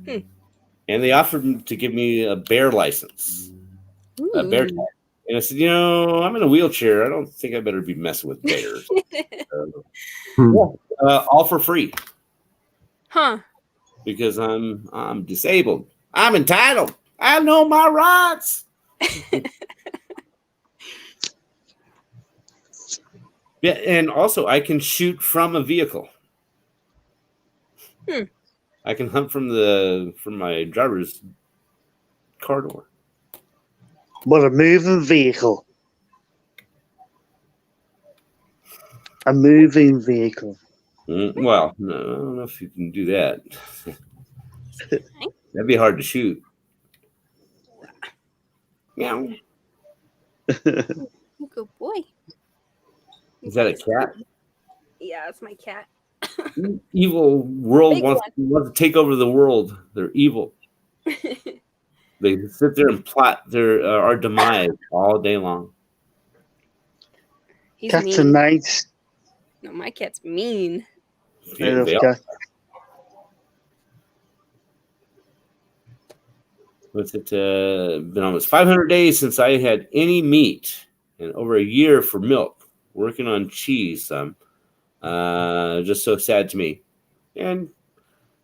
And they offered to give me a bear license. A bear tag. And I said, I'm in a wheelchair. I don't think I better be messing with bears. All for free. Huh. Because I'm disabled. I'm entitled. I know my rights. Yeah, and also I can shoot from a vehicle. I can hunt from my driver's car door. What a moving vehicle. A moving vehicle. Well, no, I don't know if you can do that. That'd be hard to shoot. Meow. Good boy. Is that a cat? Yeah, it's my cat. Evil world wants to take over the world. They're evil. They sit there and plot their our demise all day long. He's Cats are mean. nice. No, my cat's mean. I love They are. cats. What's it? Been almost 500 days since I had any meat, and over a year for milk. Working on cheese. Just so sad to me. And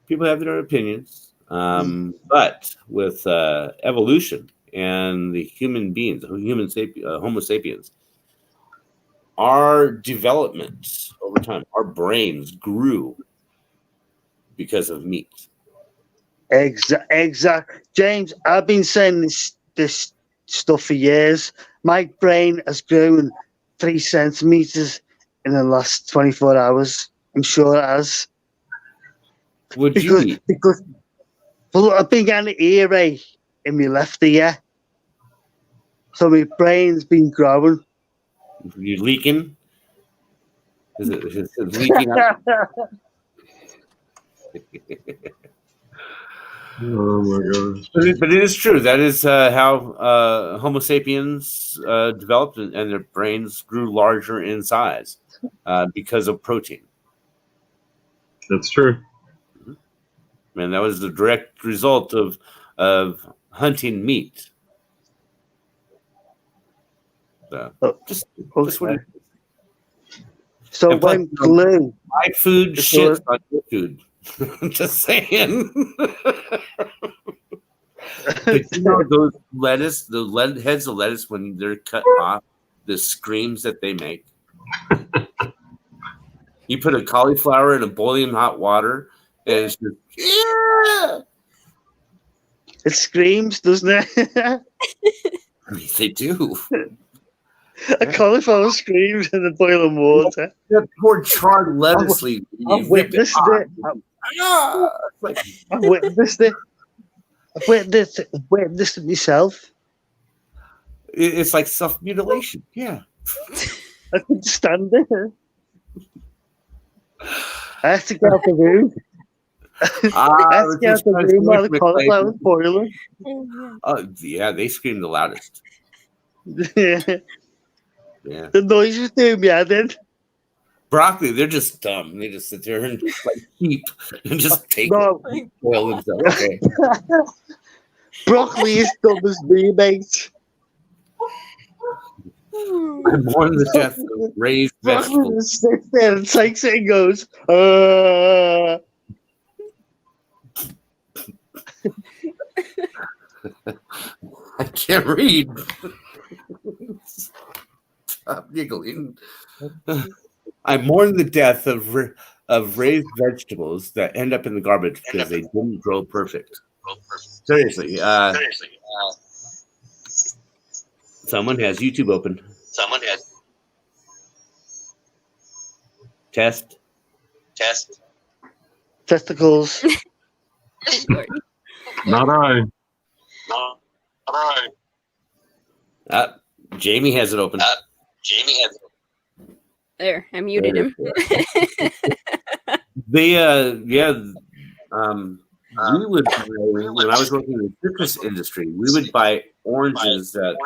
people have their opinions. But with evolution and the human beings, Homo sapiens, our development over time, our brains grew because of meat. Exact. James, I've been saying this stuff for years. My brain has grown 3 centimeters in the last 24 hours. I'm sure it has. Would you eat? Because well, I've been getting an earache in my left ear. So my brain's been growing. You leaking? Is it leaking out? Oh my gosh. But it is true. That is how Homo sapiens developed, and their brains grew larger in size because of protein. That's true. And that was the direct result of hunting meat. Just what it is. So And plus, when glue, my food shits on your food. Just saying. But you know those lettuce, the heads of lettuce when they're cut off, the screams that they make. You put a cauliflower in a boiling hot water, and it's just yeah. it screams, doesn't it? They do. A cauliflower screams in the boiling water. That poor charred lettuce leaf. I've witnessed it. I've witnessed it. I've witnessed it myself. It's like self-mutilation. Yeah. I couldn't stand it. I had to get out the room. I had to get out the room while the cauliflower was boiling. Oh, yeah, they scream the loudest. Yeah. Yeah. The noise was doing me head in. Broccoli, they're just dumb. They just sit there and like keep and just take it. Boil themselves. Okay. Broccoli is dumb as me, mate. I'm more than the death of raised Broccoli vegetables. just sits there and takes it and goes, I can't read. Stop giggling. I mourn the death of raised vegetables that end up in the garbage because they didn't grow perfect. Seriously. Someone has YouTube open. Test. testicles. Not I. Jamie has it open. There, I muted him. We would, when I was working in the citrus industry, we would buy oranges that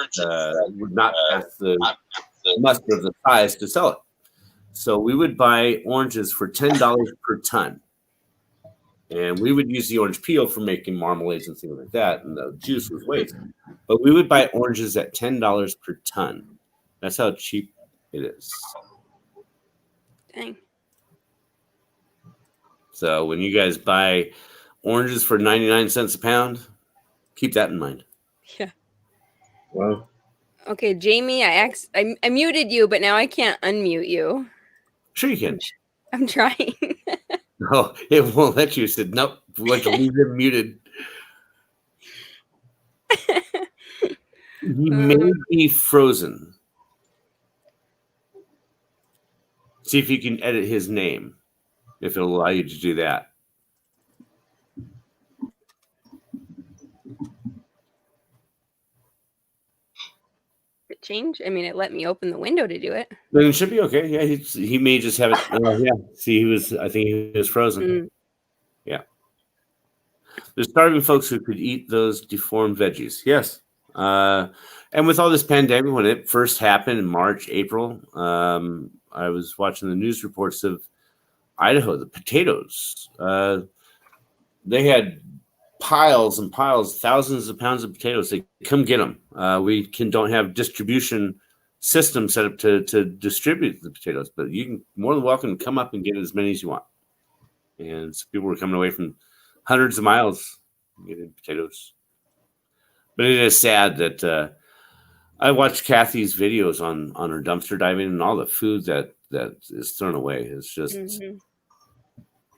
would not pass the muster of the size to sell it. So we would buy oranges for $10 per ton. And we would use the orange peel for making marmalades and things like that. And the juice was waste. But we would buy oranges at $10 per ton. That's how cheap it is. Dang. So when you guys buy oranges for 99 cents a pound, keep that in mind. Yeah. Well, Okay, Jamie, I muted you, but now I can't unmute you. Sure you can. I'm trying. No, it won't let you. It said, nope, we want to leave him muted. He may be frozen. See if you can edit his name, if it'll allow you to do that. Did it change? I mean, it let me open the window to do it. Then it should be okay. Yeah, he may just have it. Yeah. See, I think he was frozen. Yeah. There's starving folks who could eat those deformed veggies. Yes. And with all this pandemic, when it first happened in March, April, I was watching the news reports of Idaho, the potatoes. They had piles and piles, thousands of pounds of potatoes. They come get them. We don't have distribution system set up to distribute the potatoes, but you can more than welcome to come up and get as many as you want. And so people were coming away from hundreds of miles getting potatoes. But it is sad that I watched Kathy's videos on her dumpster diving, and all the food that is thrown away is just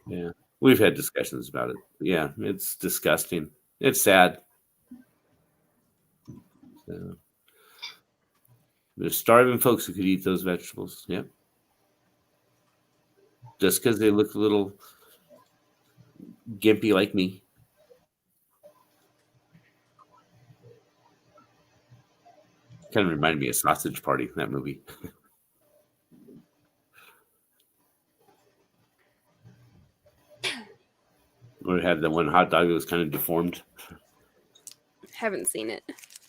yeah. We've had discussions about it. Yeah, it's disgusting. It's sad. So, there's starving folks who could eat those vegetables. Yep. Just because they look a little gimpy like me. Kind of reminded me of Sausage Party, that movie. Where it had the one hot dog that was kind of deformed. Haven't seen it.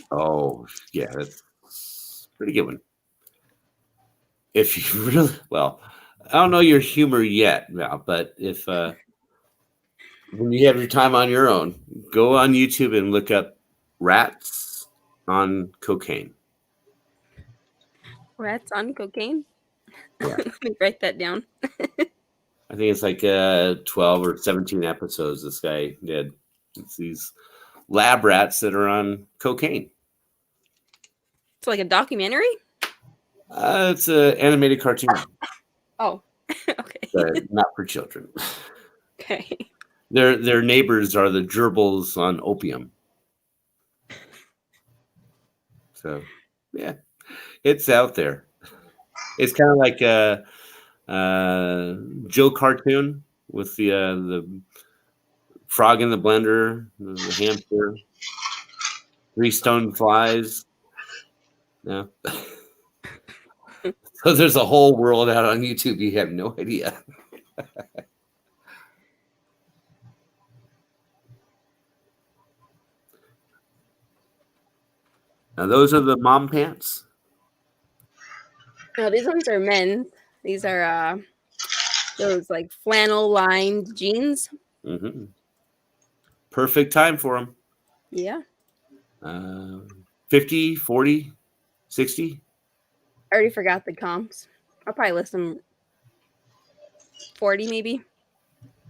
Oh, yeah, that's a pretty good one. If you really, well, I don't know your humor yet, Val, but if when you have your time on your own, go on YouTube and look up rats on cocaine. Rats on cocaine? Yeah. Let me write that down. I think it's like 12 or 17 episodes this guy did. It's these lab rats that are on cocaine. It's like a documentary? It's an animated cartoon. Oh, okay. But not for children. Okay. Their neighbors are the gerbils on opium. So, yeah, it's out there. It's kind of like a Joe cartoon with the frog in the blender, the hamster, 3 stone flies. Yeah. So there's a whole world out on YouTube. You have no idea. Now those are the mom pants. No, these ones are men's. These are those like flannel lined jeans. Mm-hmm. Perfect time for them. Yeah. 50, 40, 60. I already forgot the comps. I'll probably list them 40 maybe.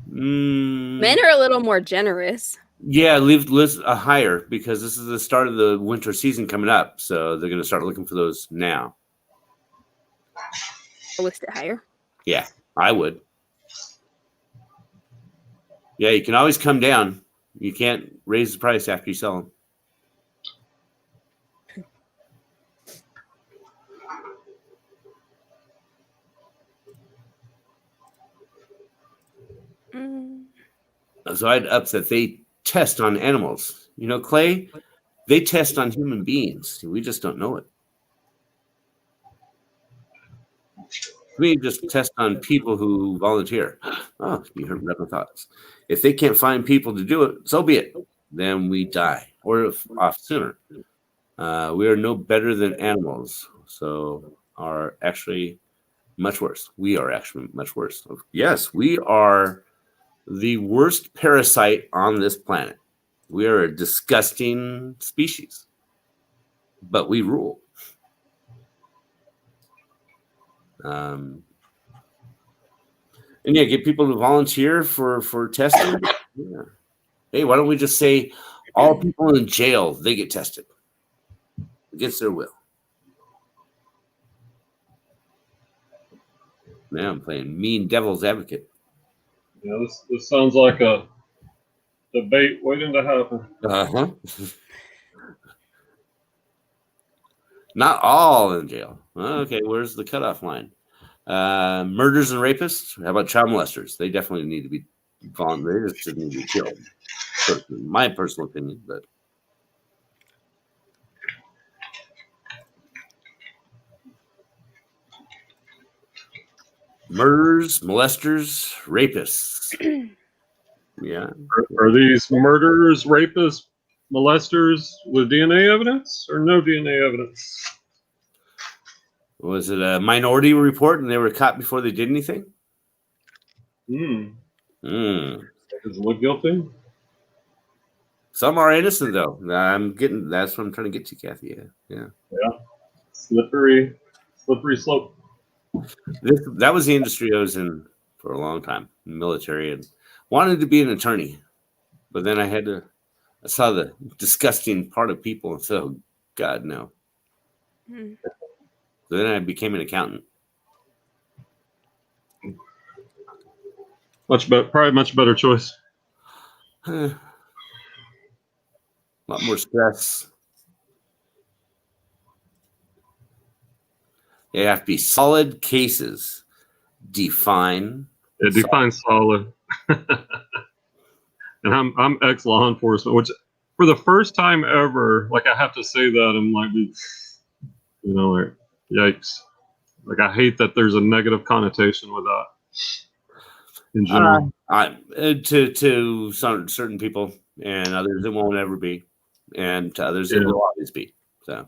Men are a little more generous. Yeah, list a higher because this is the start of the winter season coming up. So they're going to start looking for those now. I'll list it higher. Yeah, I would. Yeah, you can always come down. You can't raise the price after you sell them. So I'd upset. They test on animals. You know, Clay, they test on human beings. We just don't know it. We just test on people who volunteer. Oh, you heard my thoughts. If they can't find people to do it, so be it. Then we die or off sooner. We are no better than animals, so are actually much worse. We are actually much worse. Yes, we are the worst parasite on this planet. We are a disgusting species, but we rule. And yeah, get people to volunteer for testing. Yeah. Hey, why don't we just say all people in jail, they get tested against their will? Now I'm playing mean devil's advocate. Yeah, this sounds like a debate waiting to happen. Uh-huh. Not all in jail. Okay, where's the cutoff line? Murders and rapists? How about child molesters? They definitely need to be they just need to be killed. My personal opinion, but murderers, molesters, rapists. Yeah. Are these murderers, rapists, molesters with DNA evidence or no DNA evidence? Was it a minority report and they were caught before they did anything? Hmm. Mm. Does it look guilty? Some are innocent, though. That's what I'm trying to get to, Kathy. Yeah. Slippery slope. That was the industry I was in for a long time, military, and wanted to be an attorney. But then I saw the disgusting part of people and said, oh, God, no. So then I became an accountant. Probably much better choice. A lot more stress. They have to be solid cases. Define. It defines solid. And I'm ex law enforcement, which for the first time ever, like I have to say that I'm like, like, yikes. Like I hate that there's a negative connotation with that in general. To some certain people, and others it won't ever be, and to others it will always be. So.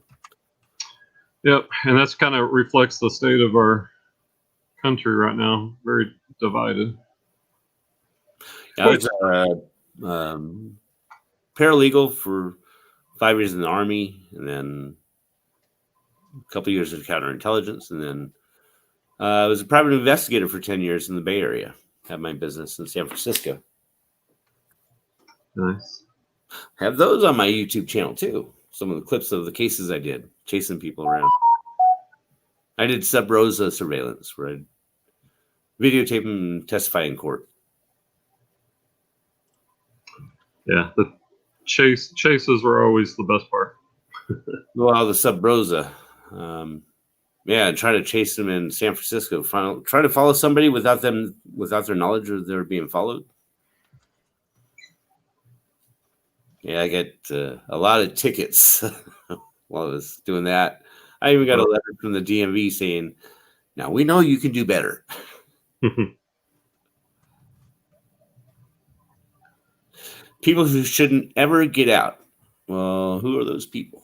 Yep, and that's kind of reflects the state of our country right now. Very divided. I was paralegal for 5 years in the Army, and then a couple years of counterintelligence, and then I was a private investigator for 10 years in the Bay Area. Had my business in San Francisco. Nice. Have those on my YouTube channel too. Some of the clips of the cases I did, chasing people around. I did sub rosa surveillance, where I'd videotape them and testify in court. Yeah, the chases were always the best part. Well, the sub rosa, try to chase them in San Francisco. Try to follow somebody without their knowledge of they're being followed. Yeah, I get a lot of tickets while I was doing that. I even got a letter from the DMV saying, "Now we know you can do better." People who shouldn't ever get out. Well, who are those people?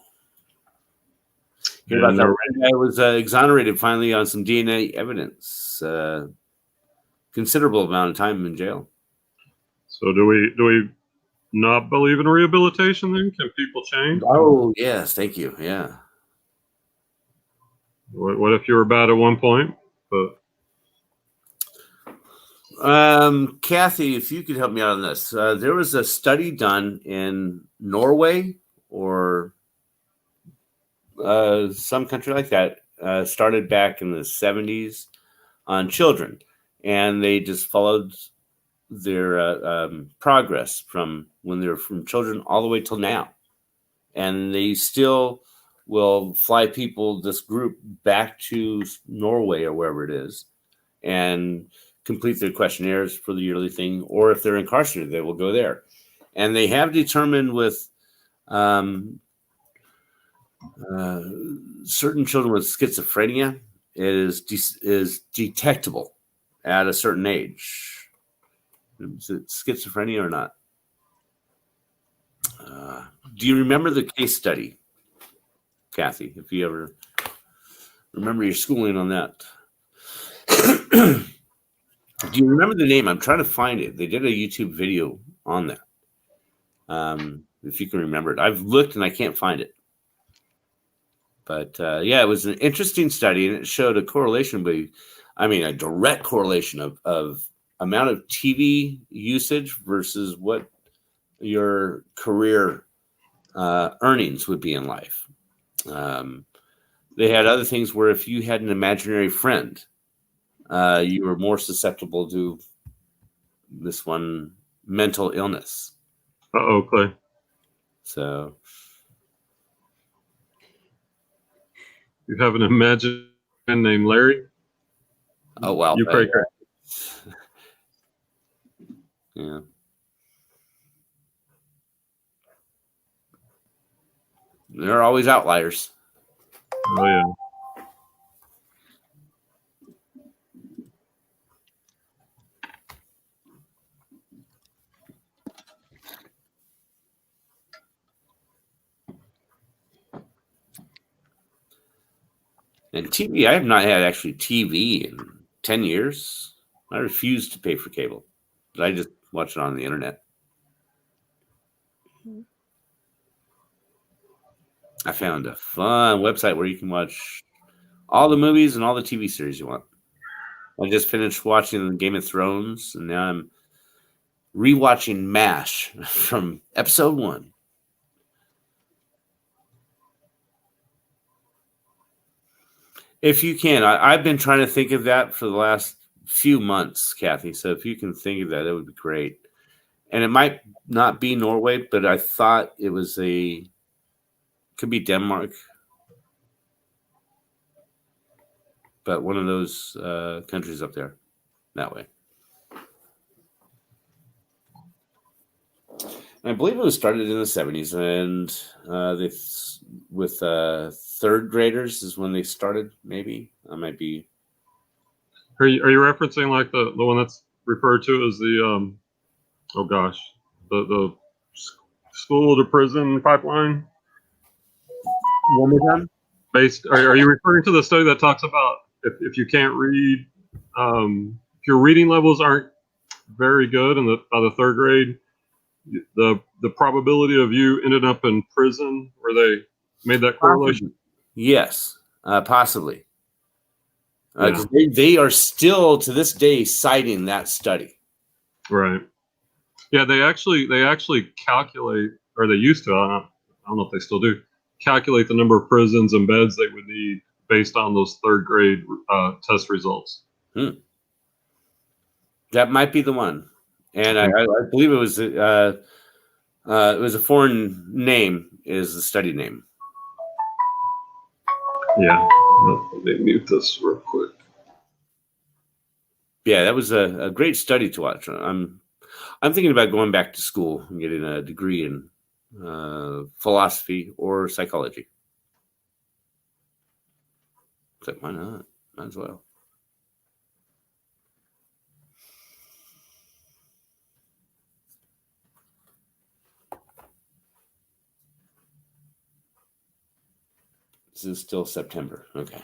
Hear about that one guy was exonerated finally on some DNA evidence. Considerable amount of time in jail. So do we not believe in rehabilitation then? Can people change? Oh, yes. Thank you. Yeah. What if you were bad at one point? But Kathy, if you could help me out on this. There was a study done in Norway or some country like that, started back in the 70s on children. And they just followed their progress from when they were from children all the way till now. And they still will fly people, this group, back to Norway or wherever it is, and complete their questionnaires for the yearly thing. Or if they're incarcerated, they will go there. And they have determined with certain children with schizophrenia, it is detectable at a certain age. Is it schizophrenia or not? Do you remember the case study, Kathy? If you ever remember your schooling on that. Do you remember the name? I'm trying to find it. They did a YouTube video on that. If you can remember it. I've looked and I can't find it. But it was an interesting study, and it showed a correlation, a direct correlation of amount of TV usage versus what your career earnings would be in life. They had other things where if you had an imaginary friend, you were more susceptible to this one mental illness. Clay. So you have an imaginary friend named Larry? Oh, wow. You pray. Yeah. There are always outliers. Oh, yeah. And TV, I have not had actually TV in 10 years. I refuse to pay for cable. I just watch it on the internet. I found a fun website where you can watch all the movies and all the TV series you want. I just finished watching Game of Thrones, and now I'm rewatching MASH from episode 1. If you can, I've been trying to think of that for the last few months, Kathy. So if you can think of that, that would be great. And it might not be Norway, but I thought it was could be Denmark. But one of those countries up there that way. And I believe it was started in the 70s, and with third graders is when they started. Maybe I might be. Are you referencing like the one that's referred to as the the school to prison pipeline? One more time. Are you referring to the study that talks about if you can't read, if your reading levels aren't very good by the third grade, the probability of you ending up in prison, where they made that correlation? Yes, possibly. They are still to this day citing that study. Right. Yeah, they actually calculate, or they used to. I don't know if they still do. Calculate the number of prisons and beds they would need based on those third grade test results. That might be the one, and I believe it was a foreign name. Is the study name? Yeah. Let me mute this real quick. Yeah, that was a great study to watch. I'm thinking about going back to school and getting a degree in philosophy or psychology. It's like, why not? Might as well. This is still September. Okay.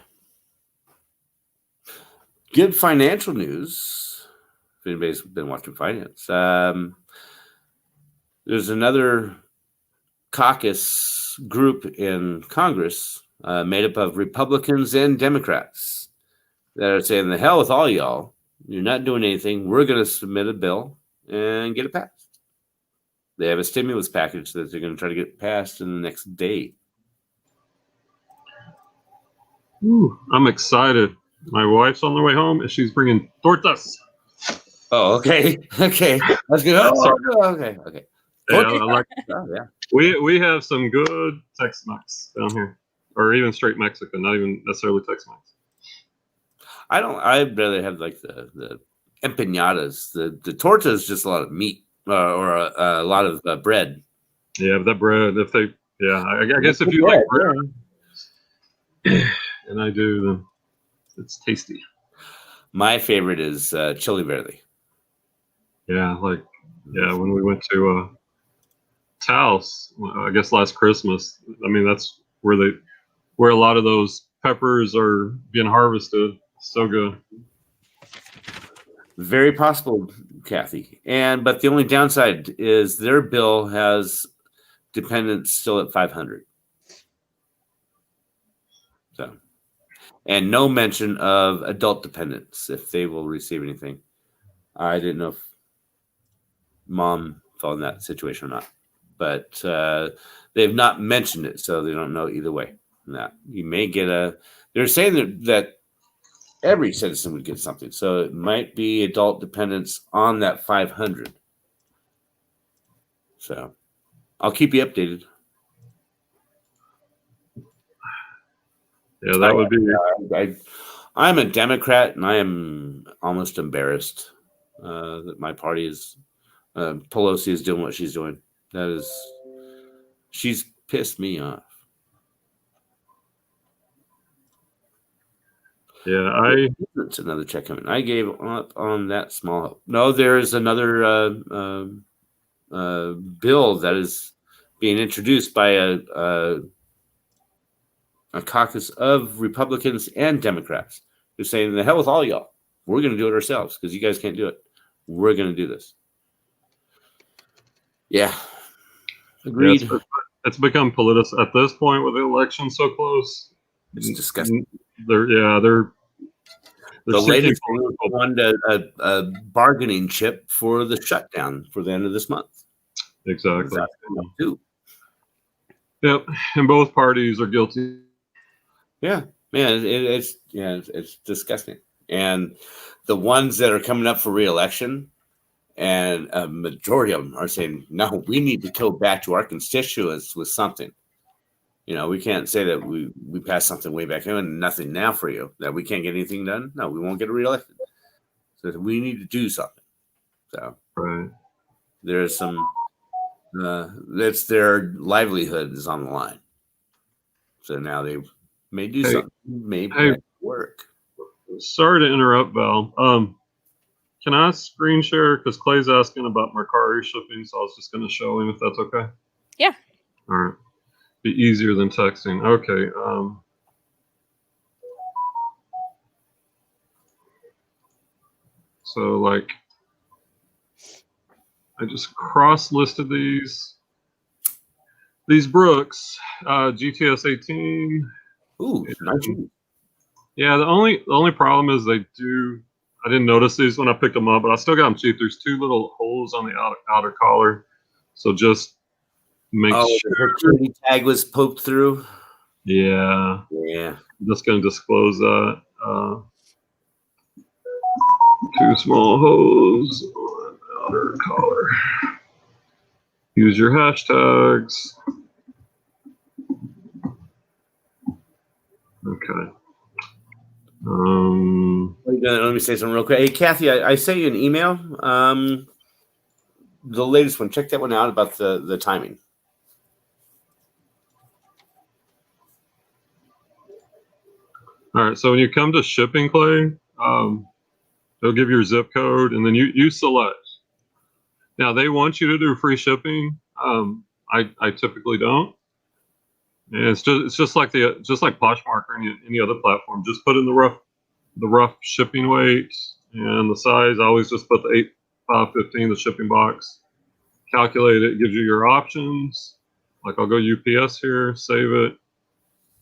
Good financial news. If anybody's been watching finance, there's another caucus group in Congress made up of Republicans and Democrats that are saying, the hell with all y'all. You're not doing anything. We're going to submit a bill and get it passed. They have a stimulus package that they're going to try to get passed in the next day. Ooh, I'm excited. My wife's on the way home, and she's bringing tortas. Oh, okay. Okay. Let's go. Oh, okay. Yeah, yeah. We have some good Tex-Mex down here, or even straight Mexican, not even necessarily Tex-Mex. I'd rather have like the empanadas. The torta is just a lot of meat or a lot of bread. Yeah, but that bread, I guess if you like bread, and I do, then it's tasty. My favorite is chili verde. Yeah, when we went to Taos, I guess last Christmas. I mean, that's where a lot of those peppers are being harvested. So good. Very possible, Kathy. But the only downside is their bill has dependents still at 500. So, and no mention of adult dependents if they will receive anything. I didn't know if mom fell in that situation or not, but they've not mentioned it, so they don't know either way. That you may get they're saying that every citizen would get something, so it might be adult dependents on that 500. So I'll keep you updated. Yeah, that would be. I'm a Democrat, and I am almost embarrassed that my party is Pelosi is doing what she's doing. She's pissed me off. Yeah, it's another check coming. I gave up on that small. No, there is another bill that is being introduced by a a caucus of Republicans and Democrats who are saying, the hell with all y'all. We're going to do it ourselves because you guys can't do it. We're going to do this. Yeah. Agreed. Yeah, it's become political at this point with the election so close. It's disgusting. They're the latest won a bargaining chip for the shutdown for the end of this month. Exactly. Too. Yep, and both parties are guilty. Yeah, man, it's disgusting. And the ones that are coming up for re-election, and a majority of them are saying, no, we need to go back to our constituents with something. You know, we can't say that we passed something way back and nothing now for you, that we can't get anything done. No, we won't get reelected. So we need to do something. So right. There's some, that's their livelihood is on the line. So now they may do something, maybe work. Sorry to interrupt, Val. Can I screen share? Because Clay's asking about Mercari shipping, so I was just going to show him if that's okay. Yeah. All right. Be easier than texting. Okay. So like, I just cross-listed these Brooks, GTS 18. Ooh, nice. Yeah, the only problem is I didn't notice these when I picked them up, but I still got them cheap. There's two little holes on the outer collar, so just make sure the tag was poked through. Yeah. I'm just gonna disclose that. Two small holes on the outer collar. Use your hashtags. Okay. Let me say something real quick. Hey, Kathy, I sent you an email. The latest one. Check that one out about the timing. All right. So when you come to shipping, Clay, they'll give your zip code, and then you select. Now they want you to do free shipping. I typically don't. And it's just like Poshmark or any other platform. Just put in the rough shipping weight and the size. I always just put the 8,515, the shipping box. Calculate it, gives you your options. Like I'll go UPS here, save it,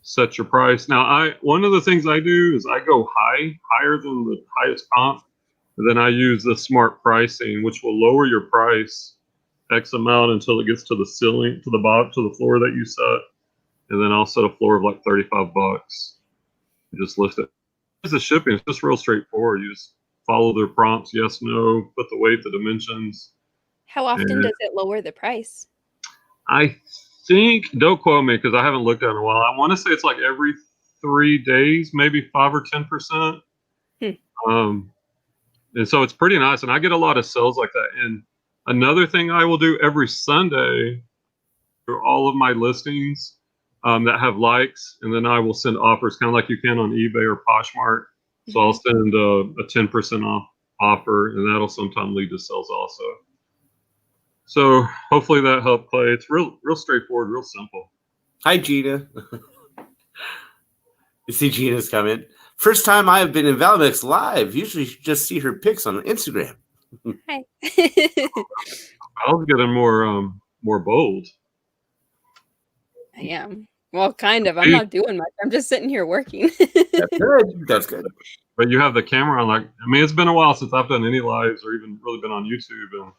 set your price. Now one of the things I do is I go higher than the highest comp, and then I use the smart pricing, which will lower your price X amount until it gets to the ceiling, to the bottom, to the floor that you set. And then I'll set a floor of like $35. You just list it. It's the shipping. It's just real straightforward. You just follow their prompts. Yes, no, put the weight, the dimensions. How often does it lower the price? I think, don't quote me because I haven't looked at it in a while. I want to say it's like every 3 days, maybe 5 or 10%. And so it's pretty nice. And I get a lot of sales like that. And another thing I will do every Sunday through all of my listings that have likes, and then I will send offers kind of like you can on eBay or Poshmark. So I'll send a 10% off offer, and that'll sometimes lead to sales also. So hopefully that helped, Clay. It's real straightforward, real simple. Hi, Gina. You see Gina's coming. First time I have been in Valmix live. Usually you just see her pics on Instagram. Hi. I'll get in more bold. I am. Well, kind of. I'm not doing much. I'm just sitting here working. That's good. That's good. But you have the camera on. Like, I mean, it's been a while since I've done any lives or even really been on YouTube, and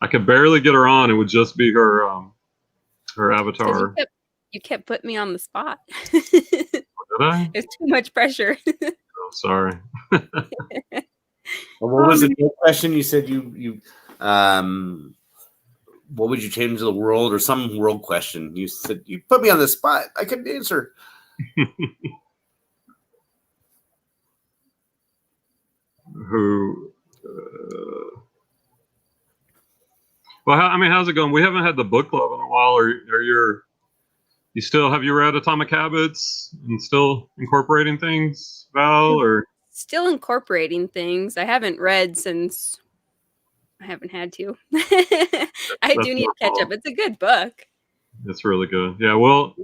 I could barely get her on. It would just be her avatar. You kept putting me on the spot. Did I? It's too much pressure. Oh, sorry. Well, what was the question? You said you what would you change to the world, or some world question? You said you put me on the spot. I couldn't answer. Who? Well, how's it going? We haven't had the book club in a while. You still have you read Atomic Habits and still incorporating things, Val? Or still incorporating things. I haven't read since. I haven't had to. I do need to catch up. It's a good book. It's really good. Yeah. Well,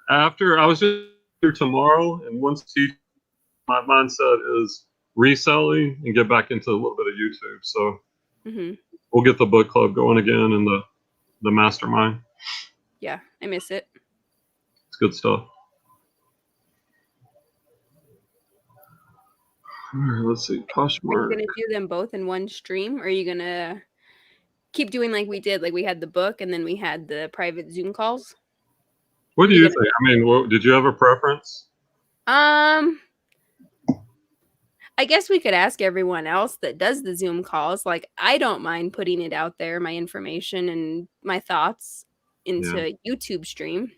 after I was just here tomorrow, and once my mindset is reselling and get back into a little bit of YouTube. So we'll get the book club going again and the mastermind. Yeah, I miss it. It's good stuff. All right, let's see. Poshmark. Are you gonna do them both in one stream, or are you gonna keep doing like we did? Like we had the book and then we had the private Zoom calls. What do you think? I mean, did you have a preference? I guess we could ask everyone else that does the Zoom calls. Like, I don't mind putting it out there, my information and my thoughts into YouTube stream.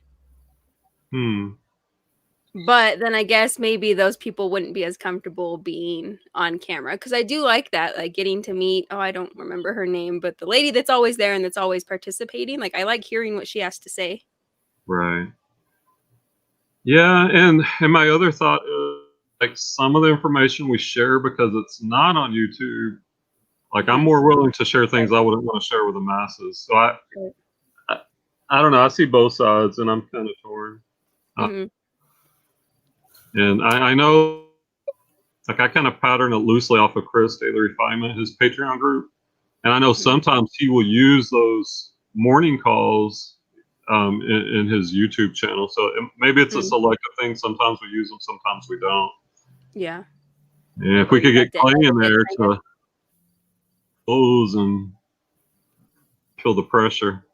But then I guess maybe those people wouldn't be as comfortable being on camera, because I do like that, like getting to meet, I don't remember her name, but the lady that's always there and that's always participating. Like, I like hearing what she has to say. Right. Yeah, and my other thought is, like, some of the information we share because it's not on YouTube, like I'm more willing to share things I wouldn't want to share with the masses. So I don't know. I see both sides, and I'm kind of torn. And I know, like, I kind of pattern it loosely off of Chris Daily Refinement, his Patreon group. And I know sometimes he will use those morning calls in his YouTube channel. So maybe it's a selective thing. Sometimes we use them, sometimes we don't. Yeah. And if we could get Clay in there to close and feel the pressure.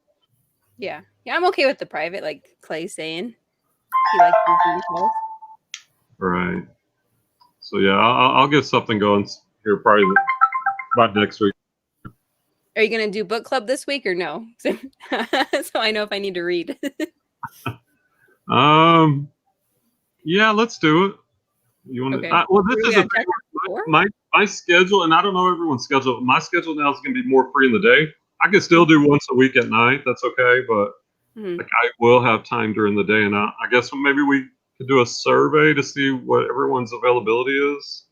Yeah. Yeah, I'm okay with the private, like Clay saying. He likes the Zoom calls. Right. So yeah, I'll get something going here probably about next week. Are you gonna do book club this week or no? So I know if I need to read. Yeah, let's do it. You want to? Well, this is my schedule, and I don't know everyone's schedule. My schedule now is going to be more free in the day. I can still do once a week at night. That's okay, but like I will have time during the day, and I guess maybe we could do a survey to see what everyone's availability is.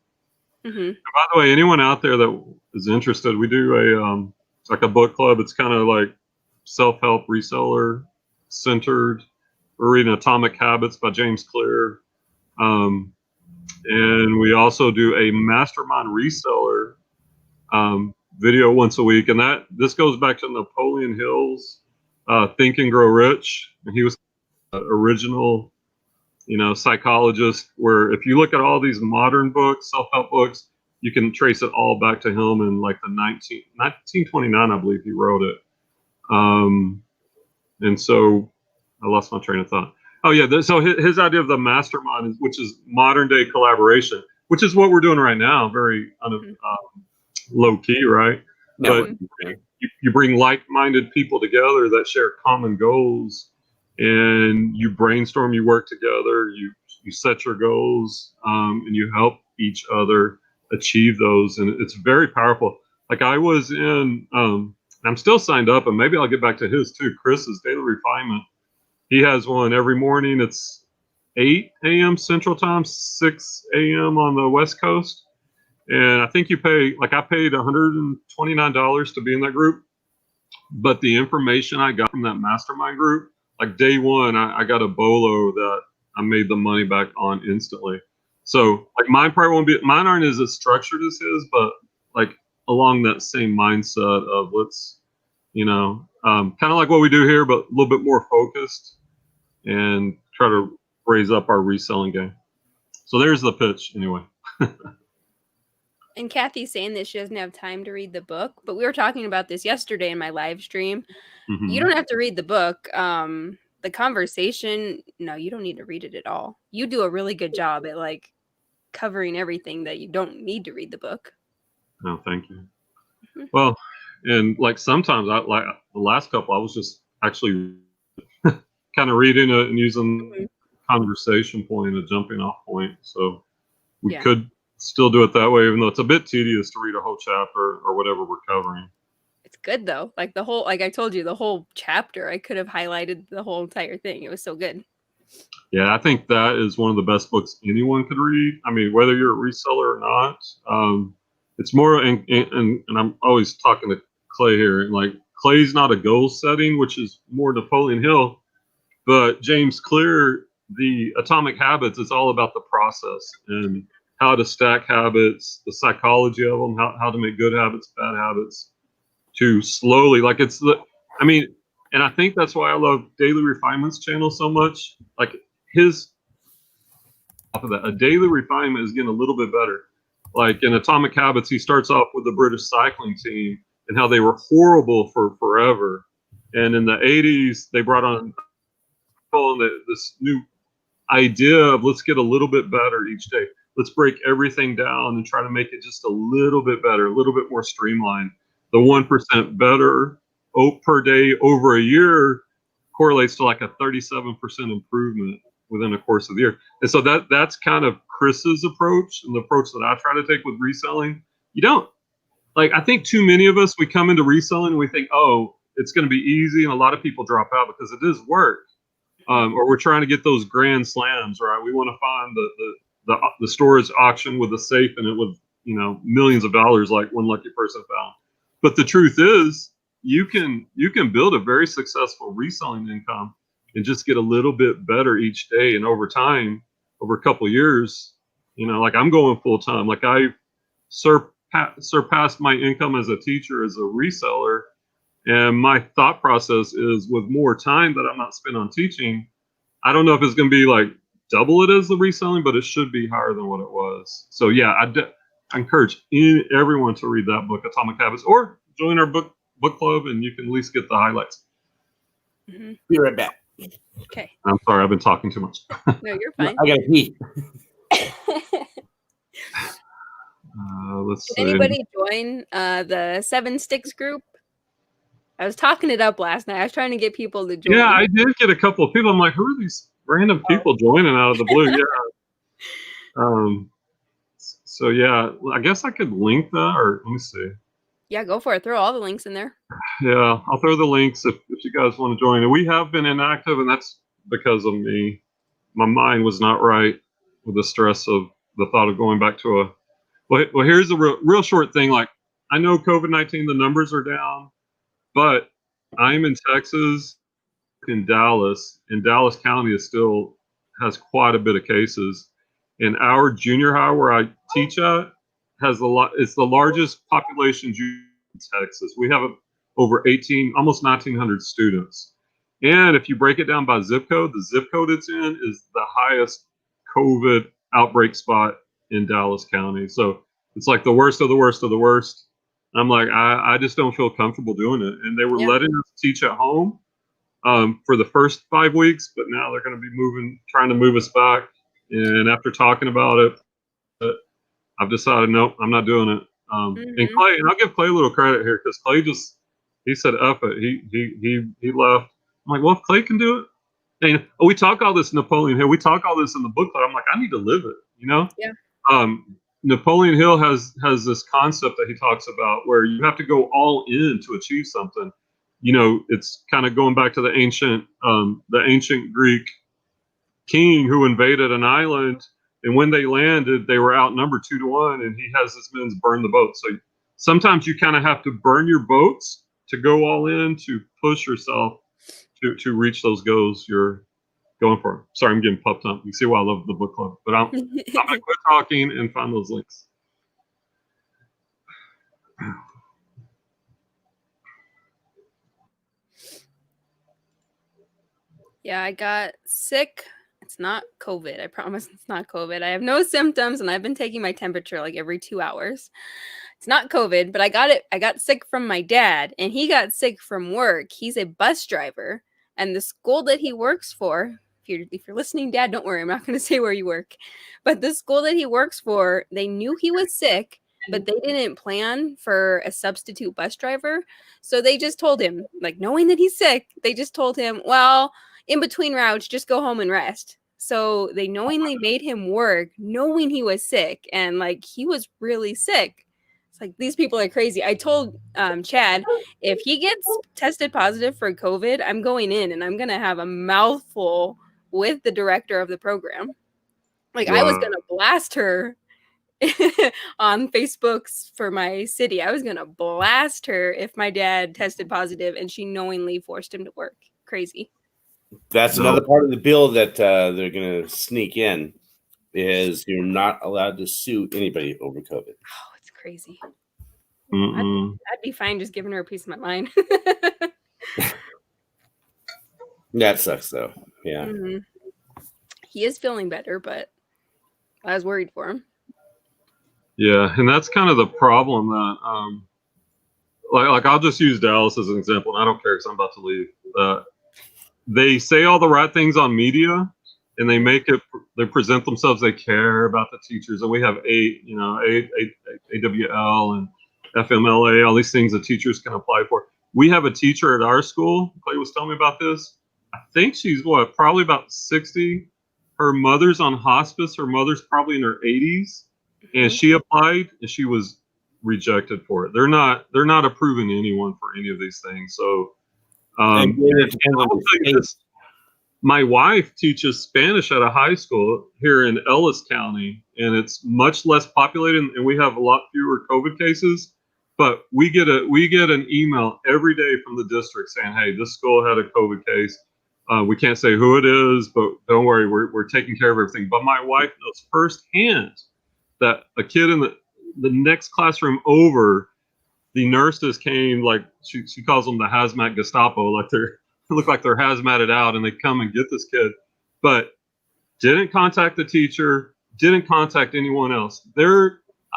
And by the way, anyone out there that is interested, we do a like a book club. It's kind of like self-help reseller centered. We're reading Atomic Habits by James Clear. And we also do a mastermind reseller video once a week. And this goes back to Napoleon Hill's Think and Grow Rich. And he was an original, psychologist, where if you look at all these modern books, self-help books, you can trace it all back to him in like the 1929, I believe he wrote it. And so I lost my train of thought. Oh yeah, so his idea of the mastermind, which is modern day collaboration, which is what we're doing right now, very low key, right? But you bring like-minded people together that share common goals, and you brainstorm, you work together, you set your goals, and you help each other achieve those, and it's very powerful. Like I was in, I'm still signed up, and maybe I'll get back to his too, Chris's Daily Refinement. He has one every morning. It's 8 a.m. Central Time, 6 a.m. on the West Coast. And I think I paid $129 to be in that group. But the information I got from that mastermind group, like day one, I got a bolo that I made the money back on instantly. So like mine probably won't be, mine aren't as structured as his, but like along that same mindset of let's, kind of like what we do here, but a little bit more focused and try to raise up our reselling game. So there's the pitch anyway. And Kathy's saying that she doesn't have time to read the book, but we were talking about this yesterday in my live stream. You don't have to read the book. The conversation, no, you don't need to read it at all. You do a really good job at like covering everything that you don't need to read the book. Oh, thank you. Well, and like sometimes like the last couple, I was just actually kind of reading it and using conversation point, a jumping off point. So we could still do it that way, even though it's a bit tedious to read a whole chapter or whatever we're covering. It's good though. Like the whole, like I told you, the whole chapter, I could have highlighted the whole entire thing. It was so good. Yeah, I think that is one of the best books anyone could read. I mean, whether you're a reseller or not, it's more, and I'm always talking to Clay here, and like Clay's not a goal setting, which is more Napoleon Hill, but James Clear the Atomic Habits, it's all about the process and how to stack habits, the psychology of them, how to make good habits, bad habits, to slowly, like it's the, I mean, and I think that's why I love Daily Refinement's channel so much. Like his, off of that, a daily refinement is getting a little bit better. Like in Atomic Habits, he starts off with the British cycling team and how they were horrible for forever. And in the 80s, they brought on this new idea of let's get a little bit better each day. Let's break everything down and try to make it just a little bit better, a little bit more streamlined. The 1% better per day over a year correlates to like a 37% improvement within the course of the year. And so that's kind of Chris's approach, and the approach that I try to take with reselling. You don't, like, I think too many of us, we come into reselling and we think, oh, it's going to be easy, and a lot of people drop out because it is work. Or we're trying to get those grand slams, right? We want to find the storage auction with a safe in it with, you know, millions of dollars, like one lucky person found. But the truth is, you can build a very successful reselling income and just get a little bit better each day. And over time, over a couple of years, you know, like I'm going full time. Like I surpassed my income as a teacher, as a reseller. And my thought process is, with more time that I'm not spent on teaching, I don't know if it's going to be like double it as the reselling, but it should be higher than what it was. So yeah, I encourage everyone to read that book, Atomic Habits, or join our book club, and you can at least get the highlights. Mm-hmm. Be right back. Okay. I'm sorry, I've been talking too much. No, you're fine. I gotta pee. Let's Did see. anybody join the 7 Sticks group? I was talking it up last night. I was trying to get people to join. Yeah, I did get a couple of people. I'm like, who are these random people joining out of the blue? Yeah. So yeah, I guess I could link that, or let me see. Yeah, go for it. Throw all the links in there. Yeah, I'll throw the links if you guys want to join. And we have been inactive, and that's because of me. My mind was not right with the stress of the thought of going back to a. Well, here's a real short thing. Like, I know COVID-19, the numbers are down, but I'm in Texas, in Dallas, and Dallas County is still has quite a bit of cases. And our junior high, where I teach at, has a lot. It's the largest population in Texas. We have over 18, almost 1,900 students. And if you break it down by zip code, the zip code it's in is the highest COVID outbreak spot in Dallas County. So it's like the worst of the worst of the worst. I'm like, I just don't feel comfortable doing it. And they were letting us teach at home for the first 5 weeks, but now they're going to be trying to move us back. And after talking about it, I've decided, nope, I'm not doing it. And Clay, and I'll give Clay a little credit here, because Clay he said, F it. He left. I'm like, well, if Clay can do it. And we talk all this Napoleon Hill. We talk all this in the booklet. I'm like, I need to live it, you know? Yeah. Napoleon Hill has this concept that he talks about where you have to go all in to achieve something. You know, it's kind of going back to the ancient Greek king who invaded an island, and when they landed, they were outnumbered 2-1, and he has his men burn the boat. So sometimes you kind of have to burn your boats to go all in, to push yourself to reach those goals you're going for. Sorry, I'm getting puffed up. You see why I love the book club. But I'm going to quit talking and find those links. Yeah, I got sick. It's not COVID. I promise it's not COVID. I have no symptoms, and I've been taking my temperature like every 2 hours. It's not COVID, but I got it. I got sick from my dad, and he got sick from work. He's a bus driver, and the school that he works for, if you're listening, Dad, don't worry. I'm not going to say where you work. But the school that he works for, they knew he was sick, but they didn't plan for a substitute bus driver. So they just told him, like, knowing that he's sick, they just told him, well, in between routes, just go home and rest. So they knowingly made him work, knowing he was sick, and like he was really sick. It's like, these people are crazy. I told Chad, if he gets tested positive for COVID, I'm going in and I'm gonna have a mouthful with the director of the program. Like, I was gonna blast her on Facebook's for my city. I was gonna blast her if my dad tested positive and she knowingly forced him to work. Crazy. That's another part of the bill that they're going to sneak in is you're not allowed to sue anybody over COVID. Oh, it's crazy. Mm-mm. I'd be fine just giving her a piece of my mind. That sucks, though. Yeah. Mm-hmm. He is feeling better, but I was worried for him. Yeah, and that's kind of the problem that, like I'll just use Dallas as an example, and I don't care because I'm about to leave. They say all the right things on media, and they present themselves, they care about the teachers, and we have AWL and FMLA, all these things that teachers can apply for. We have a teacher at our school, Clay was telling me about this. I think she's probably about 60. Her mother's on hospice. Her mother's probably in her 80s, and she applied and she was rejected for it. They're not approving anyone for any of these things. So I'll tell you this. My wife teaches Spanish at a high school here in Ellis County, and it's much less populated, and we have a lot fewer COVID cases. But we get an email every day from the district saying, "Hey, this school had a COVID case. We can't say who it is, but don't worry, we're taking care of everything." But my wife knows firsthand that a kid in the next classroom over, the nurses came, like she calls them the hazmat Gestapo, like they look like they're hazmated out, and they come and get this kid, but didn't contact the teacher, didn't contact anyone else.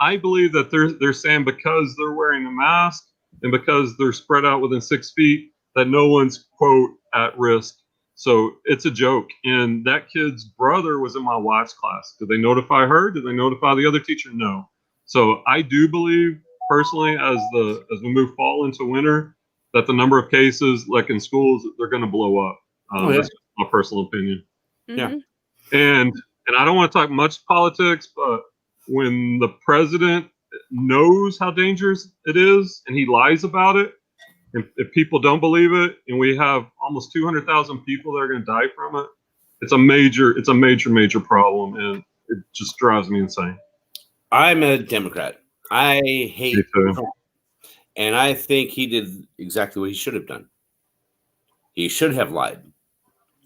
I believe that they're saying because they're wearing a mask and because they're spread out within 6 feet that no one's quote at risk. So it's a joke. And that kid's brother was in my wife's class. Did they notify her? Did they notify the other teacher? No. So I do believe personally, as we move fall into winter, that the number of cases, like in schools, they're going to blow up. That's just my personal opinion. Yeah. And I don't want to talk much politics, but when the president knows how dangerous it is and he lies about it, if people don't believe it, and we have almost 200,000 people that are going to die from it, it's a major problem, and it just drives me insane. I'm a Democrat. I hate Trump, and I think he did exactly what he should have done. He should have lied.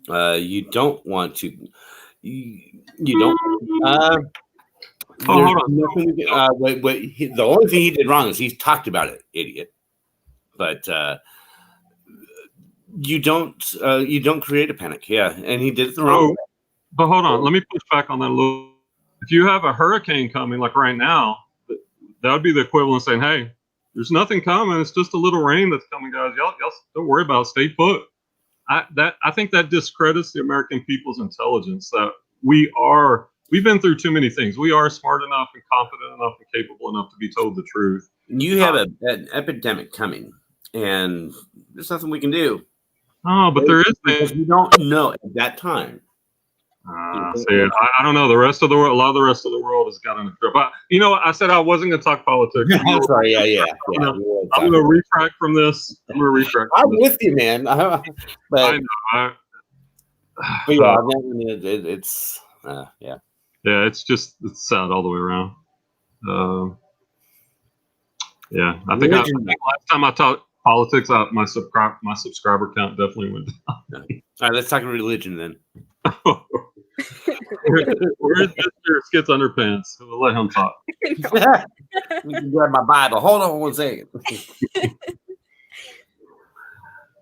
You don't want to. You don't. Hold on. The only thing he did wrong is he's talked about it, idiot. But you don't create a panic. Yeah, and he did it the wrong way. But hold on, let me push back on that a little. If you have a hurricane coming, like right now, that would be the equivalent of saying, "Hey, there's nothing coming. It's just a little rain that's coming, guys. Y'all don't worry about it. Stay put." I think that discredits the American people's intelligence. That we've been through too many things. We are smart enough and confident enough and capable enough to be told the truth. You have an epidemic coming, and there's nothing we can do. Oh, but there is because we don't know at that time. I don't know. The rest of the world, a lot of the rest of the world has gotten a grip. But I said I wasn't going to talk politics. Sorry, yeah. I'm going to retract from this. I'm with you, man. But I know. But yeah, it's yeah. Yeah, it's sad all the way around. Yeah, I think last time I talked politics, my subscriber count definitely went down. All right, let's talk religion then. Where's Mr. Skits Underpants? We'll let him talk. We can grab my Bible. Hold on one second.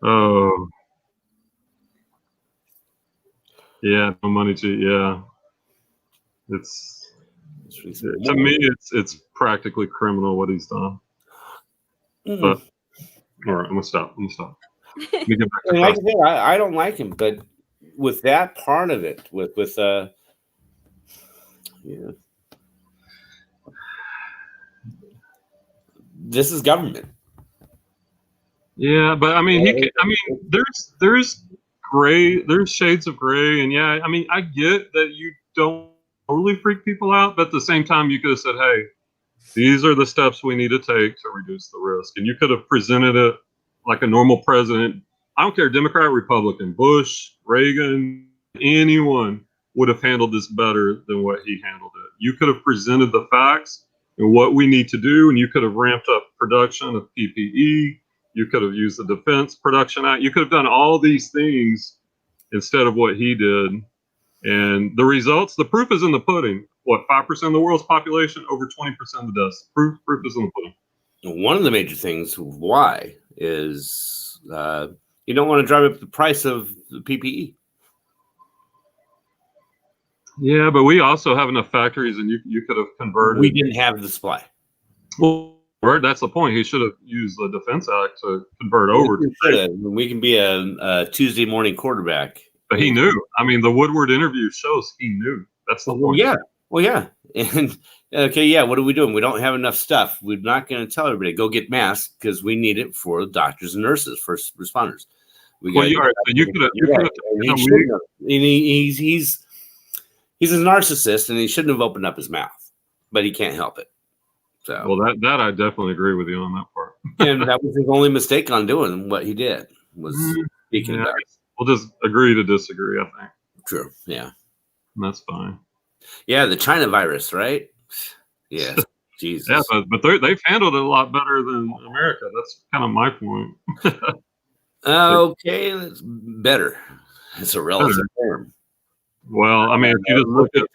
Oh. Yeah, no money to It's to me, it's practically criminal what he's done. But all right, I'm gonna stop. Get back to I don't like him, but with that part of it, with this is government. Yeah, but I mean, there's gray, there's shades of gray, and yeah, I mean, I get that you don't totally freak people out, but at the same time, you could have said, "Hey, these are the steps we need to take to reduce the risk," and you could have presented it like a normal president. I don't care, Democrat, Republican, Bush, Reagan, anyone would have handled this better than what he handled it. You could have presented the facts and what we need to do, and you could have ramped up production of PPE. You could have used the Defense Production Act. You could have done all these things, instead of what he did. And the results, the proof is in the pudding. What, 5% of the world's population, over 20% of the deaths. Proof is in the pudding. One of the major things why is you don't want to drive up the price of the PPE. Yeah, but we also have enough factories, and you could have converted. We didn't have the supply. Well, that's the point. He should have used the Defense Act to convert over. We can be a Tuesday morning quarterback. But he knew. I mean, the Woodward interview shows he knew. That's the point. Yeah. Well, yeah. And okay, yeah. What are we doing? We don't have enough stuff. We're not going to tell everybody go get masks because we need it for doctors and nurses, first responders. You could have. He's a narcissist, and he shouldn't have opened up his mouth, but he can't help it. So, well, that I definitely agree with you on that part. And that was his only mistake on doing what he did was speaking about it. We'll just agree to disagree, I think. True. Yeah. And that's fine. Yeah, the China virus, right? Yeah. Jesus. Yeah, but they've handled it a lot better than America. That's kind of my point. Okay, that's better. It's a relative term. Well, I mean, if you just look at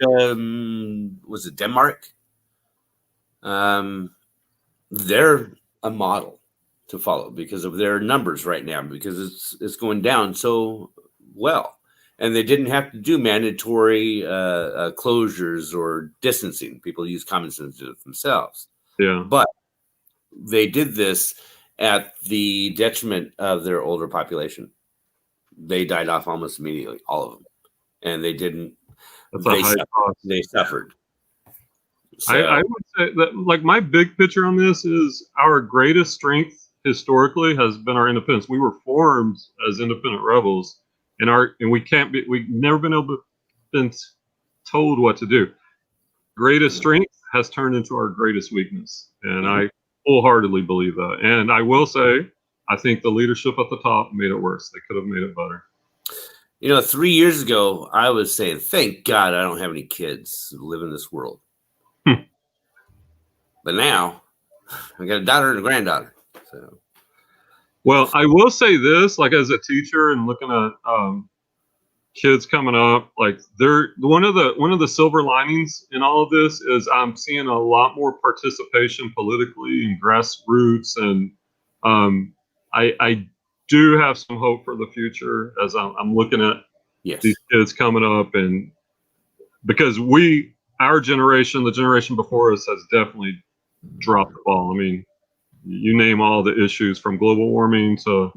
was it Denmark? They're a model to follow because of their numbers right now, because it's going down so well, and they didn't have to do mandatory closures or distancing. People use common sense to do it themselves. Yeah, but they did this at the detriment of their older population. They died off almost immediately, all of them, and they didn't. They suffered. So, I would say that, like, my big picture on this is our greatest strength historically has been our independence. We were formed as independent rebels, and we've never been able to been told what to do. Greatest strength has turned into our greatest weakness, and I wholeheartedly believe that. And I will say, I think the leadership at the top made it worse. They could have made it better. 3 years ago, I was saying, thank God I don't have any kids who live in this world. But now, I got a daughter and a granddaughter. So, well, I will say this, like, as a teacher and looking at kids coming up, like, they're one of the silver linings in all of this is I'm seeing a lot more participation politically and grassroots, and I do have some hope for the future as I'm looking at these kids coming up, and because our generation, the generation before us, has definitely dropped the ball. I mean, you name all the issues from global warming to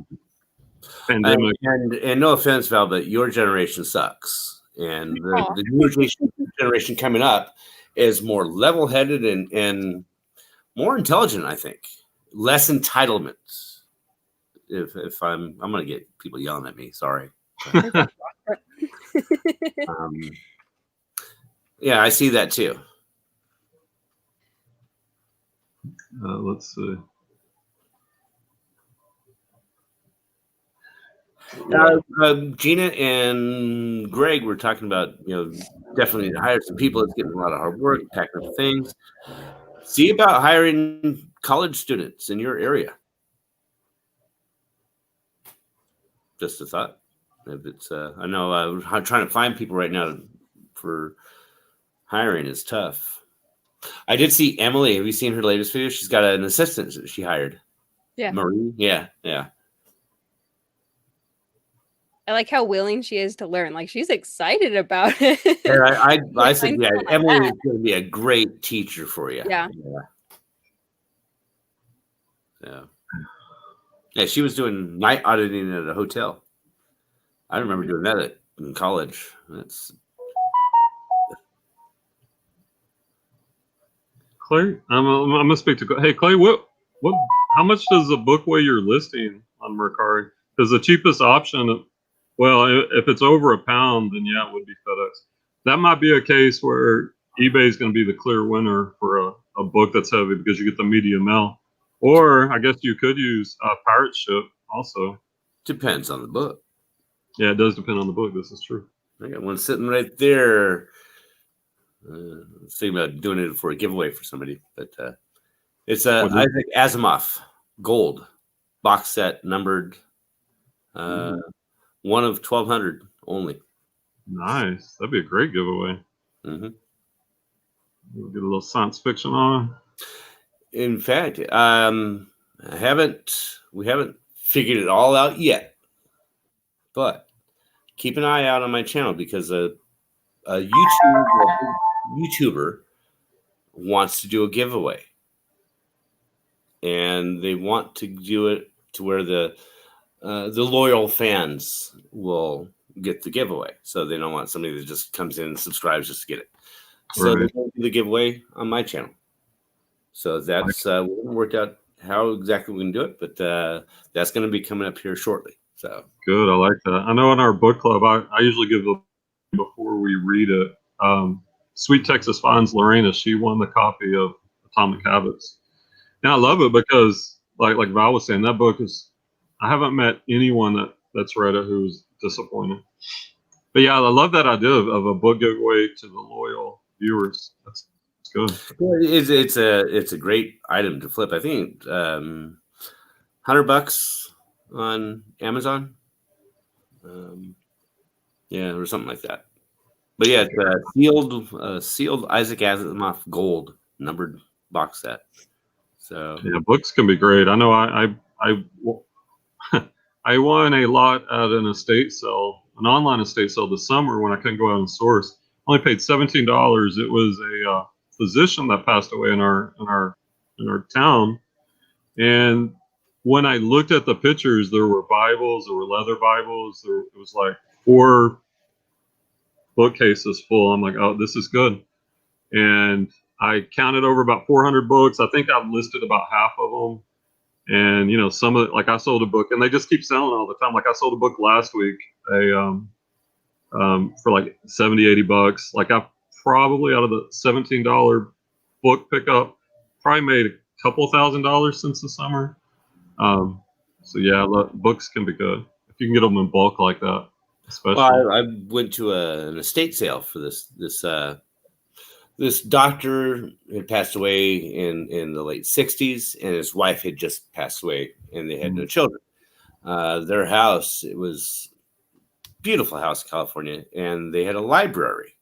pandemic. And no offense, Val, but your generation sucks. And the generation coming up is more level-headed and more intelligent, I think. Less entitlement. If I'm going to get people yelling at me. Sorry. Yeah, I see that too. Let's see. Gina and Greg were talking about, definitely need to hire some people. It's getting a lot of hard work, packing up things. See about hiring college students in your area. Just a thought. If it's, I know I'm trying to find people right now for hiring is tough. I did see Emily. Have you seen her latest video? She's got an assistant that she hired. Yeah. Marie. Yeah. I like how willing she is to learn. Like, she's excited about it. And I said, yeah, Emily is going to be a great teacher for you. Yeah. Yeah, she was doing night auditing at a hotel. I remember doing that in college. Clay, I'm gonna speak to. Hey, Clay, what? How much does a book weigh you're listing on Mercari? Because the cheapest option, well, if it's over £1, then yeah, it would be FedEx. That might be a case where eBay is going to be the clear winner for a book that's heavy because you get the medium L. Or I guess you could use Pirate Ship also. Depends on the book. Yeah, it does depend on the book. This is true. I got one sitting right there. Thinking about doing it for a giveaway for somebody, but it's Isaac Asimov Gold box set, numbered 1 of 1,200 only. Nice. That'd be a great giveaway. Mm-hmm. We'll get a little science fiction on. In fact, we haven't figured it all out yet, but keep an eye out on my channel because a YouTuber wants to do a giveaway, and they want to do it to where the loyal fans will get the giveaway. So they don't want somebody that just comes in and subscribes just to get it. So Right. they're going to do the giveaway on my channel. So that's we haven't worked out how exactly we can do it, but that's going to be coming up here shortly. So good. I like that. I know in our book club, I usually give the before we read it. Sweet Texas Finds Lorena, she won the copy of Atomic Habits. And I love it because, like Val was saying, that book is, I haven't met anyone that's read it who's disappointed. But yeah, I love that idea of a book giveaway to the loyal viewers. That's good. it's a great item to flip. I think $100 on Amazon. Yeah, or something like that. But yeah, it's sealed Isaac Asimov gold numbered box set. So yeah, books can be great. I know I I won a lot at an estate sale, an online estate sale this summer when I couldn't go out and source. I only paid $17. It was a physician that passed away in our town, and when I looked at the pictures, there were Bibles, there were leather Bibles. It was like 4 bookcases full. I'm like, oh, this is good. And I counted over about 400 books. I think I've listed about half of them. And, you know, some of it, like I sold a book, and they just keep selling all the time. Like I sold a book last week for like 70, 80 bucks. Like I probably out of the $17 book pickup, probably made a couple $1,000 since the summer. So yeah, books can be good if you can get them in bulk like that. Especially, well, I went to an estate sale for this doctor had passed away in the late 60s, and his wife had just passed away, and they had no children. Their house, it was a beautiful house in California, and they had a library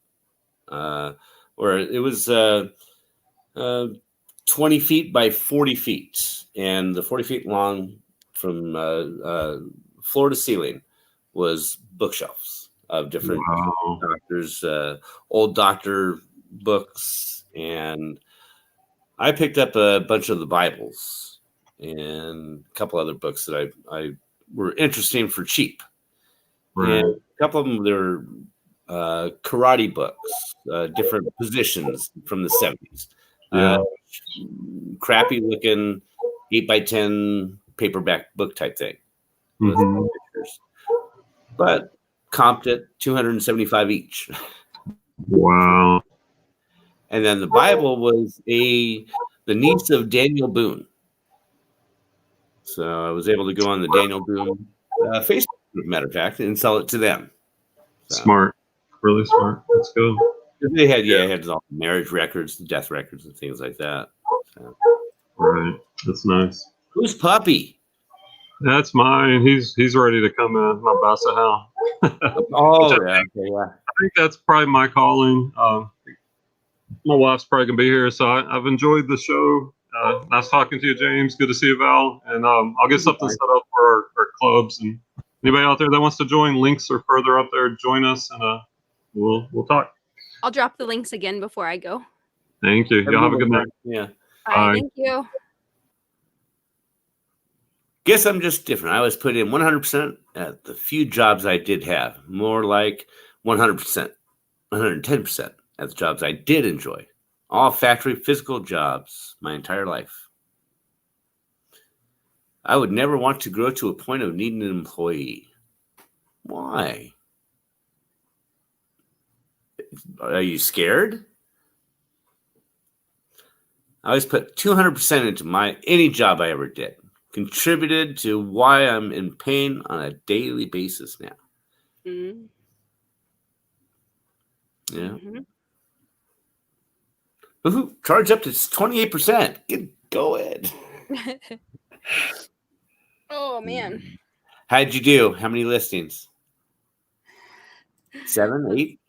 where it was 20 feet by 40 feet, and the 40 feet long from floor to ceiling was bookshelves of different doctors, old doctor books, and I picked up a bunch of the Bibles and a couple other books that I were interesting for cheap. right. And a couple of them, they're karate books, different positions from the 70s. Yeah. Crappy looking 8x10 paperback book type thing. Mm-hmm. But comped at $275 each. Wow. And then the Bible was the niece of Daniel Boone. So I was able to go on the Daniel Boone Facebook group, matter of fact, and sell it to them. So, smart. Really smart. That's good. they had all the marriage records, the death records, and things like that. So. Right. That's nice. Who's Puppy? That's mine. He's ready to come in. My Basset Hound. Oh, I think that's probably my calling. My wife's probably gonna be here, so I've enjoyed the show. Nice talking to you, James. Good to see you, Val. And I'll get something set up for our clubs. And anybody out there that wants to join, links are further up there. Join us, and we'll talk. I'll drop the links again before I go. Thank you. Y'all have a good night. Yeah. Bye. Thank you. Guess I'm just different. I always put in 100% at the few jobs I did have. More like 100%, 110% at the jobs I did enjoy. All factory physical jobs my entire life. I would never want to grow to a point of needing an employee. Why? Are you scared? I always put 200% into any job I ever did. Contributed to why I'm in pain on a daily basis now. Mm-hmm. Yeah. Mm-hmm. Woohoo, charge up to 28%. Go ahead. Oh, man. How'd you do? How many listings? 7, 8,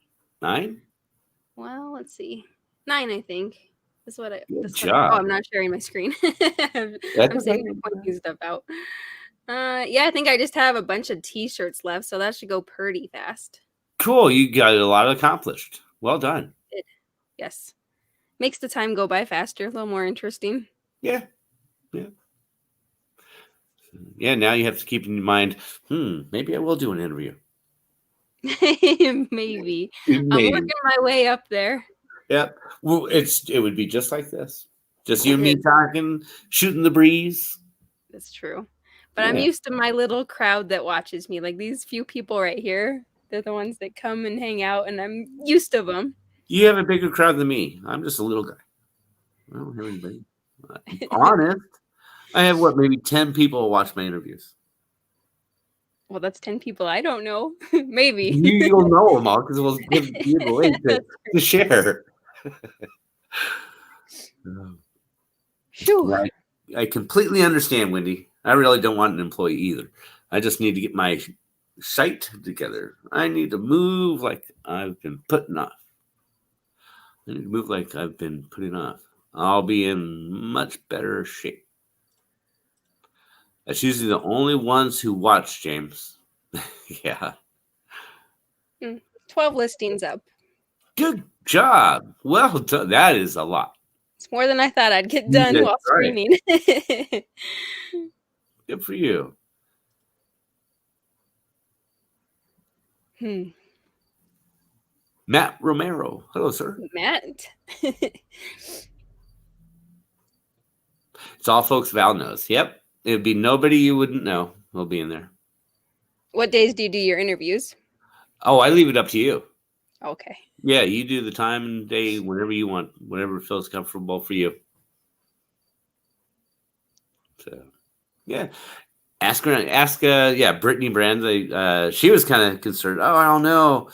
9. Well, let's see. 9, I think. That's what I. Good That's job. what, I'm not sharing my screen. I'm saying I'm pointing stuff out. Yeah, I think I just have a bunch of T-shirts left, so that should go pretty fast. Cool. You got a lot accomplished. Well done. Yes, makes the time go by faster, a little more interesting. Yeah. Now you have to keep in mind. Maybe I will do an interview. Maybe. I'm working my way up there. Yep. Well, it would be just like this. Just you and me talking, shooting the breeze. That's true. But I'm used to my little crowd that watches me. Like these few people right here, they're the ones that come and hang out, and I'm used to them. You have a bigger crowd than me. I'm just a little guy. I don't have anybody. Honest. I have maybe 10 people watch my interviews. Well, that's 10 people I don't know. Maybe. You'll know them all because we'll give you the link to share. I completely understand, Wendy. I really don't want an employee either. I just need to get my site together. I need to move like I've been putting off. I'll be in much better shape. That's usually the only ones who watch, James. Yeah. 12 listings up. Good job. Well done. That is a lot. It's more than I thought I'd get done while streaming. Good for you. Matt Romero. Hello, sir. Matt. It's all folks Val knows. Yep. It would be nobody you wouldn't know will be in there. What days do you do your interviews? Oh, I leave it up to you. Okay. Yeah, you do the time and day whenever you want, whatever feels comfortable for you. So, yeah. Ask Brittany Brands. She was kind of concerned. Oh, I don't know.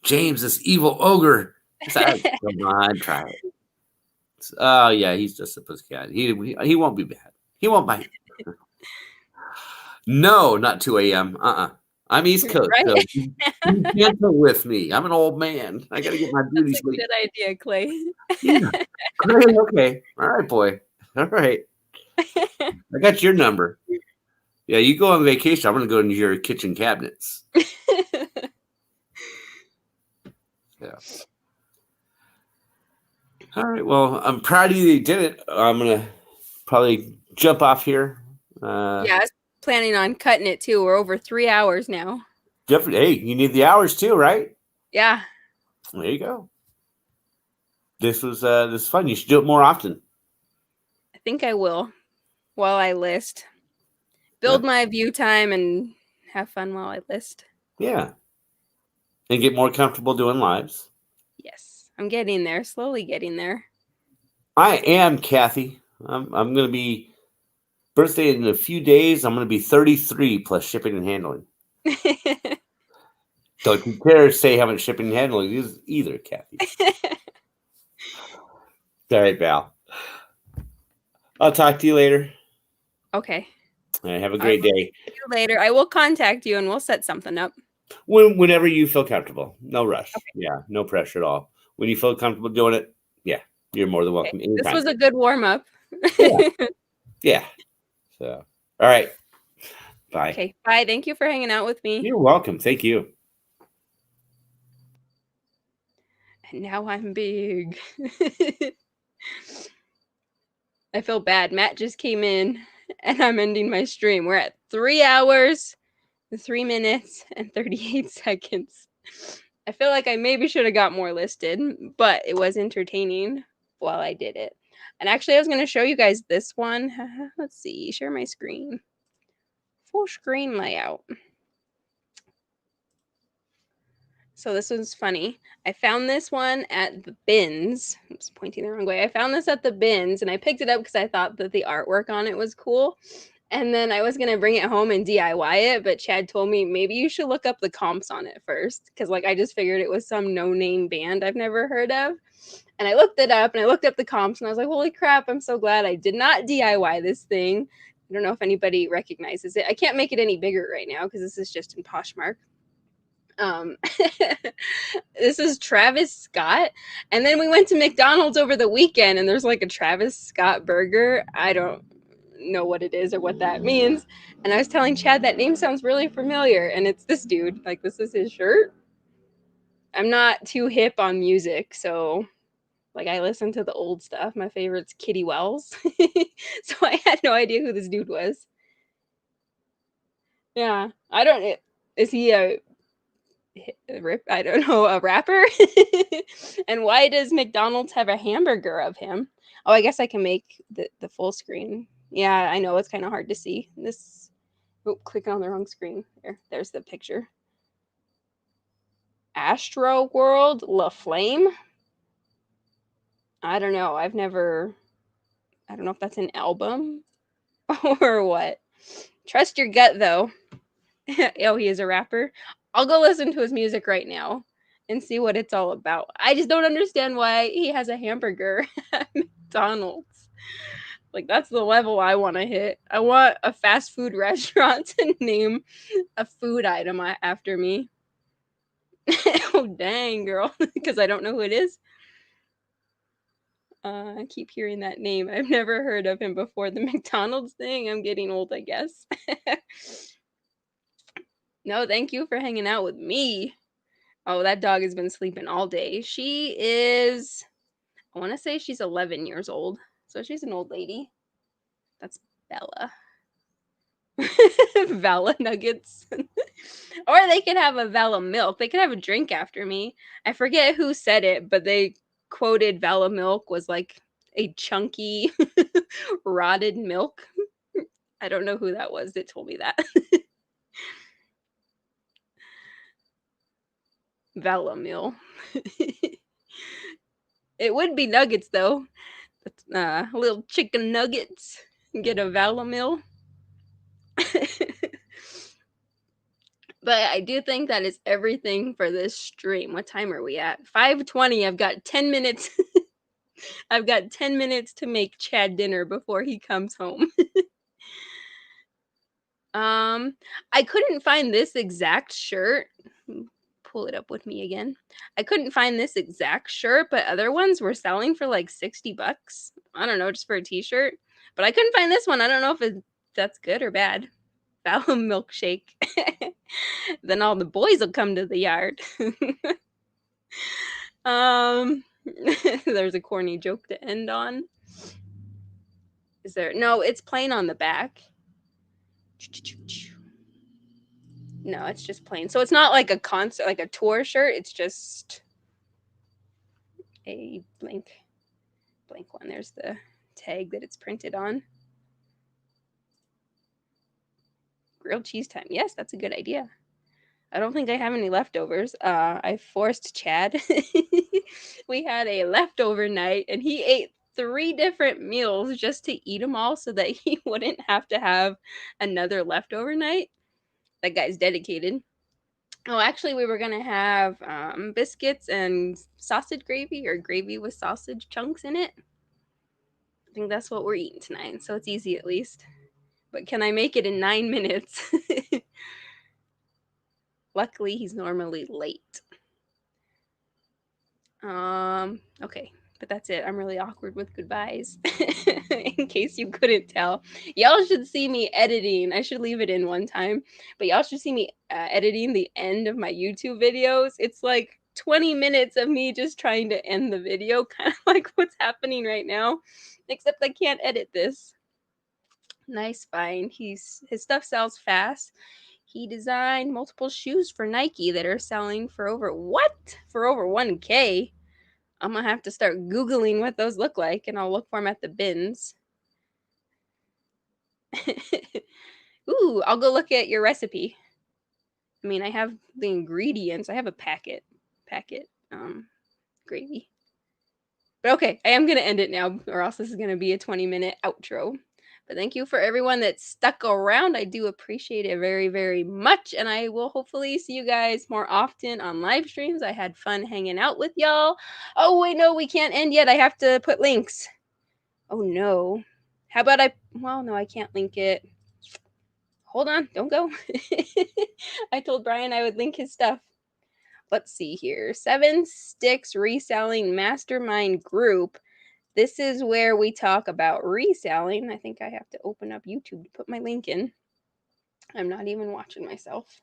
James, this evil ogre. Come on, try it. Oh, yeah, he's just a pussycat. He won't be bad. He won't bite. No, not 2 a.m. I'm East Coast. Right. So be gentle with me. I'm an old man. I got to get my beauty sleep. Good idea, Clay. Yeah. Great. Okay. All right, boy. All right. I got your number. Yeah, you go on vacation. I'm going to go into your kitchen cabinets. Yeah. All right. Well, I'm proud of you that you did it. I'm going to probably jump off here. I was planning on cutting it too. We're over 3 hours now. Hey, you need the hours too, right? Yeah. There you go. This was fun. You should do it more often. I think I will while I list. Build my view time and have fun while I list. Yeah. And get more comfortable doing lives. Yes. I'm getting there. Slowly getting there. I am, Kathy. I'm going to be birthday in a few days. I'm going to be 33 plus shipping and handling. Don't you dare say how much shipping and handling is either, Kathy. All right, Val. I'll talk to you later. Okay. All right, have a great day. See you later. I will contact you and we'll set something up. Whenever you feel comfortable. No rush. Okay. Yeah, no pressure at all. When you feel comfortable doing it, yeah, you're more than welcome. Okay. This was a good warm-up. Yeah. So, all right. Bye. Okay, bye. Thank you for hanging out with me. You're welcome. Thank you. And now I'm big. I feel bad. Matt just came in and I'm ending my stream. We're at 3 hours, 3 minutes, and 38 seconds. I feel like I maybe should have got more listed, but it was entertaining while I did it. And actually, I was going to show you guys this one. Let's see. Share my screen. Full screen layout. So this was funny. I found this one at the bins. I'm just pointing the wrong way. I found this at the bins and I picked it up because I thought that the artwork on it was cool. And then I was going to bring it home and DIY it. But Chad told me maybe you should look up the comps on it first. Because I just figured it was some no-name band I've never heard of. And I looked it up and I looked up the comps and I was like, holy crap, I'm so glad I did not DIY this thing. I don't know if anybody recognizes it. I can't make it any bigger right now because this is just in Poshmark. This is Travis Scott. And then we went to McDonald's over the weekend and there's like a Travis Scott burger. I don't know what it is or what that means. And I was telling Chad that name sounds really familiar. And it's this dude. Like, this is his shirt. I'm not too hip on music. So, like, I listen to the old stuff. My favorite's Kitty Wells. So I had no idea who this dude was. Yeah. I don't. Is he a I don't know, a rapper? And why does McDonald's have a hamburger of him? Oh, I guess I can make the full screen. Yeah, I know it's kind of hard to see. This, oh, clicking on the wrong screen. There's the picture. Astro World La Flame. I don't know. I don't know if that's an album or what. Trust your gut though. Oh, he is a rapper. I'll go listen to his music right now and see what it's all about. I just don't understand why he has a hamburger at McDonald's. Like, that's the level I want to hit. I want a fast food restaurant to name a food item after me. Oh, dang, girl. Because I don't know who it is. I keep hearing that name. I've never heard of him before. The McDonald's thing, I'm getting old, I guess. No, thank you for hanging out with me. Oh, that dog has been sleeping all day. She is, I want to say she's 11 years old. So she's an old lady. That's Bella. Vala Nuggets. Or they could have a Vala Milk. They could have a drink after me. I forget who said it, but they quoted Vala Milk was like a chunky, rotted milk. I don't know who that was that told me that. Vala Mill. It would be nuggets though. Little chicken nuggets. Get a Vala Mill. But I do think that is everything for this stream. What time are we at? 5:20. I've got 10 minutes. I've got 10 minutes to make Chad dinner before he comes home. I couldn't find this exact shirt. Pull it up with me again. I couldn't find this exact shirt, but other ones were selling for like $60. I don't know, just for a t-shirt. But I couldn't find this one. I don't know if that's good or bad. Vala milkshake. Then all the boys will come to the yard. There's a corny joke to end on. Is there? No, it's plain on the back. No, it's just plain. So it's not like a concert, like a tour shirt. It's just a blank one. There's the tag that it's printed on. Grilled cheese time. Yes, that's a good idea. I don't think I have any leftovers. I forced Chad. We had a leftover night and he ate 3 different meals just to eat them all so that he wouldn't have to have another leftover night. That guy's dedicated. Oh, actually, we were going to have biscuits and sausage gravy, or gravy with sausage chunks in it. I think that's what we're eating tonight, so it's easy at least. But can I make it in 9 minutes? Luckily, he's normally late. Okay, but that's it. I'm really awkward with goodbyes. In case you couldn't tell. Y'all should see me editing. I should leave it in one time. But y'all should see me editing the end of my YouTube videos. It's like 20 minutes of me just trying to end the video, kind of like what's happening right now. Except I can't edit this. Nice find. His stuff sells fast. He designed multiple shoes for Nike that are selling for over 1K. I'm gonna have to start Googling what those look like, and I'll look for them at the bins. Ooh, I'll go look at your recipe. I mean, I have the ingredients. I have a packet gravy. But okay, I am gonna end it now, or else this is gonna be a 20-minute outro. But thank you for everyone that stuck around. I do appreciate it very, very much. And I will hopefully see you guys more often on live streams. I had fun hanging out with y'all. Oh, wait, no, we can't end yet. I have to put links. Oh, no. How about well, no, I can't link it. Hold on. Don't go. I told Brian I would link his stuff. let's see here. 7 Sticks Reselling Mastermind Group. This is where we talk about reselling. I think I have to open up YouTube to put my link in. I'm not even watching myself.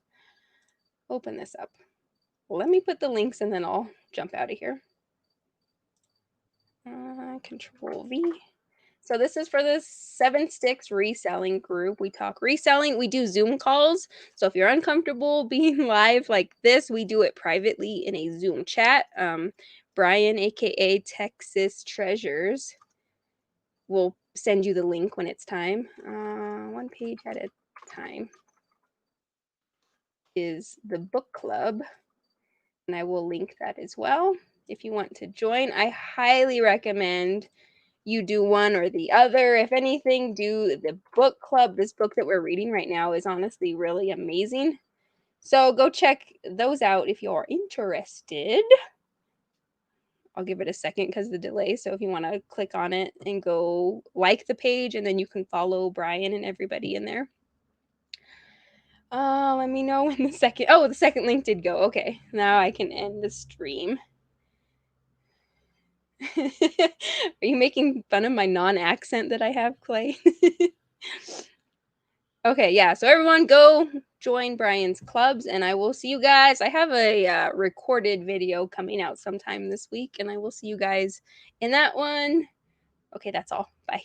Open this up. Let me put the links and then I'll jump out of here. Control V. So this is for the 7 Sticks reselling group. We talk reselling. We do Zoom calls. So if you're uncomfortable being live like this, we do it privately in a Zoom chat. Brian, aka Texas Treasures, will send you the link when it's time. 1 page at a time is the book club. And I will link that as well if you want to join. I highly recommend you do one or the other. If anything, do the book club. This book that we're reading right now is honestly really amazing. So go check those out if you're interested. I'll give it a second because of the delay. So if you want to click on it and go like the page, and then you can follow Brian and everybody in there. Let me know when the second link did go. Okay, now I can end the stream. Are you making fun of my non-accent that I have, Clay? Okay, yeah. So everyone go join Brian's clubs, and I will see you guys. I have a recorded video coming out sometime this week, and I will see you guys in that one. Okay, that's all. Bye.